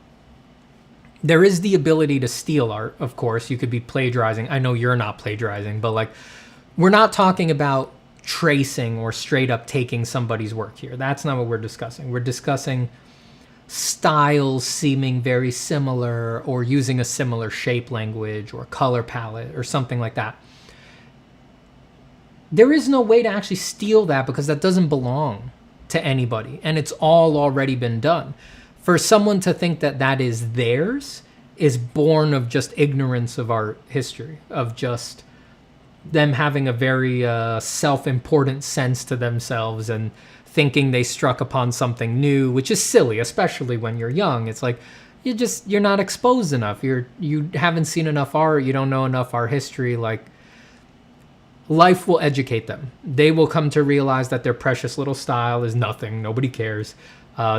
there is the ability to steal art, of course. You could be plagiarizing. I know you're not plagiarizing, but like, we're not talking about tracing or straight up taking somebody's work here. That's not what we're discussing. We're discussing styles seeming very similar or using a similar shape language or color palette or something like that. There is no way to actually steal that because that doesn't belong to anybody and it's all already been done. For someone to think that that is theirs is born of just ignorance of art history, of just them having a very self-important sense to themselves and thinking they struck upon something new, which is silly, especially when you're young. It's like you're not exposed enough. You haven't seen enough art. You don't know enough art history. Like, life will educate them. They will come to realize that their precious little style is nothing. Nobody cares.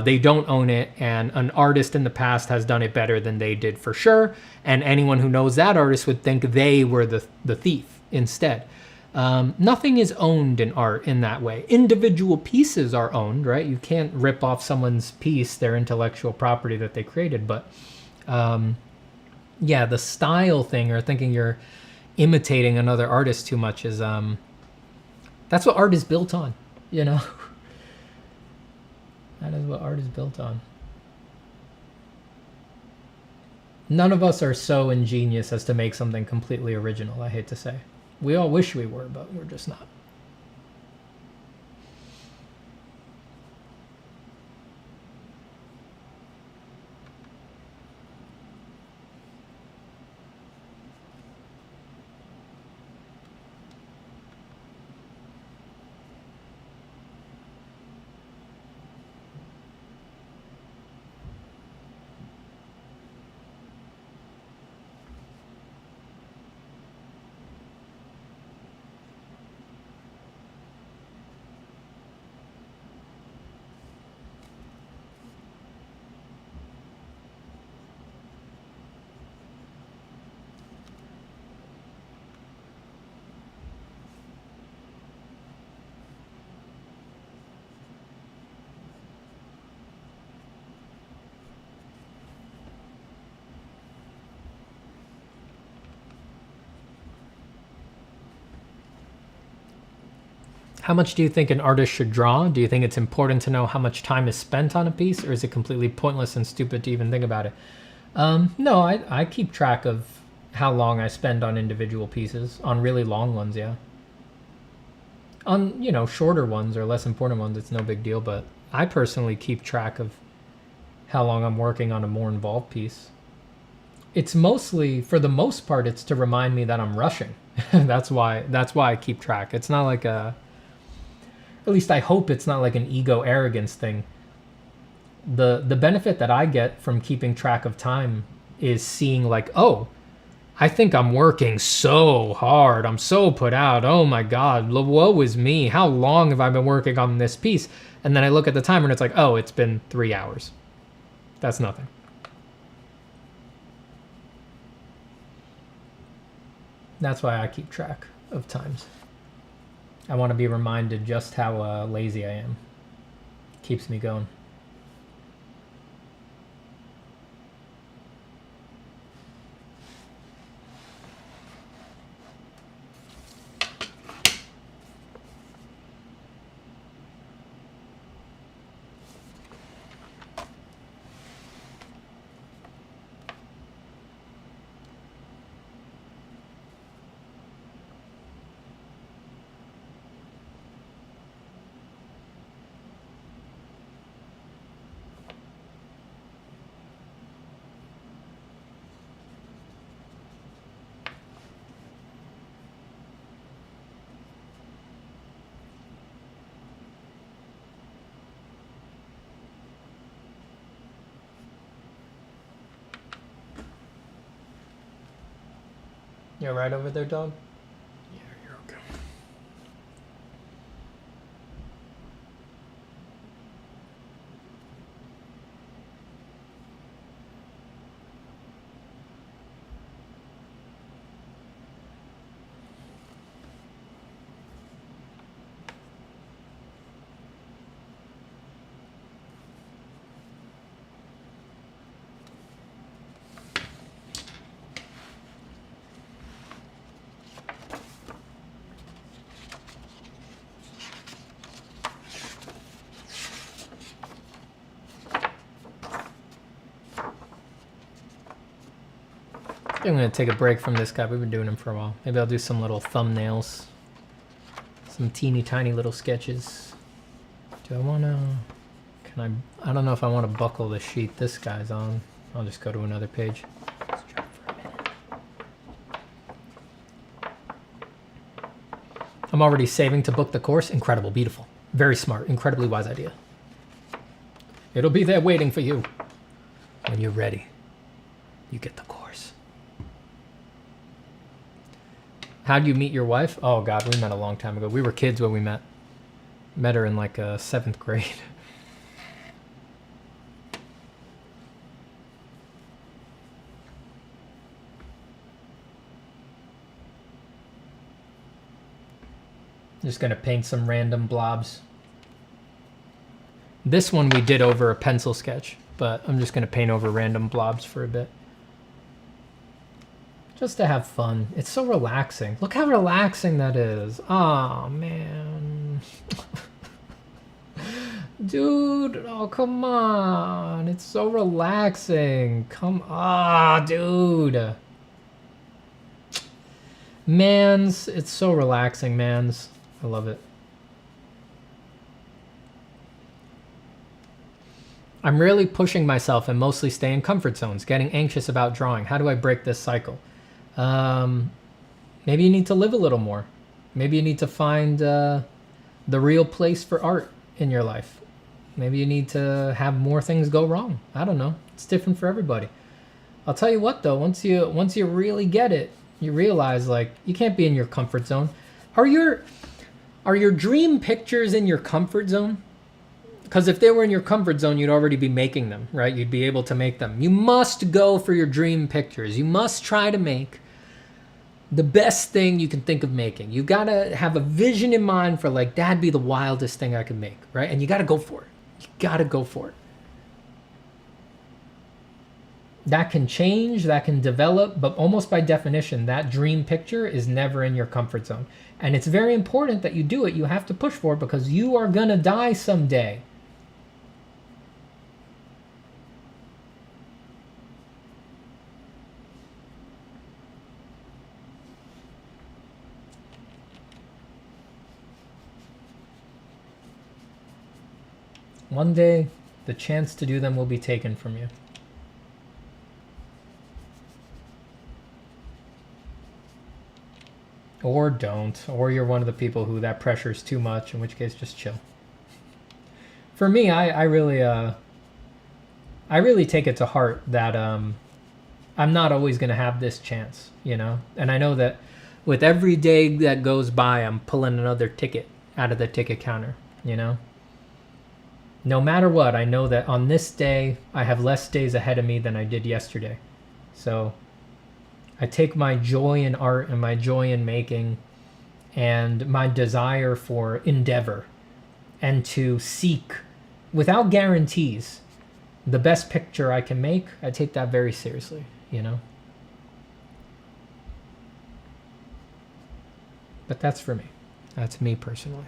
They don't own it, and an artist in the past has done it better than they did for sure. And anyone who knows that artist would think they were the thief instead. Nothing is owned in art in that way. Individual pieces are owned, right? You can't rip off someone's piece, their intellectual property that they created. But yeah, the style thing, or thinking you're imitating another artist too much, is that's what art is built on, you know. That is what art is built on. None of us are so ingenious as to make something completely original, I hate to say. We all wish we were, but we're just not. How much do you think an artist should draw? Do you think it's important to know how much time is spent on a piece, or is it completely pointless and stupid to even think about it? No, I keep track of how long I spend on individual pieces, on really long ones, yeah. On, you know, shorter ones or less important ones, it's no big deal, but I personally keep track of how long I'm working on a more involved piece. It's mostly, for the most part, it's to remind me that I'm rushing. That's why I keep track. It's not like a, at least I hope it's not like an ego arrogance thing. The benefit that I get from keeping track of time is seeing like, oh, I think I'm working so hard. I'm so put out. Oh my God, woe is me. How long have I been working on this piece? And then I look at the timer and it's like, oh, it's been 3 hours. That's nothing. That's why I keep track of times. I want to be reminded just how lazy I am. Keeps me going. You all right over there, dog? Yeah, you're okay. I'm going to take a break from this guy. We've been doing him for a while. Maybe I'll do some little thumbnails. Some teeny tiny little sketches. Do I want to... I don't know if I want to buckle the sheet this guy's on. I'll just go to another page. Let's try for a minute. I'm already saving to book the course. Incredible, beautiful. Very smart, incredibly wise idea. It'll be there waiting for you. When you're ready, you get the course. How'd you meet your wife? Oh God, we met a long time ago. We were kids when we met. Met her in like 7th grade. Just gonna paint some random blobs. This one we did over a pencil sketch, but I'm just gonna paint over random blobs for a bit. Just to have fun. It's so relaxing. Look how relaxing that is. Oh man. Dude, oh come on. It's so relaxing. Come on, dude. Mans, it's so relaxing, mans. I love it. I'm really pushing myself and mostly stay in comfort zones, getting anxious about drawing. How do I break this cycle? Maybe you need to live a little more. Maybe you need to find the real place for art in your life. Maybe you need to have more things go wrong. I don't know. It's different for everybody. I'll tell you what though, once you really get it, you realize like you can't be in your comfort zone. Are your dream pictures in your comfort zone? Because if they were in your comfort zone, you'd already be making them, right? You'd be able to make them. You must go for your dream pictures. You must try to make the best thing you can think of making. You gotta have a vision in mind for like, that'd be the wildest thing I could make, right? And you gotta go for it. You gotta go for it. That can change, that can develop, but almost by definition, that dream picture is never in your comfort zone. And it's very important that you do it. You have to push for it because you are gonna die someday. One day, the chance to do them will be taken from you. Or don't, or you're one of the people who that pressure is too much, in which case just chill. For me, I really take it to heart that I'm not always going to have this chance, you know? And I know that with every day that goes by, I'm pulling another ticket out of the ticket counter, you know? No matter what, I know that on this day, I have less days ahead of me than I did yesterday. So I take my joy in art and my joy in making and my desire for endeavor and to seek, without guarantees, the best picture I can make. I take that very seriously, you know? But that's for me. That's me personally.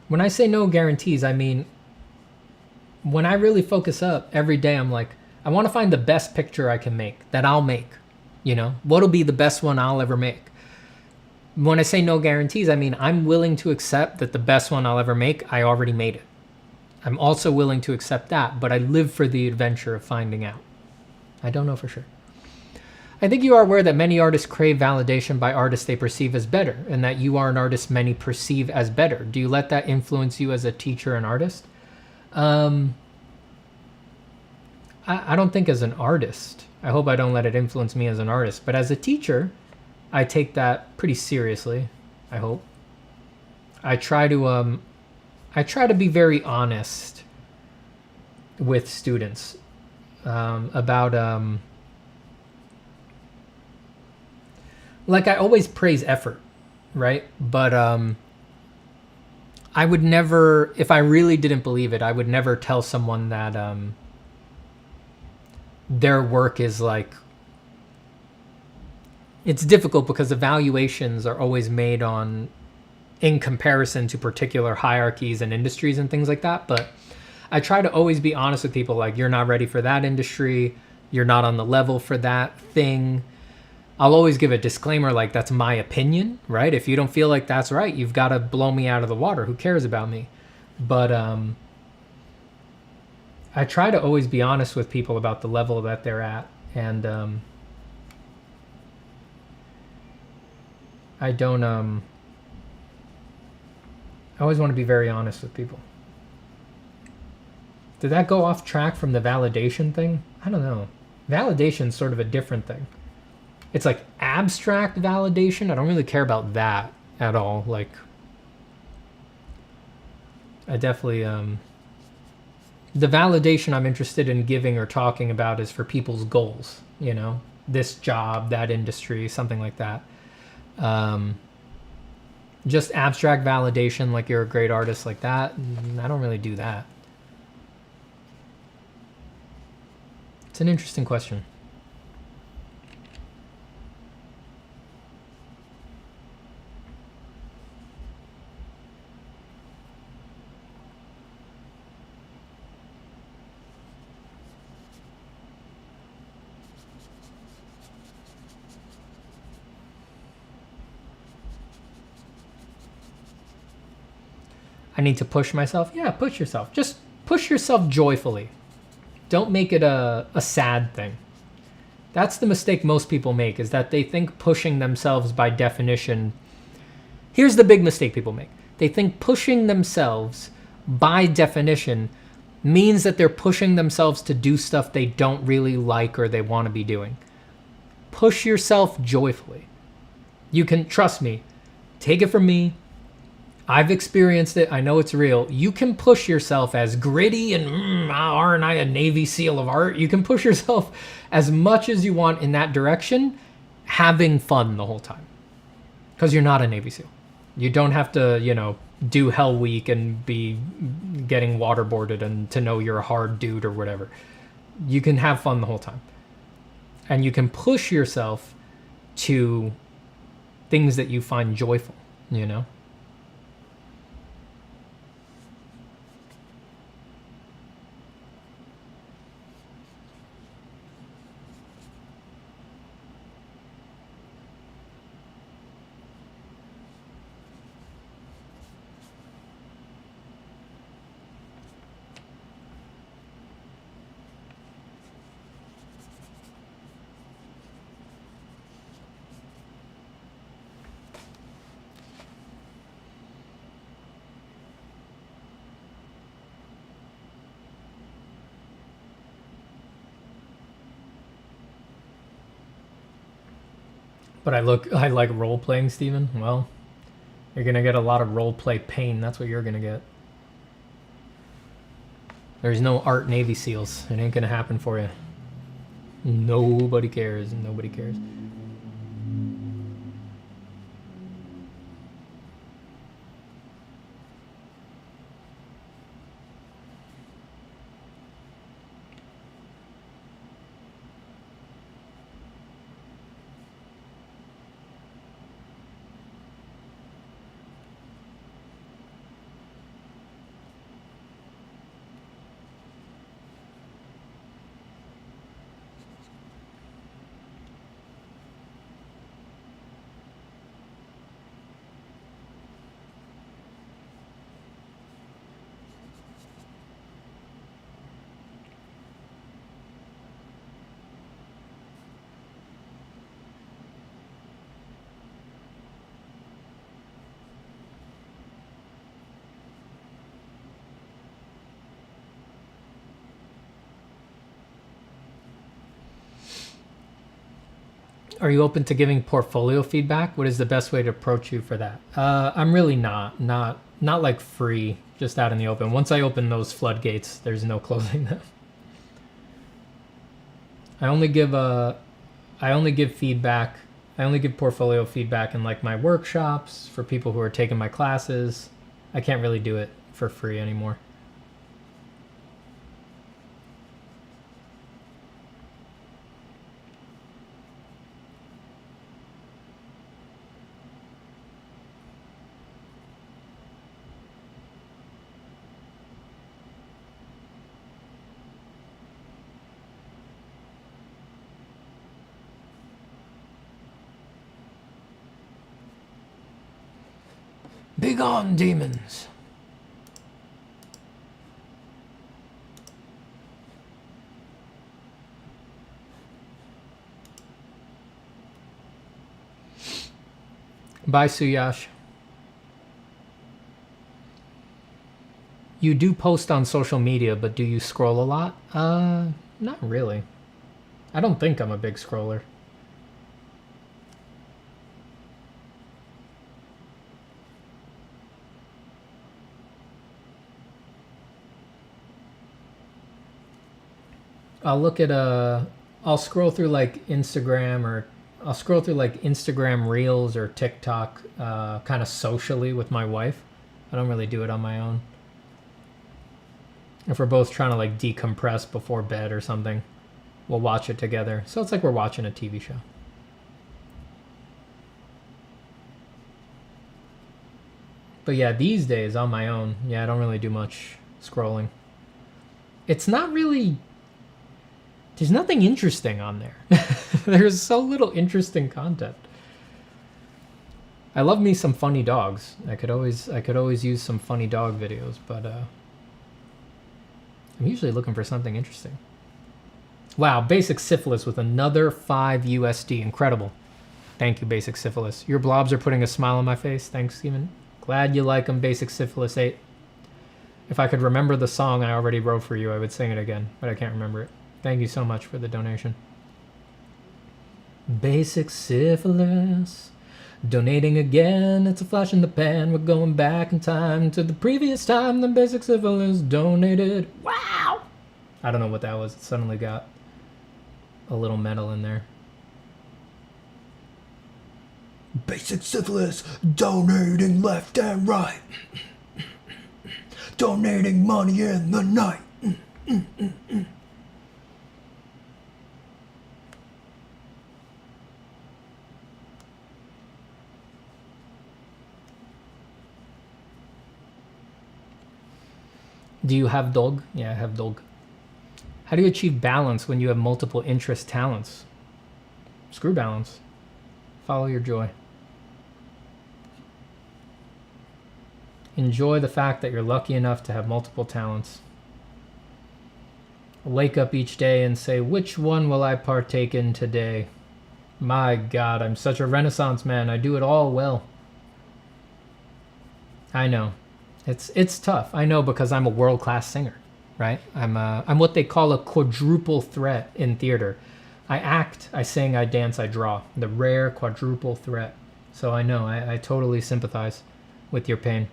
When I say no guarantees, I mean, when I really focus up every day, I'm like, I want to find the best picture I can make, that I'll make, you know? What'll be the best one I'll ever make? When I say no guarantees, I mean, I'm willing to accept that the best one I'll ever make, I already made it. I'm also willing to accept that, but I live for the adventure of finding out. I don't know for sure. I think you are aware that many artists crave validation by artists they perceive as better, and that you are an artist many perceive as better. Do you let that influence you as a teacher and artist? I don't think as an artist. I hope I don't let it influence me as an artist. But as a teacher, I take that pretty seriously, I hope. I try to be very honest with students about... like, I always praise effort, right? But I would never, if I really didn't believe it, I would never tell someone that their work is like, it's difficult because evaluations are always made on, in comparison to particular hierarchies and industries and things like that. But I try to always be honest with people, like, you're not ready for that industry, you're not on the level for that thing. I'll always give a disclaimer, like, that's my opinion, right? If you don't feel like that's right, you've got to blow me out of the water. Who cares about me? But I try to always be honest with people about the level that they're at. And I don't... I always want to be very honest with people. Did that go off track from the validation thing? I don't know. Validation's sort of a different thing. It's like abstract validation. I don't really care about that at all. Like, I definitely, the validation I'm interested in giving or talking about is for people's goals, you know, this job, that industry, something like that. Just abstract validation, like you're a great artist, like that, I don't really do that. It's an interesting question. I need to push myself. Yeah, push yourself. Just push yourself joyfully. Don't make it a sad thing. That's the mistake most people make, is that they think pushing themselves by definition... Here's the big mistake people make. They think pushing themselves by definition means that they're pushing themselves to do stuff they don't really like or they want to be doing. Push yourself joyfully. You can, trust me, take it from me, I've experienced it. I know it's real. You can push yourself as gritty and aren't I a Navy SEAL of art? You can push yourself as much as you want in that direction, having fun the whole time. Because you're not a Navy SEAL. You don't have to, you know, do Hell Week and be getting waterboarded and to know you're a hard dude or whatever. You can have fun the whole time. And you can push yourself to things that you find joyful, you know? But I like role-playing, Steven. Well, you're going to get a lot of role-play pain. That's what you're going to get. There's no art Navy SEALs. It ain't going to happen for you. Nobody cares. Nobody cares. Are you open to giving portfolio feedback? What is the best way to approach you for that? I'm really not like free, just out in the open. Once I open those floodgates, there's no closing them. I only give feedback. I only give portfolio feedback in like my workshops for people who are taking my classes. I can't really do it for free anymore. Begone, demons! Bye, Suyash. You do post on social media, but do you scroll a lot? Not really. I don't think I'm a big scroller. I'll look at I'll scroll through like Instagram, or I'll scroll through like Instagram Reels or TikTok kind of socially with my wife. I don't really do it on my own. If we're both trying to like decompress before bed or something, we'll watch it together. So it's like we're watching a TV show. But yeah, these days on my own, yeah, I don't really do much scrolling. It's not really... There's nothing interesting on there. There's so little interesting content. I love me some funny dogs. I could always use some funny dog videos, but I'm usually looking for something interesting. Wow, Basic Syphilis with another 5 USD. Incredible. Thank you, Basic Syphilis. Your blobs are putting a smile on my face. Thanks, Steven. Glad you like them, Basic Syphilis 8. If I could remember the song I already wrote for you, I would sing it again, but I can't remember it. Thank you so much for the donation. Basic Syphilis. Donating again, it's a flash in the pan. We're going back in time to the previous time the Basic Syphilis donated. Wow! I don't know what that was. It suddenly got a little metal in there. Basic Syphilis donating left and right. Donating money in the night. Do you have dog? Yeah, I have dog. How do you achieve balance when you have multiple interest talents? Screw balance. Follow your joy. Enjoy the fact that you're lucky enough to have multiple talents. Wake up each day and say, which one will I partake in today? My God, I'm such a Renaissance man. I do it all well. I know. It's tough. I know, because I'm a world-class singer, right? I'm what they call a quadruple threat in theater. I act, I sing, I dance, I draw. The rare quadruple threat. So I know, I totally sympathize with your pain.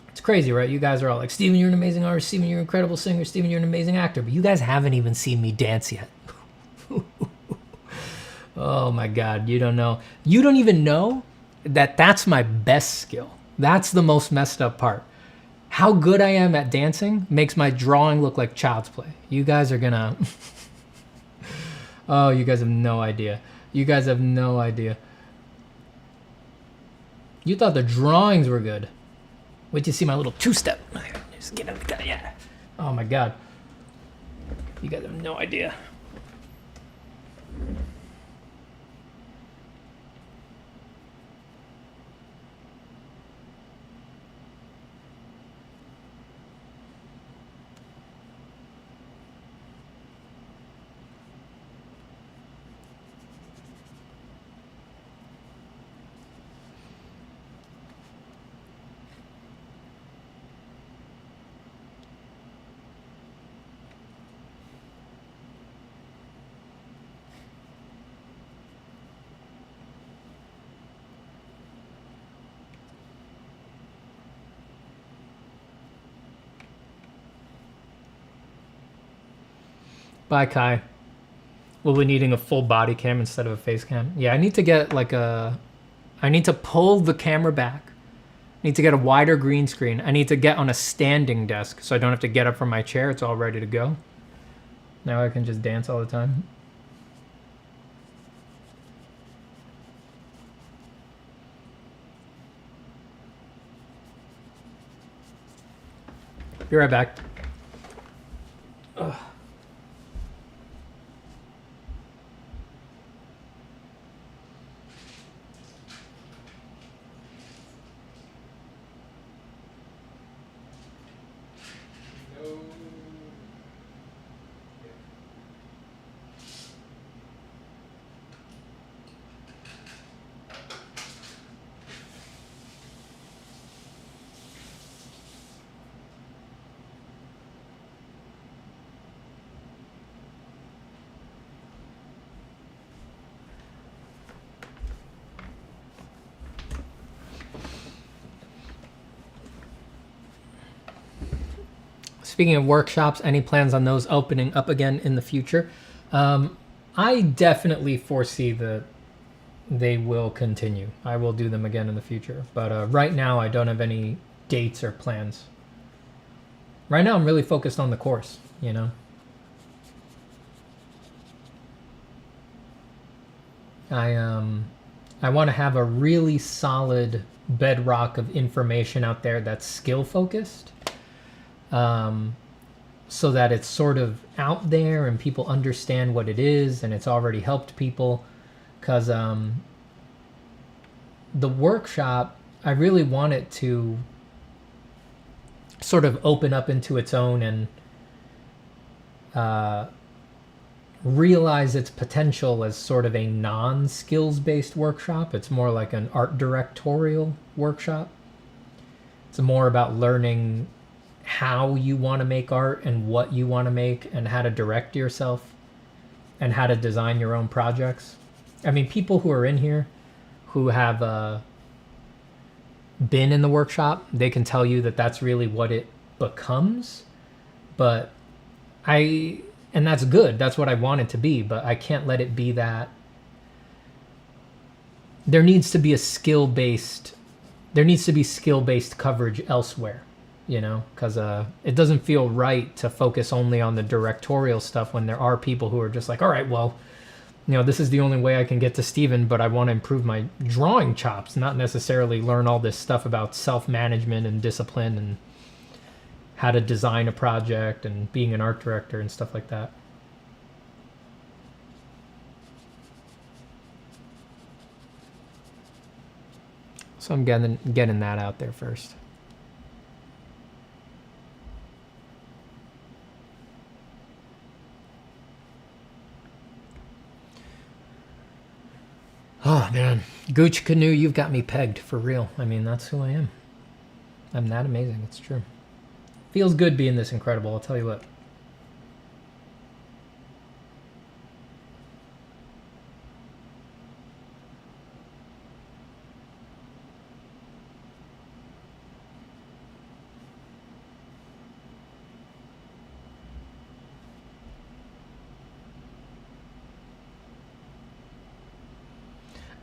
It's crazy, right? You guys are all like, Steven, you're an amazing artist. Steven, you're an incredible singer. Steven, you're an amazing actor. But you guys haven't even seen me dance yet. Oh my God, you don't know. You don't even know that that's my best skill. That's the most messed up part. How good I am at dancing makes my drawing look like child's play. You guys are gonna... Oh, you guys have no idea. You guys have no idea. You thought the drawings were good. Wait till you see my little two-step. Just get up, yeah. Oh my God. You guys have no idea. Bye, Kai. We'll be needing a full body cam instead of a face cam. Yeah, I need to get like a... I need to pull the camera back. I need to get a wider green screen. I need to get on a standing desk so I don't have to get up from my chair. It's all ready to go. Now I can just dance all the time. Be right back. Ugh. speaking of workshops, any plans on those opening up again in the future? I definitely foresee that they will continue. I will do them again in the future. But right now, I don't have any dates or plans. Right now, I'm really focused on the course, you know? I want to have a really solid bedrock of information out there that's skill focused, so that it's sort of out there and people understand what it is and it's already helped people. Because the workshop, I really want it to sort of open up into its own and realize its potential as sort of a non-skills based workshop. It's more like an art directorial workshop. It's more about learning how you want to make art and what you want to make and how to direct yourself and how to design your own projects. I mean, people who are in here who have been in the workshop, they can tell you that that's really what it becomes. But and that's good. That's what I want it to be, but I can't let it be that. There needs to be skill-based coverage elsewhere, you know, because it doesn't feel right to focus only on the directorial stuff when there are people who are just like, all right, well, you know, this is the only way I can get to Steven, but I want to improve my drawing chops, not necessarily learn all this stuff about self-management and discipline and how to design a project and being an art director and stuff like that. So I'm getting that out there first. Oh man, Gooch Canoe, you've got me pegged for real. I mean, that's who I am. I'm that amazing. It's true. Feels good being this incredible, I'll tell you what.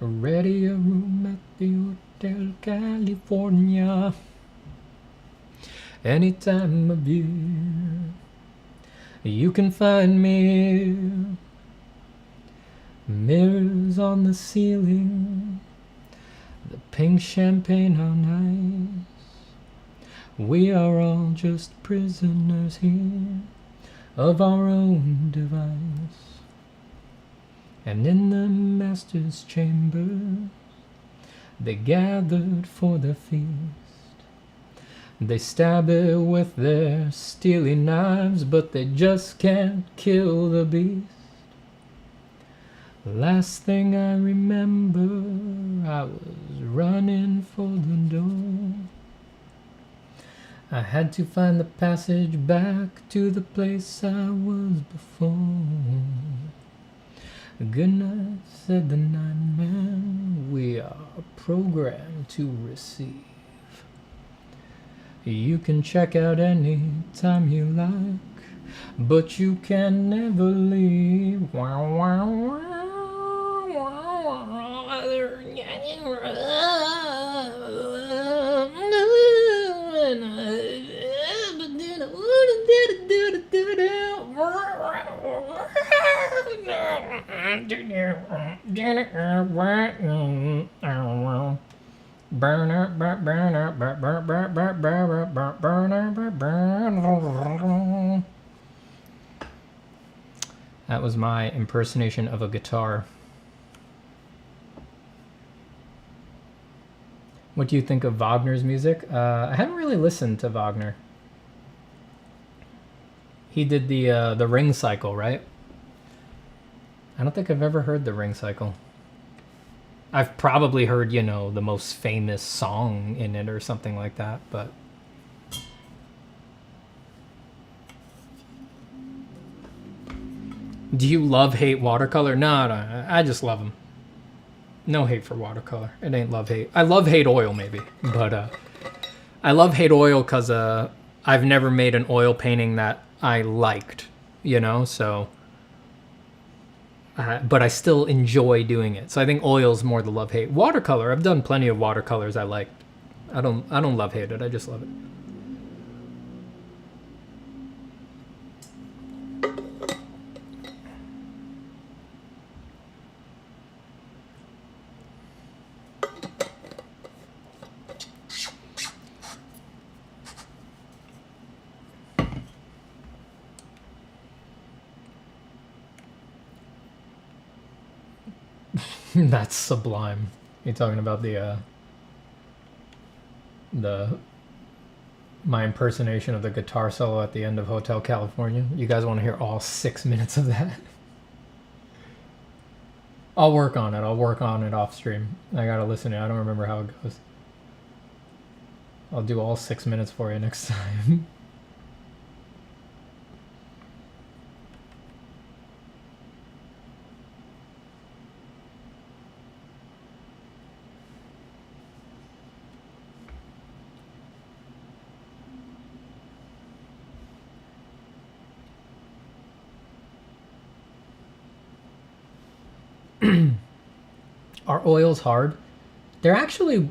Ready a room at the Hotel California. Any time of year, you can find me here. Mirrors on the ceiling, the pink champagne on ice. We are all just prisoners here of our own device. And in the master's chambers, they gathered for the feast. They stab it with their steely knives, but they just can't kill the beast. Last thing I remember, I was running for the door. I had to find the passage back to the place I was before. Good night, said the night man, we are programmed to receive. You can check out any time you like, but you can never leave. Wow, wow, wow, wow, wow. That was my impersonation of a guitar. What do you think of Wagner's music? I haven't really listened to Wagner. He did the Ring Cycle, right? I don't think I've ever heard the Ring Cycle. I've probably heard, you know, the most famous song in it or something like that, but... Do you love-hate Watercolor? No, I just love them. No hate for Watercolor. It ain't love-hate. I love-hate oil, maybe, but I love-hate oil because I I've never made an oil painting that I liked, you know, so... but I still enjoy doing it. So I think oil's more the love-hate. Watercolor, I've done plenty of watercolors I liked. I don't love-hate it, I just love it. That's sublime. You're talking about my impersonation of the guitar solo at the end of Hotel California. You guys want to hear all 6 minutes of that? I'll work on it. I'll work on it off stream. I gotta listen to it. I don't remember how it goes. I'll do all 6 minutes for you next time. Are oils hard? They're actually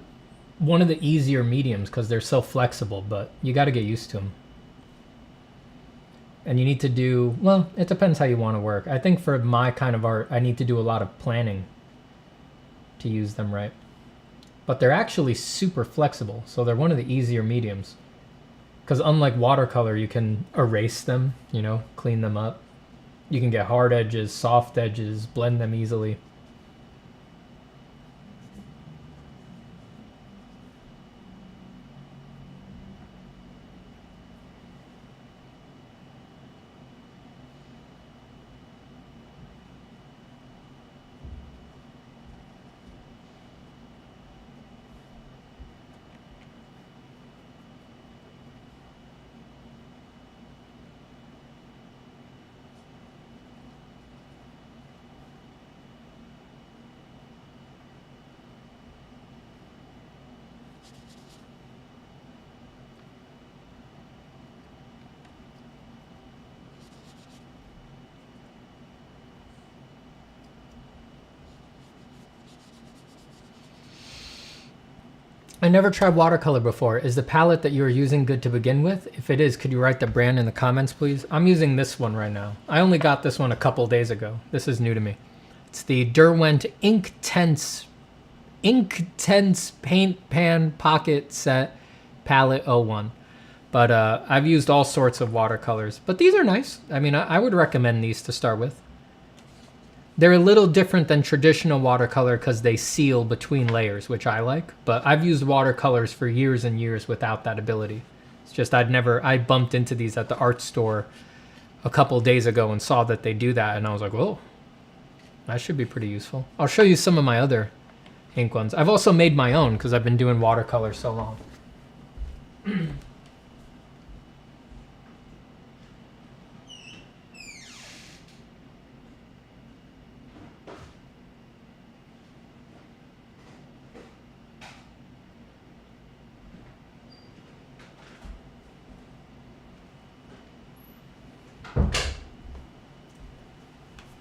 one of the easier mediums because they're so flexible, but you got to get used to them. And you need to do, well, it depends how you want to work. I think for my kind of art, I need to do a lot of planning to use them right. But they're actually super flexible, so they're one of the easier mediums. Because unlike watercolor, you can erase them, you know, clean them up. You can get hard edges, soft edges, blend them easily. I never tried watercolor before. Is the palette that you are using good to begin with? If it is, could you write the brand in the comments, please? I'm using this one right now. I only got this one a couple days ago. This is new to me. It's the Derwent Inktense Paint Pan Pocket Set Palette 01. But I've used all sorts of watercolors. But these are nice. I mean, I would recommend these to start with. They're a little different than traditional watercolor because they seal between layers, which I like. But I've used watercolors for years and years without that ability. It's just I bumped into these at the art store a couple days ago and saw that they do that. And I was like, whoa, that should be pretty useful. I'll show you some of my other ink ones. I've also made my own because I've been doing watercolor so long.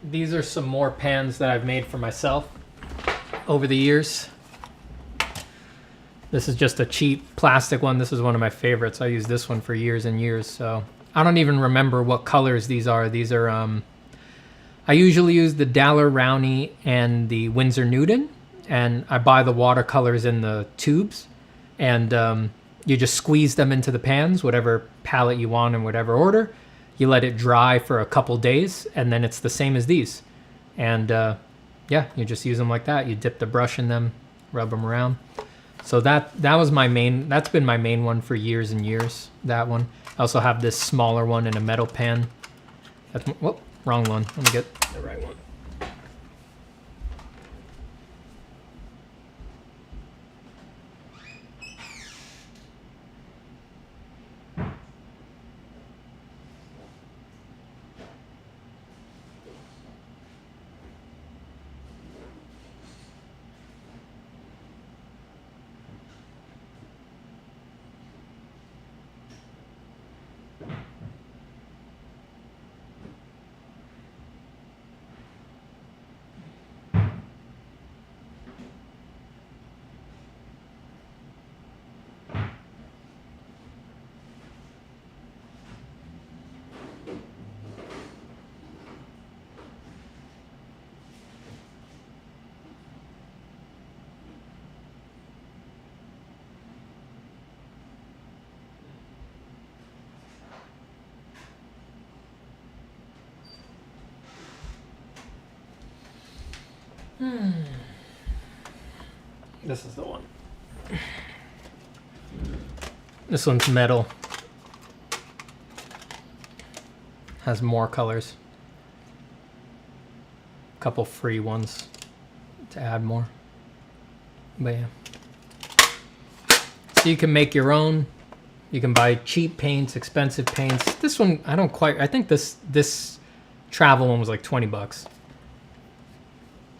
These are some more pans that I've made for myself over the years. This is just a cheap plastic one. This is one of my favorites. I used this one for years and years. So I don't even remember what colors these are. These are, I usually use the Daler Rowney and the Winsor Newton. And I buy the watercolors in the tubes. And you just squeeze them into the pans, whatever palette you want in whatever order. You let it dry for a couple days, and then it's the same as these. And yeah, you just use them like that. You dip the brush in them, rub them around. So that was my main, that's been my main one for years and years, that one. I also have this smaller one in a metal pan. That's, whoop, wrong one. Let me get the right one. This is the one. This one's metal. Has more colors. A couple free ones to add more. But yeah. So you can make your own. You can buy cheap paints, expensive paints. This one, I don't quite, I think this travel one was like 20 bucks.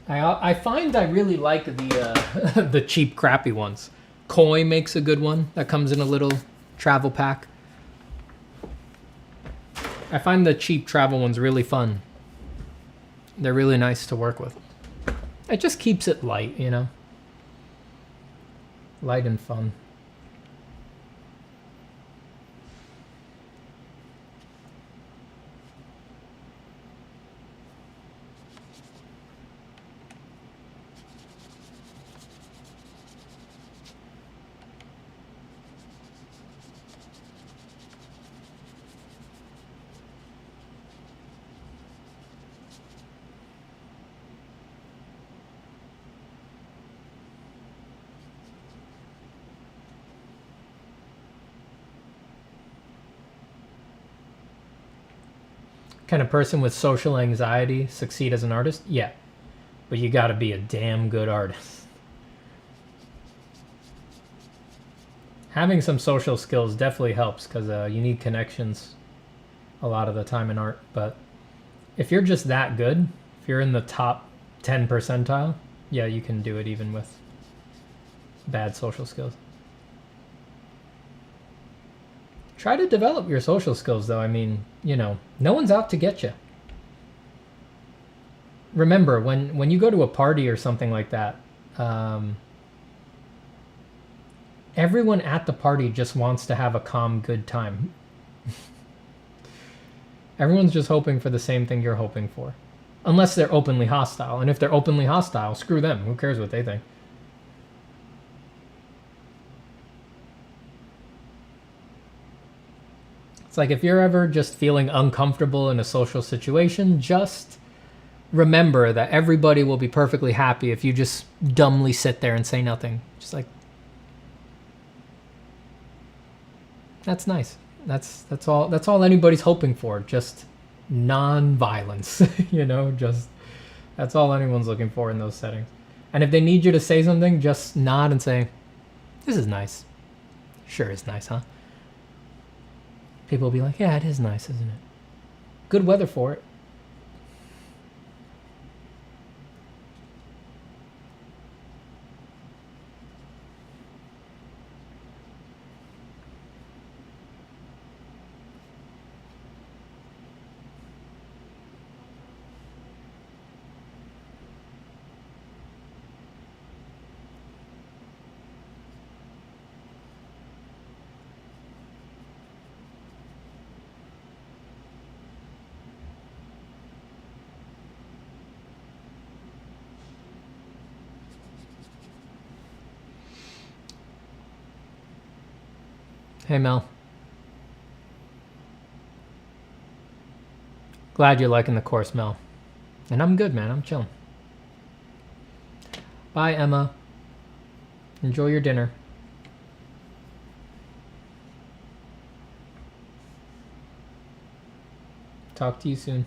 I find I really like the the cheap, crappy ones. Koi makes a good one that comes in a little travel pack. I find the cheap travel ones really fun. They're really nice to work with. It just keeps it light, you know? Light and fun. Can a person with social anxiety succeed as an artist? Yeah, but you gotta be a damn good artist. Having some social skills definitely helps because you need connections a lot of the time in art. But if you're just that good, if you're in the top 10 percentile, yeah, you can do it even with bad social skills. Try to develop your social skills, though. I mean, you know, no one's out to get you. Remember, when you go to a party or something like that, everyone at the party just wants to have a calm, good time. Everyone's just hoping for the same thing you're hoping for. Unless they're openly hostile. And if they're openly hostile, screw them. Who cares what they think? It's like if you're ever just feeling uncomfortable in a social situation, just remember that everybody will be perfectly happy if you just dumbly sit there and say nothing. Just like, that's nice. That's all anybody's hoping for. Just non-violence, you know, just that's all anyone's looking for in those settings. And if they need you to say something, just nod and say, "This is nice." Sure is nice, huh? People will be like, "Yeah, it is nice, isn't it? Good weather for it." Hey, Mel. Glad you're liking the course, Mel. And I'm good, man. I'm chilling. Bye, Emma. Enjoy your dinner. Talk to you soon.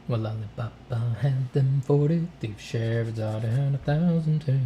Well, Alibaba had them 40 thief sheriffs out and 1,000 tales.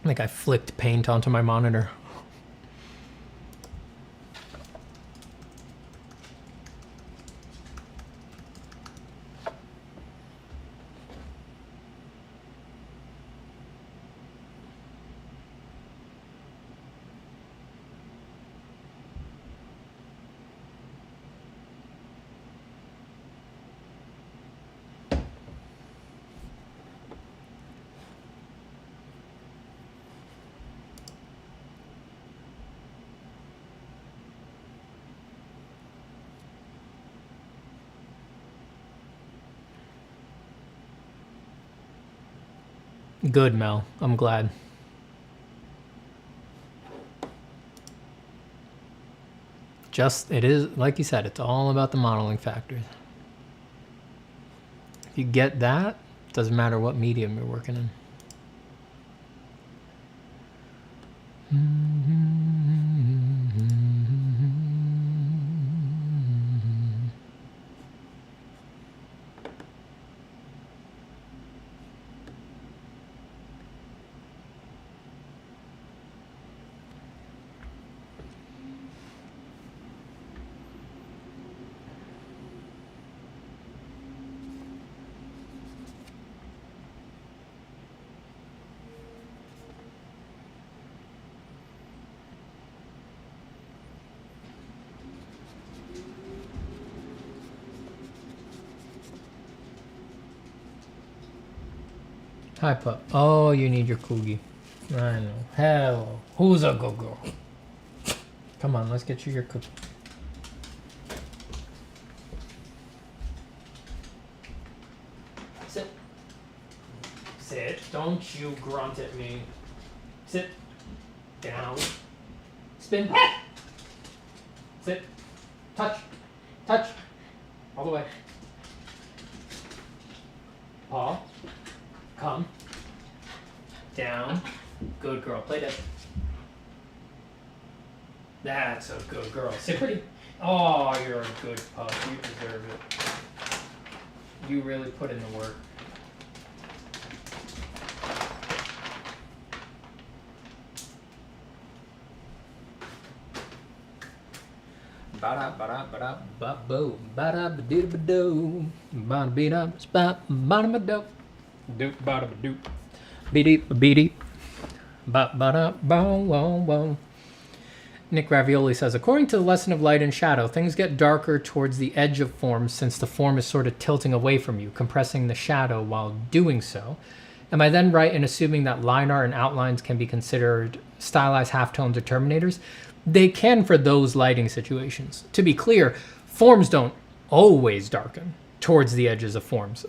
I think I flicked paint onto my monitor. Good, Mel. I'm glad. It is, like you said, it's all about the modeling factors. If you get that, it doesn't matter what medium you're working in. Hi, pup. Oh, you need your coogie. I know. Hello. Who's a good girl? Come on, let's get you your cookie. Sit. Sit. Don't you grunt at me. Sit. Down. Spin. Sit. Touch. Touch. All the way. Paw. Come. Down. Good girl. Play dead. That's a good girl. Sit pretty. Oh, you're a good pup. You deserve it. You really put in the work. Ba-da-ba-da-ba-da-ba-bo. Ba-da-ba-dee-ba-do. Ba-da-be-da-ba-ba-da-ba-do. Doop ba da ba doop. Beep beep. Ba ba da bow wow wow. Nick Ravioli says, according to the lesson of light and shadow, things get darker towards the edge of forms since the form is sort of tilting away from you, compressing the shadow while doing so. Am I then right in assuming that line art and outlines can be considered stylized halftones or terminators? They can for those lighting situations. To be clear, forms don't always darken towards the edges of forms.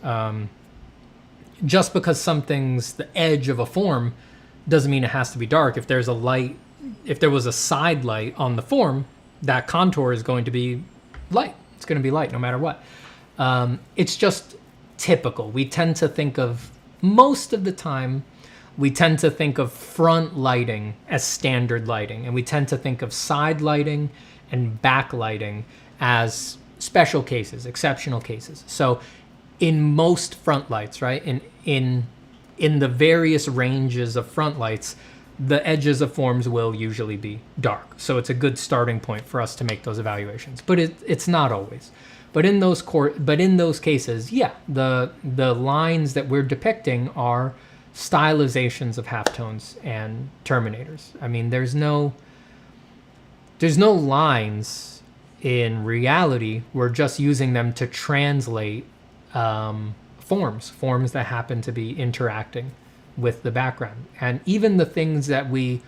Just because something's the edge of a form doesn't mean it has to be dark. If there's a light, if there was a side light on the form, that contour is going to be light. It's going to be light no matter what. It's just typical. We tend to think of, most of the time, we tend to think of front lighting as standard lighting, and we tend to think of side lighting and back lighting as special cases, exceptional cases. So in most front lights, right, in the various ranges of front lights, the edges of forms will usually be dark. So it's a good starting point for us to make those evaluations. But it's not always. But in those cases, yeah, the lines that we're depicting are stylizations of halftones and terminators. I mean, there's no lines in reality. We're just using them to translate forms that happen to be interacting with the background. And even the things that we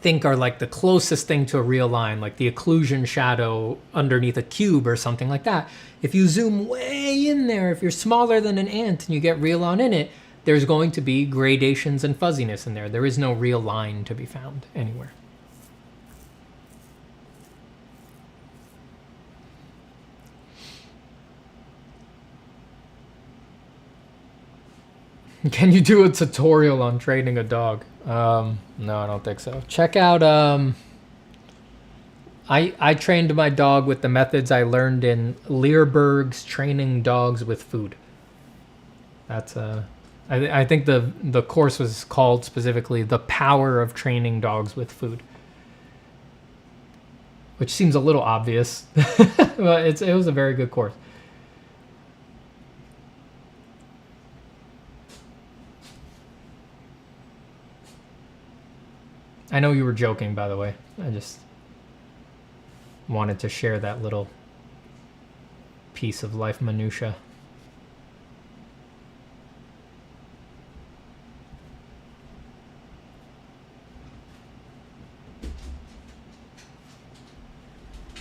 think are like the closest thing to a real line, like the occlusion shadow underneath a cube or something like that, if you zoom way in there, if you're smaller than an ant and you get real on in it, there's going to be gradations and fuzziness in there. There is no real line to be found anywhere. Can you do a tutorial on training a dog? No, I don't think so. Check out, I trained my dog with the methods I learned in Learberg's Training Dogs with Food. That's I think the course was called specifically "The Power of Training Dogs with Food," which seems a little obvious, but it was a very good course. I know you were joking, by the way. I just wanted to share that little piece of life minutia.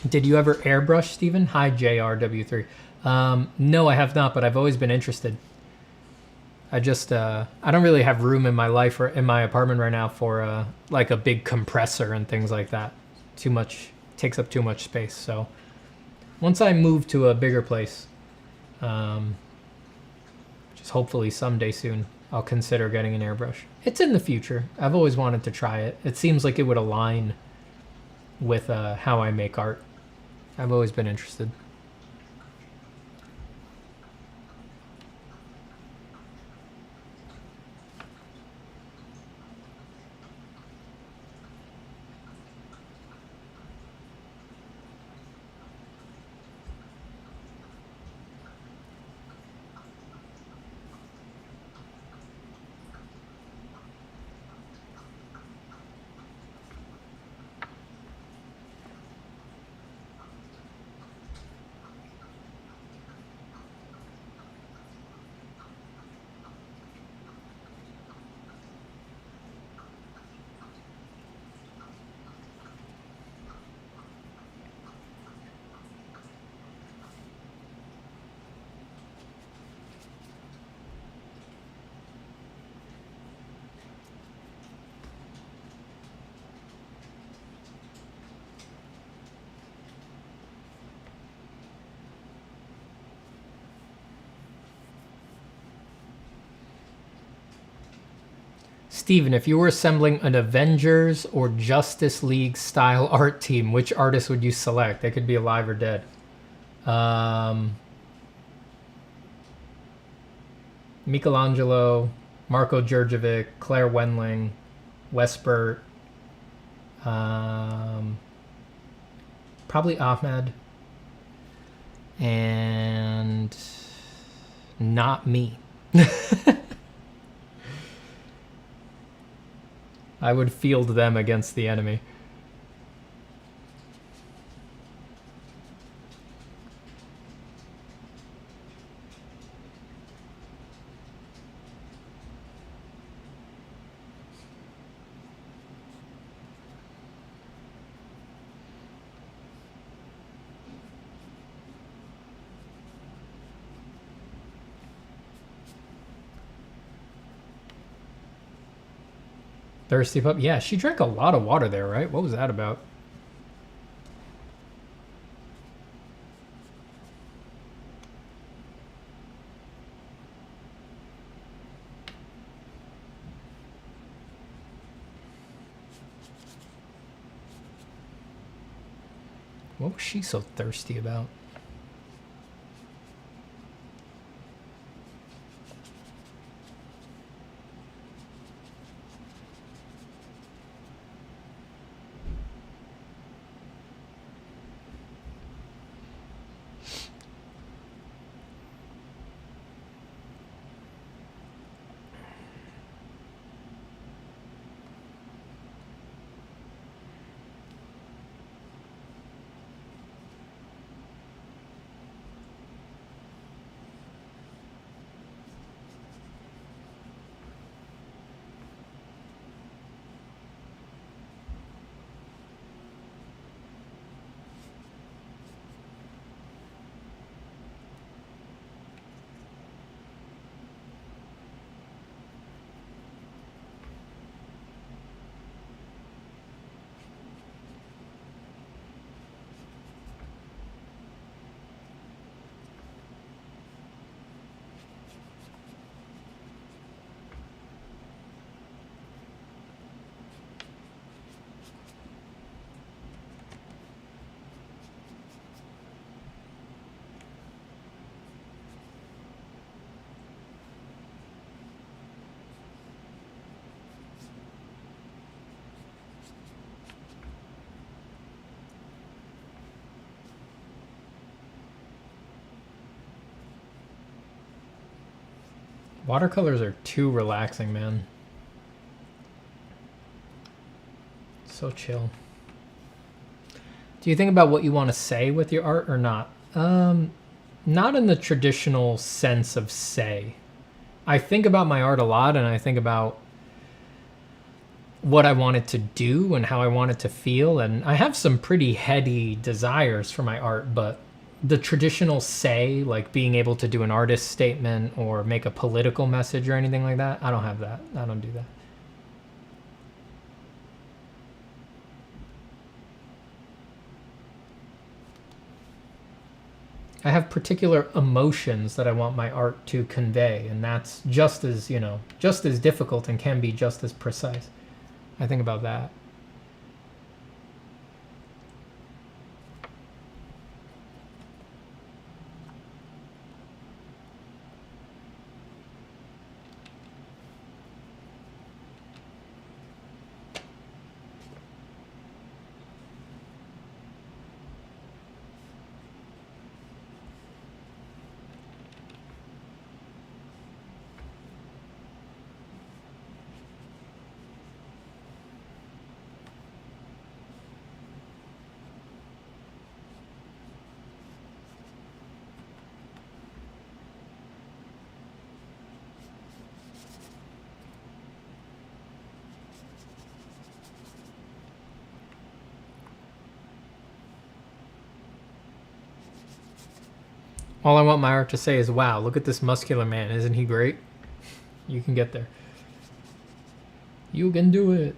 Did you ever airbrush, Steven? Hi, JRW3. No, I have not, but I've always been interested. I just, I don't really have room in my life or in my apartment right now for like a big compressor and things like that. Too much, takes up too much space. So once I move to a bigger place, just hopefully someday soon, I'll consider getting an airbrush. It's in the future. I've always wanted to try it. It seems like it would align with how I make art. I've always been interested. Steven, if you were assembling an Avengers or Justice League style art team, which artist would you select? They could be alive or dead. Michelangelo, Marco Djurdjevic, Claire Wenling, Westbert, probably Ahmed, and not me. I would field them against the enemy. Thirsty pup? Yeah, she drank a lot of water there, right? What was that about? What was she so thirsty about? Watercolors are too relaxing, man. So chill. Do you think about what you want to say with your art or not? Not in the traditional sense of say. I think about my art a lot, and I think about what I want it to do and how I want it to feel, and I have some pretty heady desires for my art, but the traditional say, like being able to do an artist statement or make a political message or anything like that, I don't have that. I don't do that. I have particular emotions that I want my art to convey, and that's just as, you know, just as difficult and can be just as precise. I think about that. All I want my art to say is, wow, look at this muscular man. Isn't he great? You can get there. You can do it.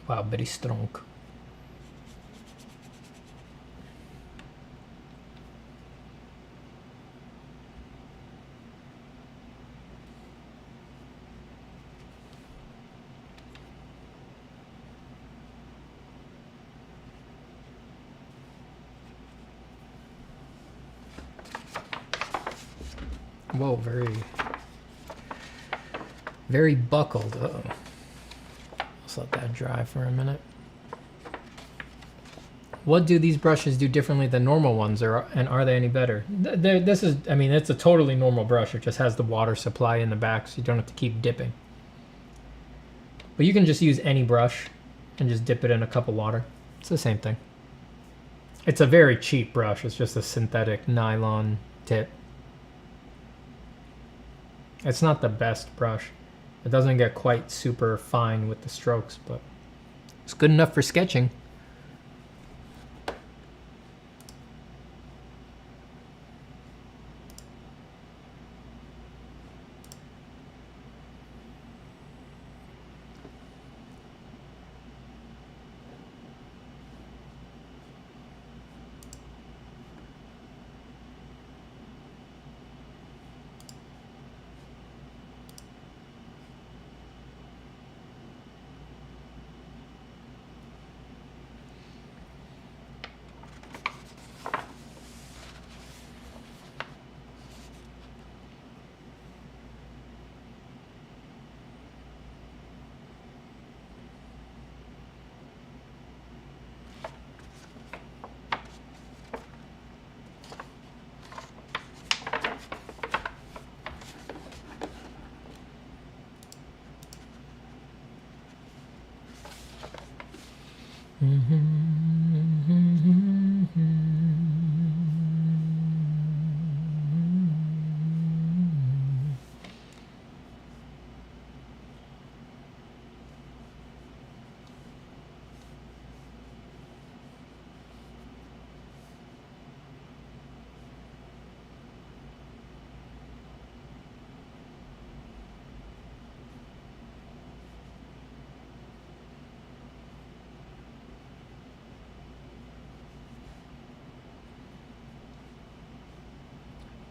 Wow, very strong. Whoa, very buckled. Uh-oh. Let's let that dry for a minute. What do these brushes do differently than normal ones, and are they any better? This is, I mean, it's a totally normal brush. It just has the water supply in the back, so you don't have to keep dipping. But you can just use any brush and just dip it in a cup of water. It's the same thing. It's a very cheap brush. It's just a synthetic nylon tip. It's not the best brush. It doesn't get quite super fine with the strokes, but it's good enough for sketching.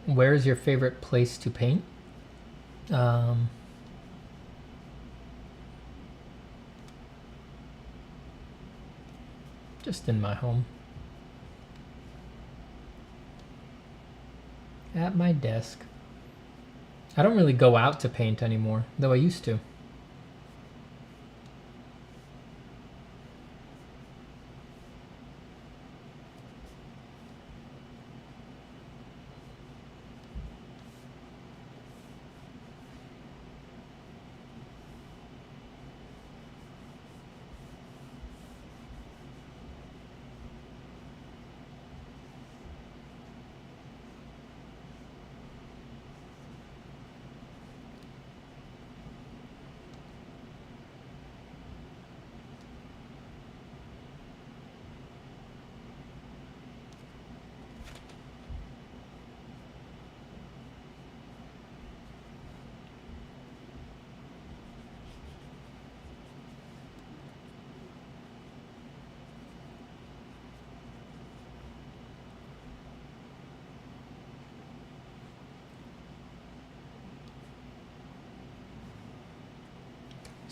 Where's your favorite place to paint? Just in my home. At my desk. I don't really go out to paint anymore, though I used to.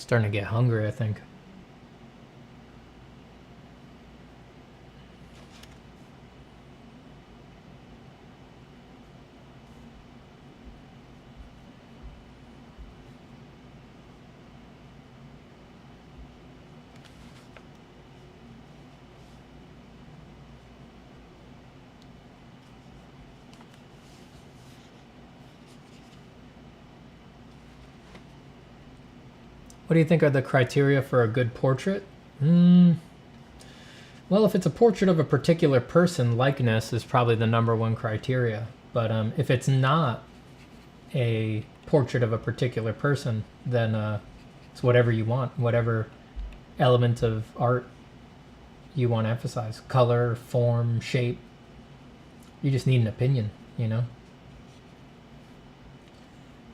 Starting to get hungry, I think. What do you think are the criteria for a good portrait? Well, if it's a portrait of a particular person, likeness is probably the #1 criteria. But if it's not a portrait of a particular person, then it's whatever you want, whatever element of art you want to emphasize. Color, form, shape. You just need an opinion, you know?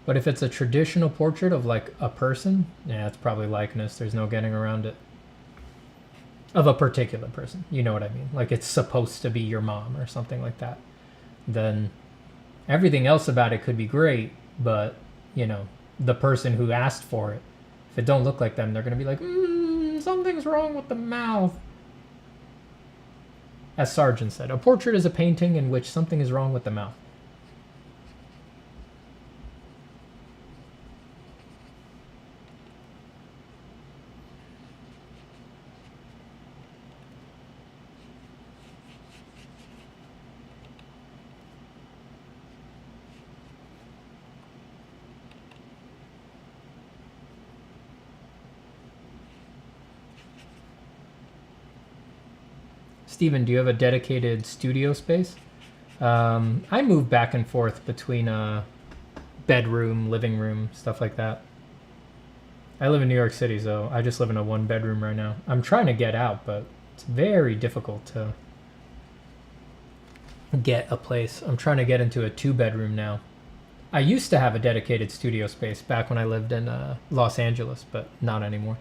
But if it's a traditional portrait of like a person, yeah, it's probably likeness. There's no getting around it. Of a particular person, you know what I mean? Like it's supposed to be your mom or something like that. Then everything else about it could be great, but you know, the person who asked for it, if it don't look like them, they're gonna be like, something's wrong with the mouth. As Sargent said, a portrait is a painting in which something is wrong with the mouth. Steven, do you have a dedicated studio space? I move back and forth between bedroom, living room, stuff like that. I live in New York City, so I just live in a 1-bedroom right now. I'm trying to get out, but it's very difficult to get a place. I'm trying to get into a 2-bedroom now. I used to have a dedicated studio space back when I lived in Los Angeles, but not anymore.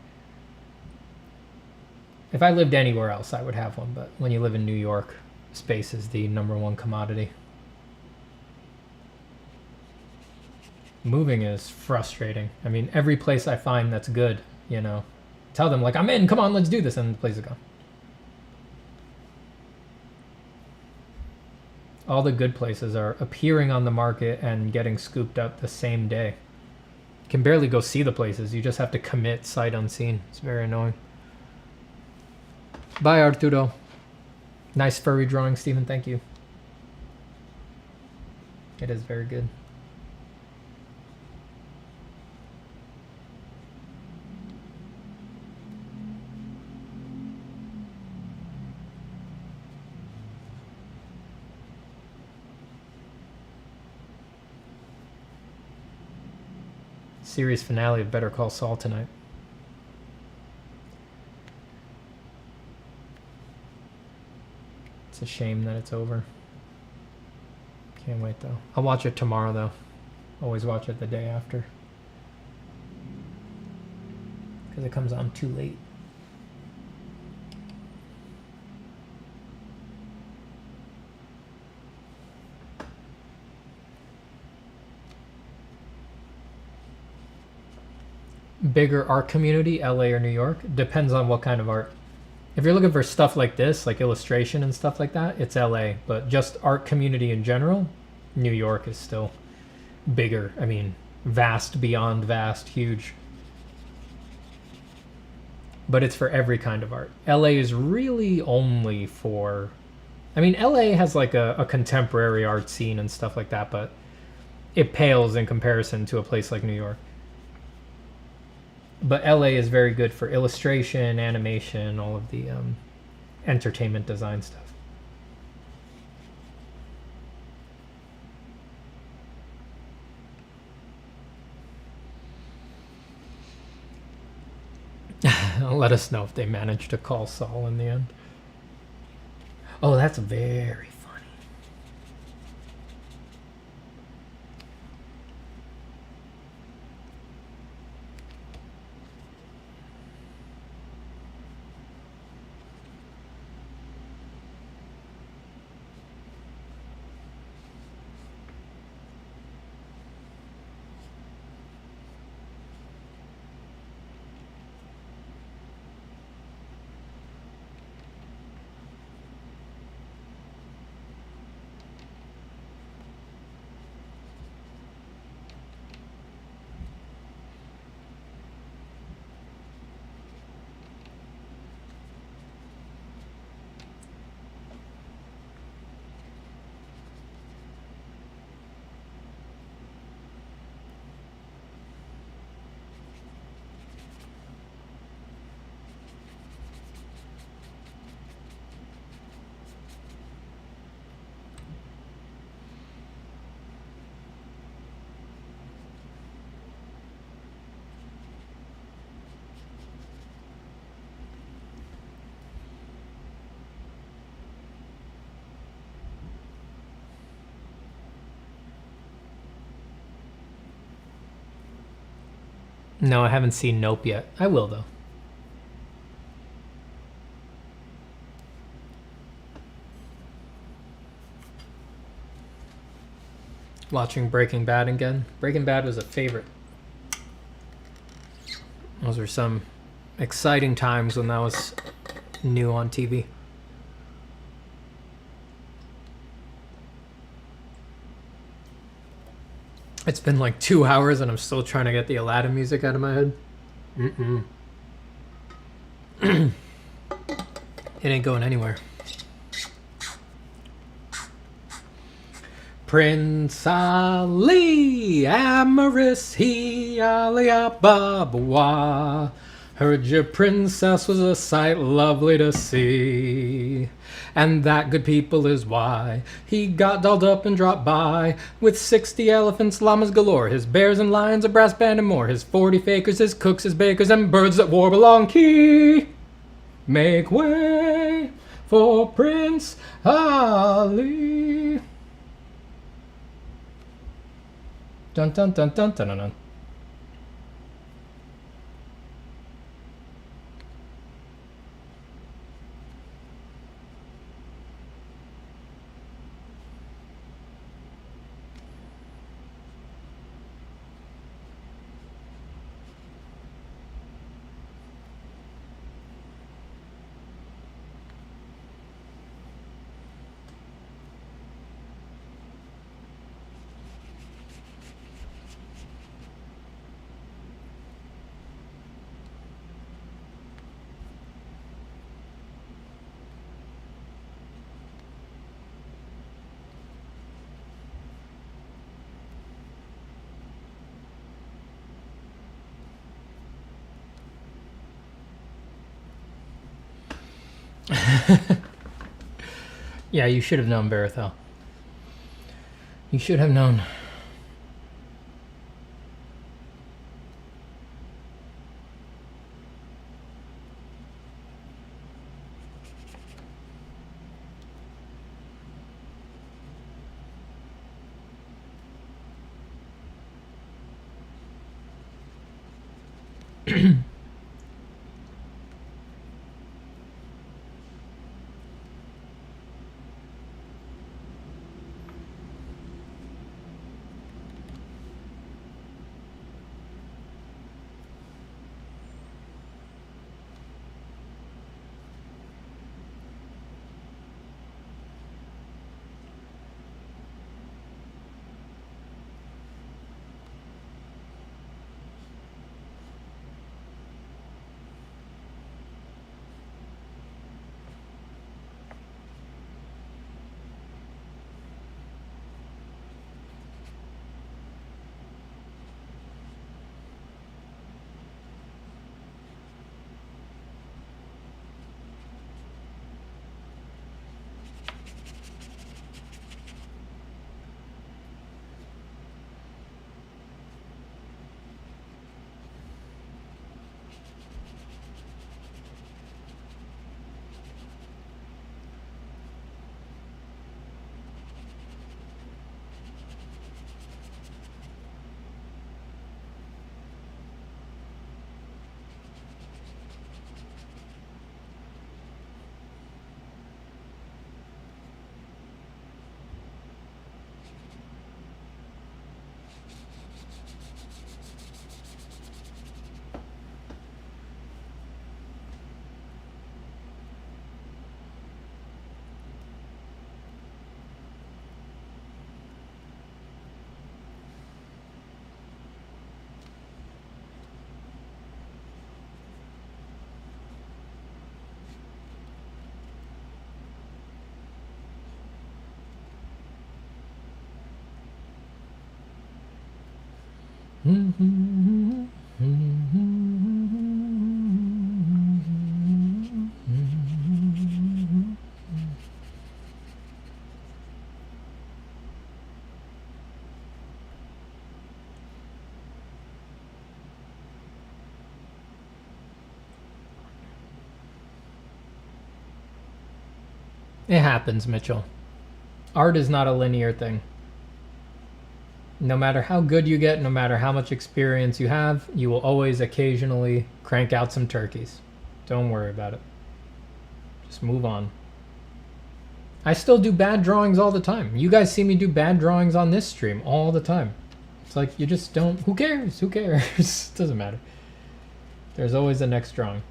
If I lived anywhere else, I would have one, but when you live in New York, space is the #1 commodity. Moving is frustrating. I mean, every place I find that's good, you know, tell them like, I'm in, come on, let's do this, and the place is gone. All the good places are appearing on the market and getting scooped up the same day. You can barely go see the places. You just have to commit sight unseen. It's very annoying. Bye, Arturo. Nice furry drawing, Steven. Thank you. It is very good. Series finale of Better Call Saul tonight. It's a shame that it's over. Can't wait though. I'll watch it tomorrow though. Always watch it the day after. Because it comes on too late. Bigger art community, LA or New York? Depends on what kind of art. If you're looking for stuff like this, like illustration and stuff like that, it's LA. But just art community in general, New York is still bigger. I mean, vast beyond vast, huge. But it's for every kind of art. LA is really only for... I mean, LA has like a contemporary art scene and stuff like that, but it pales in comparison to a place like New York. But LA is very good for illustration, animation, all of the entertainment design stuff. Let us know if they managed to call Saul in the end. Oh, that's very funny. No, I haven't seen Nope yet. I will, though. Watching Breaking Bad again. Breaking Bad was a favorite. Those were some exciting times when that was new on TV. It's been like 2 hours and I'm still trying to get the Aladdin music out of my head. It ain't going anywhere. Prince Ali, amorous he, Aliababa. Heard your princess was a sight lovely to see. And that, good people, is why he got dolled up and dropped by with 60 elephants, llamas galore, his bears and lions, a brass band and more, his 40 fakers, his cooks, his bakers, and birds that warble on key. Make way for Prince Ali. Dun dun dun dun dun dun dun. Yeah, you should have known, Barathel. You should have known. It happens, Mitchell. Art is not a linear thing. No matter how good you get, no matter how much experience you have, you will always occasionally crank out some turkeys. Don't worry about it. Just move on. I still do bad drawings all the time. You guys see me do bad drawings on this stream all the time. It's like, you just don't... Who cares? Who cares? Doesn't matter. There's always the next drawing.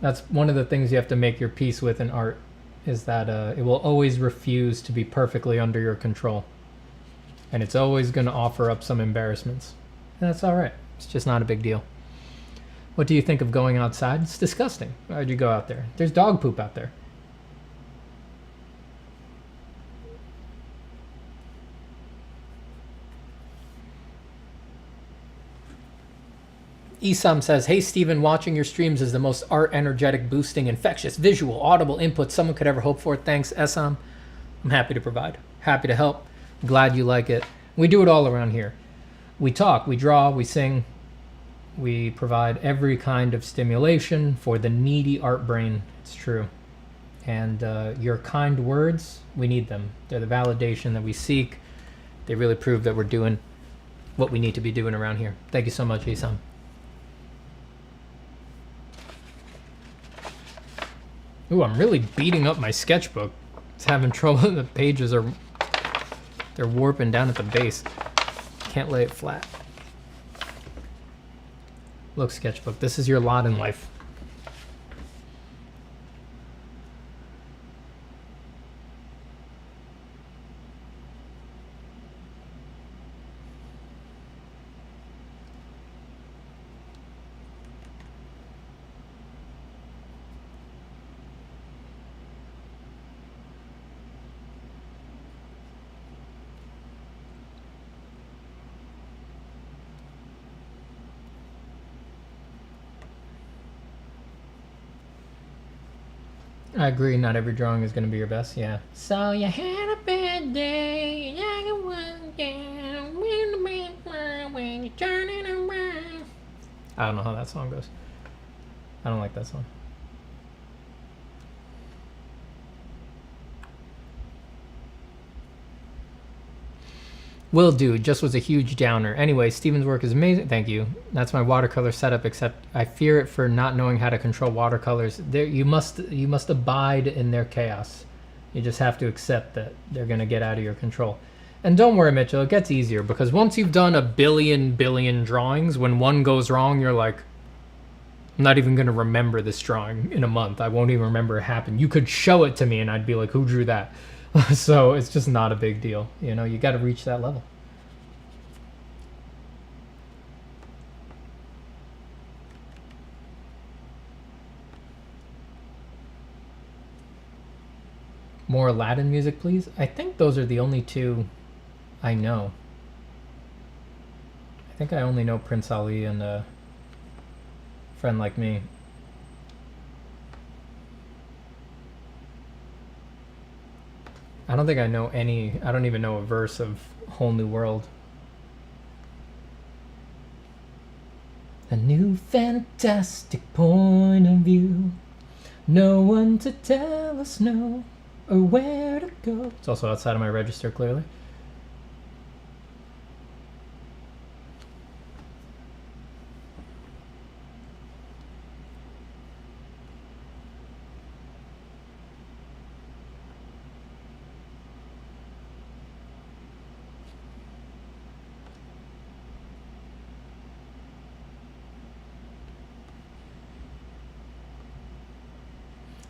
That's one of the things you have to make your peace with in art, is that it will always refuse to be perfectly under your control. And it's always going to offer up some embarrassments. And that's all right. It's just not a big deal. What do you think of going outside? It's disgusting. Why'd you go out there? There's dog poop out there. Esam says, hey Steven, watching your streams is the most art, energetic, boosting, infectious, visual, audible input someone could ever hope for. Thanks, Esam. I'm happy to provide. Happy to help. Glad you like it. We do it all around here. We talk, we draw, we sing. We provide every kind of stimulation for the needy art brain. It's true. And your kind words, we need them. They're the validation that we seek. They really prove that we're doing what we need to be doing around here. Thank you so much, Esam. Ooh, I'm really beating up my sketchbook. It's having trouble. The pages are... They're warping down at the base. Can't lay it flat. Look, sketchbook, this is your lot in life. I agree, not every drawing is going to be your best, yeah. So you had a bad day, you went down, when you turn it around. I don't know how that song goes. I don't like that song. Will do, just was a huge downer. Anyway, Steven's work is amazing. Thank you. That's my watercolor setup, except I fear it for not knowing how to control watercolors. You must abide in their chaos. You just have to accept that they're going to get out of your control. And don't worry, Mitchell, it gets easier, because once you've done a billion drawings, when one goes wrong, you're like, I'm not even going to remember this drawing in a month. I won't even remember it happened. You could show it to me and I'd be like, who drew that? So it's just not a big deal. You know, you got to reach that level. More Aladdin music, please. I think those are the only two I know. I think I only know Prince Ali and Friend Like Me. I don't think I know any. I don't even know a verse of Whole New World. A new fantastic point of view. No one to tell us no or where to go. It's also outside of my register, clearly.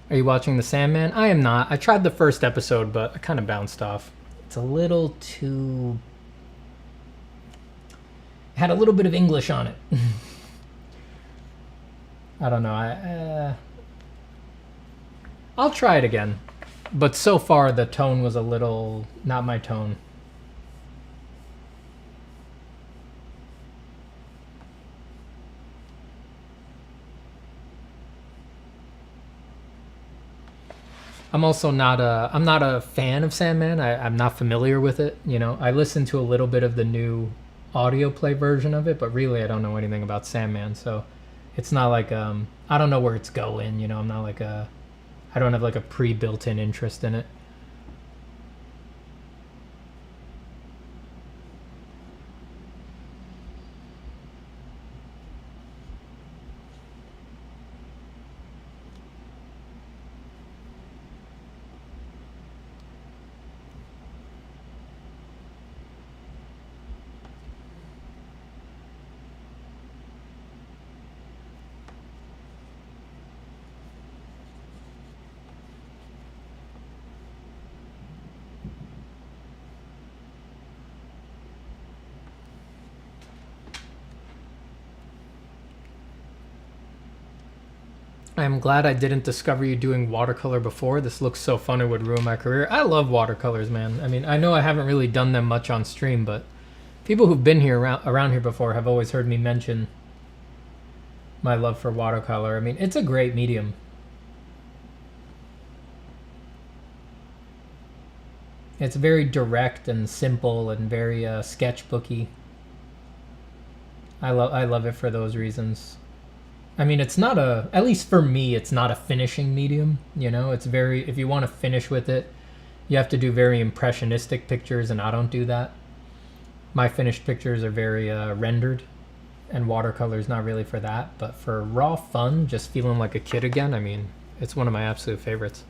Are you watching The Sandman? I am not. I tried the first episode, but I kind of bounced off. It's a little too... It had a little bit of English on it. I don't know. I'll try it again. But so far, the tone was a little... not my tone. I'm also not a fan of Sandman. I'm not familiar with it. You know, I listened to a little bit of the new audio play version of it, but really I don't know anything about Sandman. So it's not like, I don't know where it's going. You know, I'm not like I don't have like a pre-built-in interest in it. I'm glad I didn't discover you doing watercolor before. This looks so fun it would ruin my career. I love watercolors, man. I mean, I know I haven't really done them much on stream, but people who've been here around here before have always heard me mention my love for watercolor. I mean, it's a great medium. It's very direct and simple and very sketchbooky. I love it for those reasons. I mean, it's not a, at least for me, it's not a finishing medium, you know? It's very, if you want to finish with it, you have to do very impressionistic pictures, and I don't do that. My finished pictures are very rendered, and watercolor is not really for that. But for raw fun, just feeling like a kid again, I mean, it's one of my absolute favorites.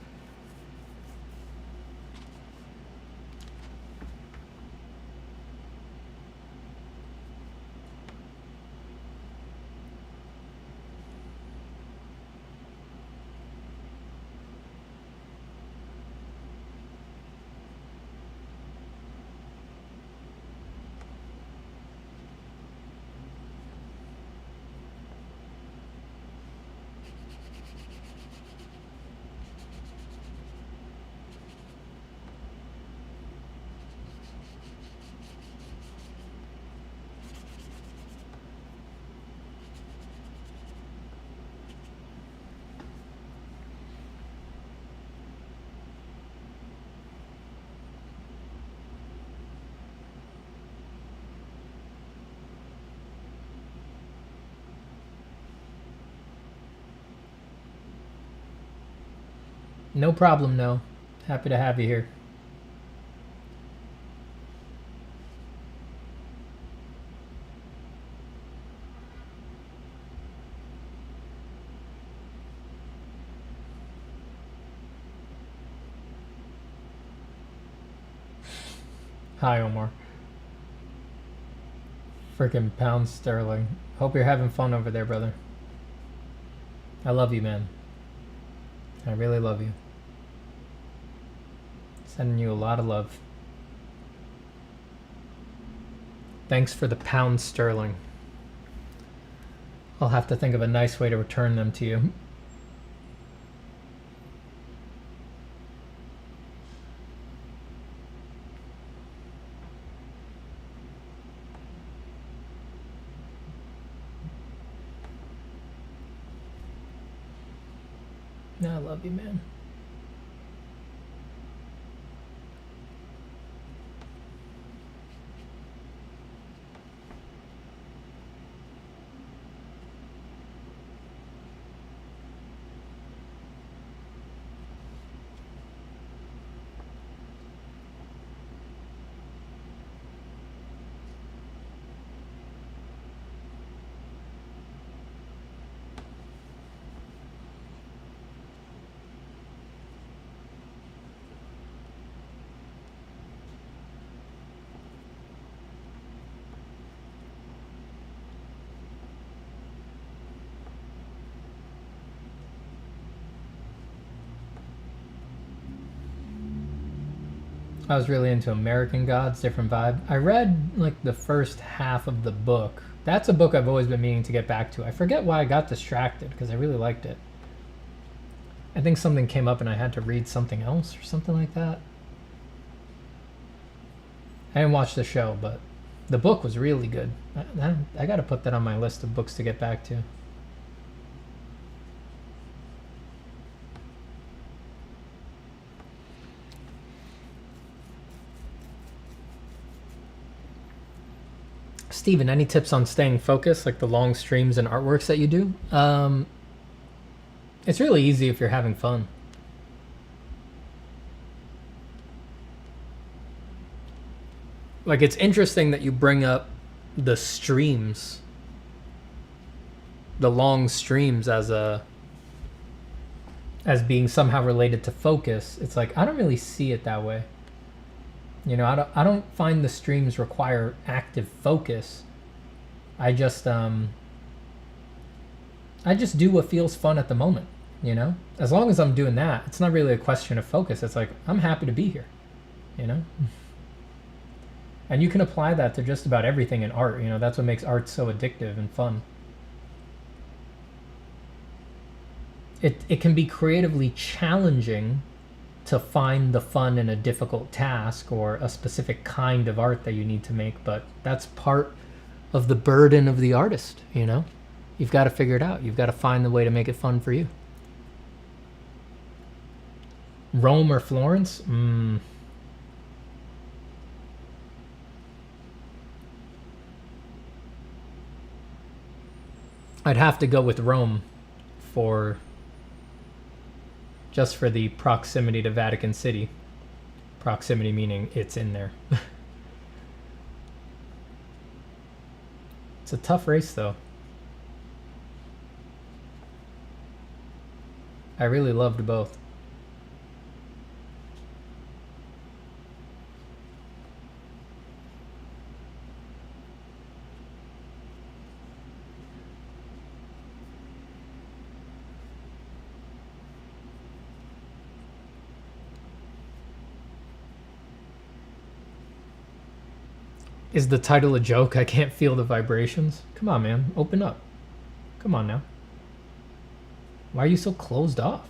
No problem, no. Happy to have you here. Hi, Omar. Freaking pound sterling. Hope you're having fun over there, brother. I love you, man. I really love you. Sending you a lot of love. Thanks for the pound sterling. I'll have to think of a nice way to return them to you. I love you, man. I was really into American Gods, different vibe. I read like the first half of the book. That's a book I've always been meaning to get back to. I forget why I got distracted because I really liked it. I think something came up and I had to read something else or something like that. I didn't watch the show, but the book was really good. I got to put that on my list of books to get back to. Steven, any tips on staying focused, like the long streams and artworks that you do? It's really easy if you're having fun. Like, it's interesting that you bring up the streams, the long streams as being somehow related to focus. It's like, I don't really see it that way. You know, I don't find the streams require active focus. I just do what feels fun at the moment, you know? As long as I'm doing that, it's not really a question of focus. It's like, I'm happy to be here, you know? And you can apply that to just about everything in art, you know? That's what makes art so addictive and fun. it can be creatively challenging to find the fun in a difficult task or a specific kind of art that you need to make, but that's part of the burden of the artist, you know? You've got to figure it out. You've got to find the way to make it fun for you. Rome or Florence? I'd have to go with Rome just for the proximity to Vatican City. Proximity meaning it's in there. It's a tough race though. I really loved both. Is the title a joke? I can't feel the vibrations. Come on, man. Open up. Come on now. Why are you so closed off?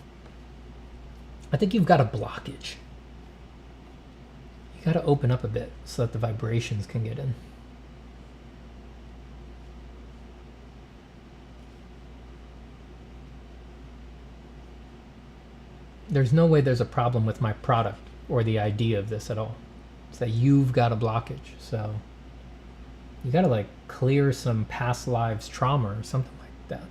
I think you've got a blockage. You got to open up a bit so that the vibrations can get in. There's no way there's a problem with my product or the idea of this at all. It's that you've got a blockage. So you got to like clear some past lives trauma or something like that.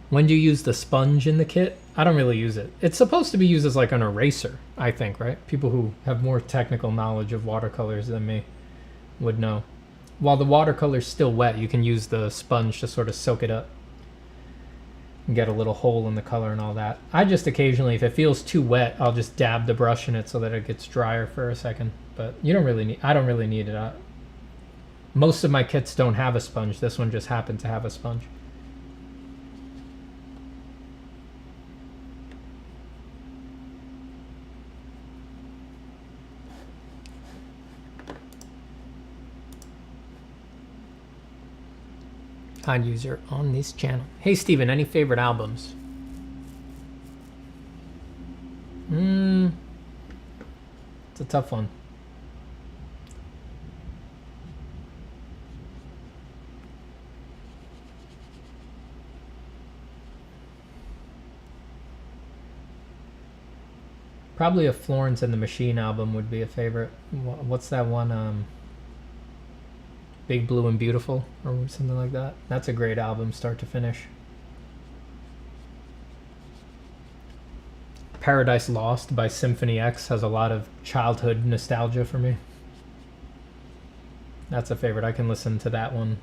When do you use the sponge in the kit? I don't really use it. It's supposed to be used as like an eraser, I think, right? People who have more technical knowledge of watercolors than me would know. While the watercolor's still wet, you can use the sponge to sort of soak it up and get a little hole in the color and all that. I just occasionally, if it feels too wet, I'll just dab the brush in it so that it gets drier for a second. But you don't really need, I don't really need it. Most of my kits don't have a sponge. This one just happened to have a sponge. Kind user on this channel. Hey Steven, any favorite albums? It's a tough one. Probably a Florence and the Machine album would be a favorite. What's that one? Big Blue and Beautiful or something like that. That's a great album, start to finish. Paradise Lost by Symphony X has a lot of childhood nostalgia for me. That's a favorite. I can listen to that one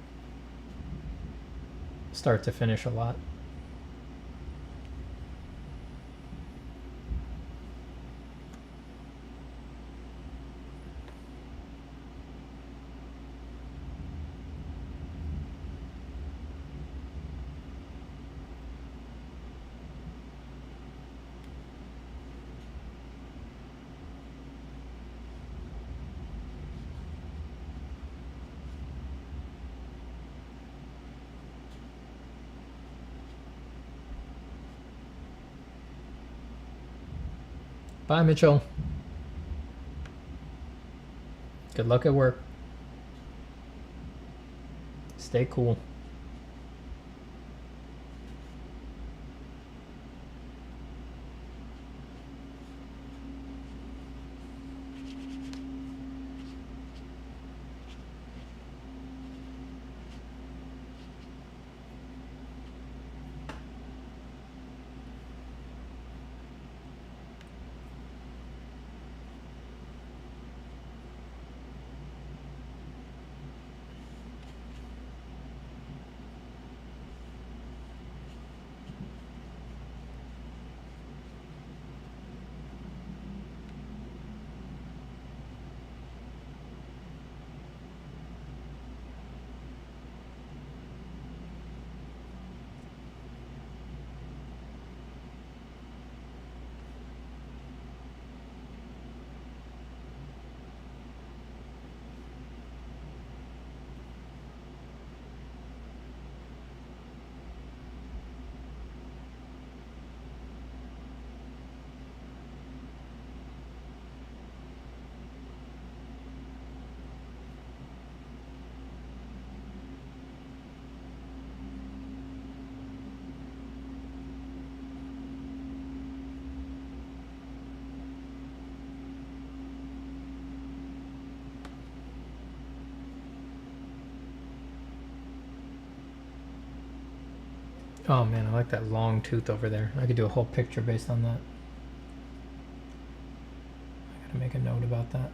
start to finish a lot. Bye, Mitchell. Good luck at work. Stay cool. Oh man, I like that long tooth over there. I could do a whole picture based on that. I gotta make a note about that.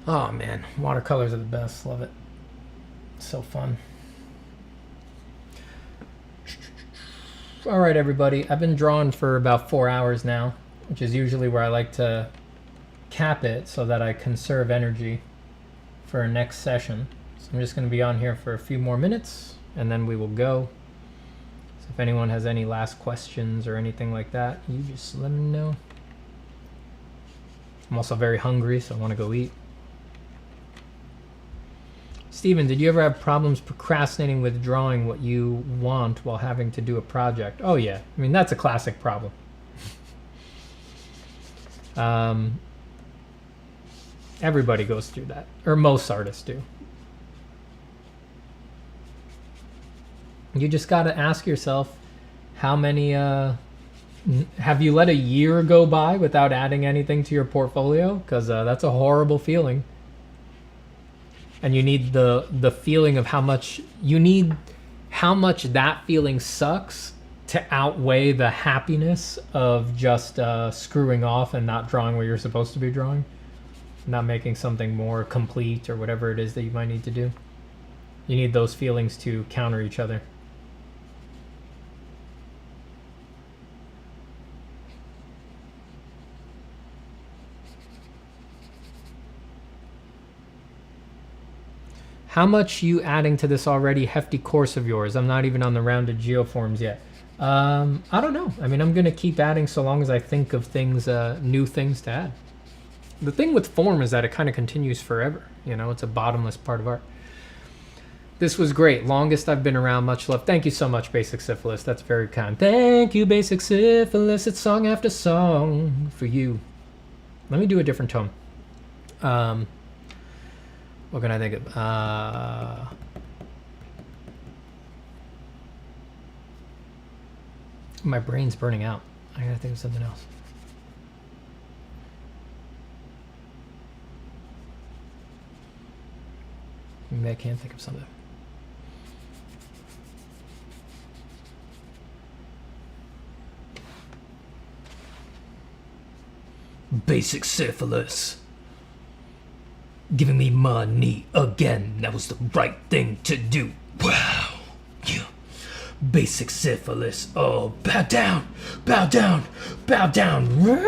Oh man, watercolors are the best. Love it. So fun. All right, everybody. I've been drawing for about 4 hours now, which is usually where I like to cap it so that I conserve energy for our next session. So I'm just going to be on here for a few more minutes, and then we will go. So if anyone has any last questions or anything like that, you just let me know. I'm also very hungry, so I want to go eat. Steven, did you ever have problems procrastinating with drawing what you want while having to do a project? Oh yeah, I mean that's a classic problem. Everybody goes through that, or most artists do. You just got to ask yourself, how many, have you let a year go by without adding anything to your portfolio? Because that's a horrible feeling. And you need the feeling of how much that feeling sucks to outweigh the happiness of just screwing off and not drawing what you're supposed to be drawing, not making something more complete or whatever it is that you might need to do. You need those feelings to counter each other. How much you adding to this already hefty course of yours? I'm not even on the rounded geoforms yet. I don't know. I mean, I'm going to keep adding so long as I think of things, new things to add. The thing with form is that it kind of continues forever. You know, it's a bottomless part of art. This was great. Longest I've been around. Much love. Thank you so much, Basic Syphilis. That's very kind. Thank you, Basic Syphilis. It's song after song for you. Let me do a different tone. What can I think of? My brain's burning out. I gotta think of something else. Maybe I can't think of something. Basic Syphilis. Giving me money again. That was the right thing to do. Wow. Yeah. Basic Syphilis. Oh, bow down. Bow down. Bow down. Wow.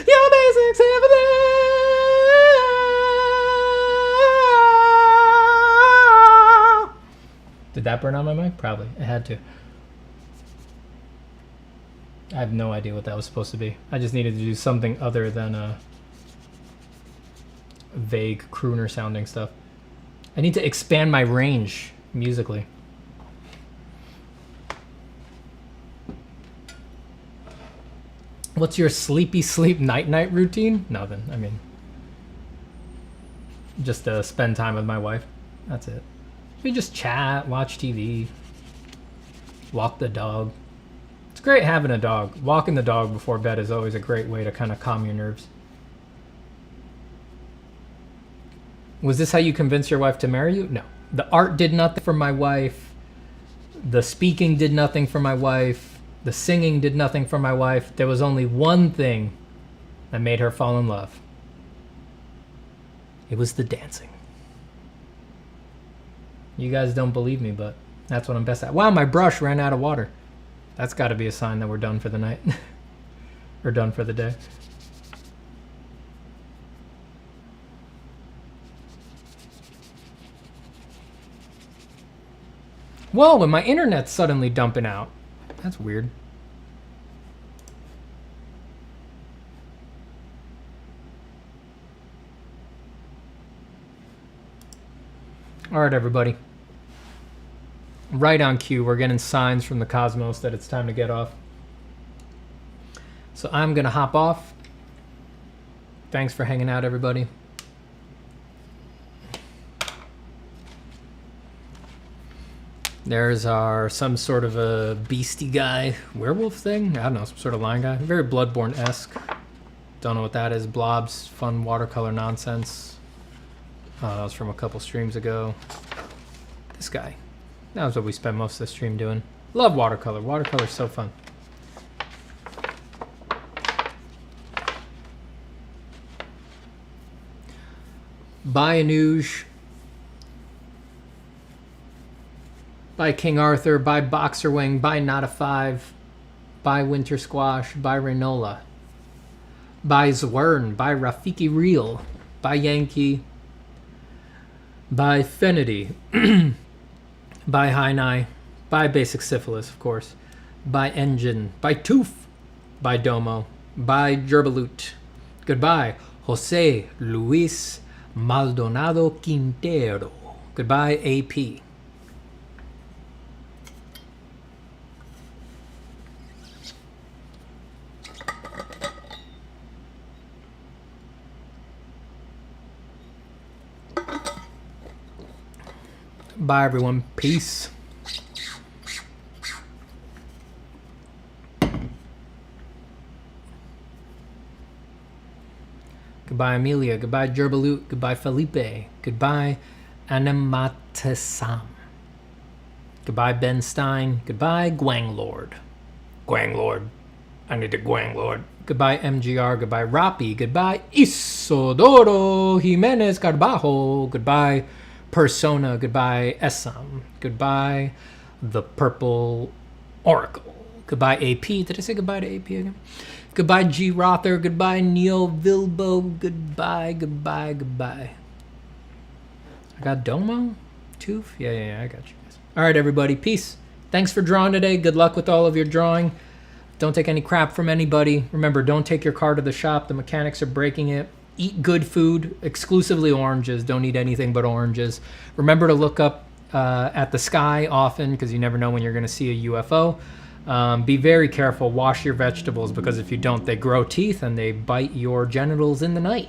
Your basic syphilis. Did that burn on my mic? Probably. It had to. I have no idea what that was supposed to be. I just needed to do something other than vague crooner sounding stuff. I need to expand my range musically. What's your sleepy sleep night routine? Nothing. I mean, just to spend time with my wife. That's it. We just chat, watch TV, walk the dog. It's great having a dog. Walking the dog before bed is always a great way to kind of calm your nerves. Was this how you convinced your wife to marry you? No. The art did nothing for my wife. The speaking did nothing for my wife. The singing did nothing for my wife. There was only one thing that made her fall in love. It was the dancing. You guys don't believe me, but that's what I'm best at. Wow, my brush ran out of water. That's got to be a sign that we're done for the night. Or done for the day. Whoa, and my internet's suddenly dumping out. That's weird. All right, everybody. Right on cue, we're getting signs from the cosmos that it's time to get off. So I'm going to hop off. Thanks for hanging out, everybody. There's our some sort of a beastie guy, werewolf thing? I don't know, some sort of lion guy. Very Bloodborne-esque. Don't know what that is. Blobs, fun watercolor nonsense. That was from a couple streams ago. This guy. That was what we spent most of the stream doing. Love watercolor. Watercolor's so fun. Bye, Anuj. Bye, King Arthur. Bye, Boxer Wing. Bye, Not a 5. Bye, Winter Squash. Bye, Renola. Bye, Zwern. Bye, Rafiki Real. Bye, Yankee. Bye, Fenity. Bye, Hainai. Bye, Basic Syphilis, of course. Bye, Engine. Bye, Toof. Bye, Domo. Bye, Gerbalut. Goodbye, Jose Luis Maldonado Quintero. Goodbye, AP. Bye, everyone. Peace. Goodbye, Amelia. Goodbye, Gerbalut. Goodbye, Felipe. Goodbye, Animatesam. Goodbye, Ben Stein. Goodbye, Gwang Lord. Gwang Lord. I need a Gwang Lord. Goodbye, MGR. Goodbye, Rapi. Goodbye, Isodoro Jimenez Carbajo. Goodbye, Persona. Goodbye, Essam. Goodbye, The Purple Oracle. Goodbye, AP. Did I say goodbye to AP again? Goodbye, G. Rother. Goodbye, Neo Vilbo. Goodbye, goodbye, goodbye. I got Domo? Toof? Yeah, I got you guys. All right, everybody. Peace. Thanks for drawing today. Good luck with all of your drawing. Don't take any crap from anybody. Remember, don't take your car to the shop. The mechanics are breaking it. Eat good food, exclusively oranges. Don't eat anything but oranges. Remember to look up at the sky often because you never know when you're going to see a UFO. Be very careful. Wash your vegetables because if you don't, they grow teeth and they bite your genitals in the night.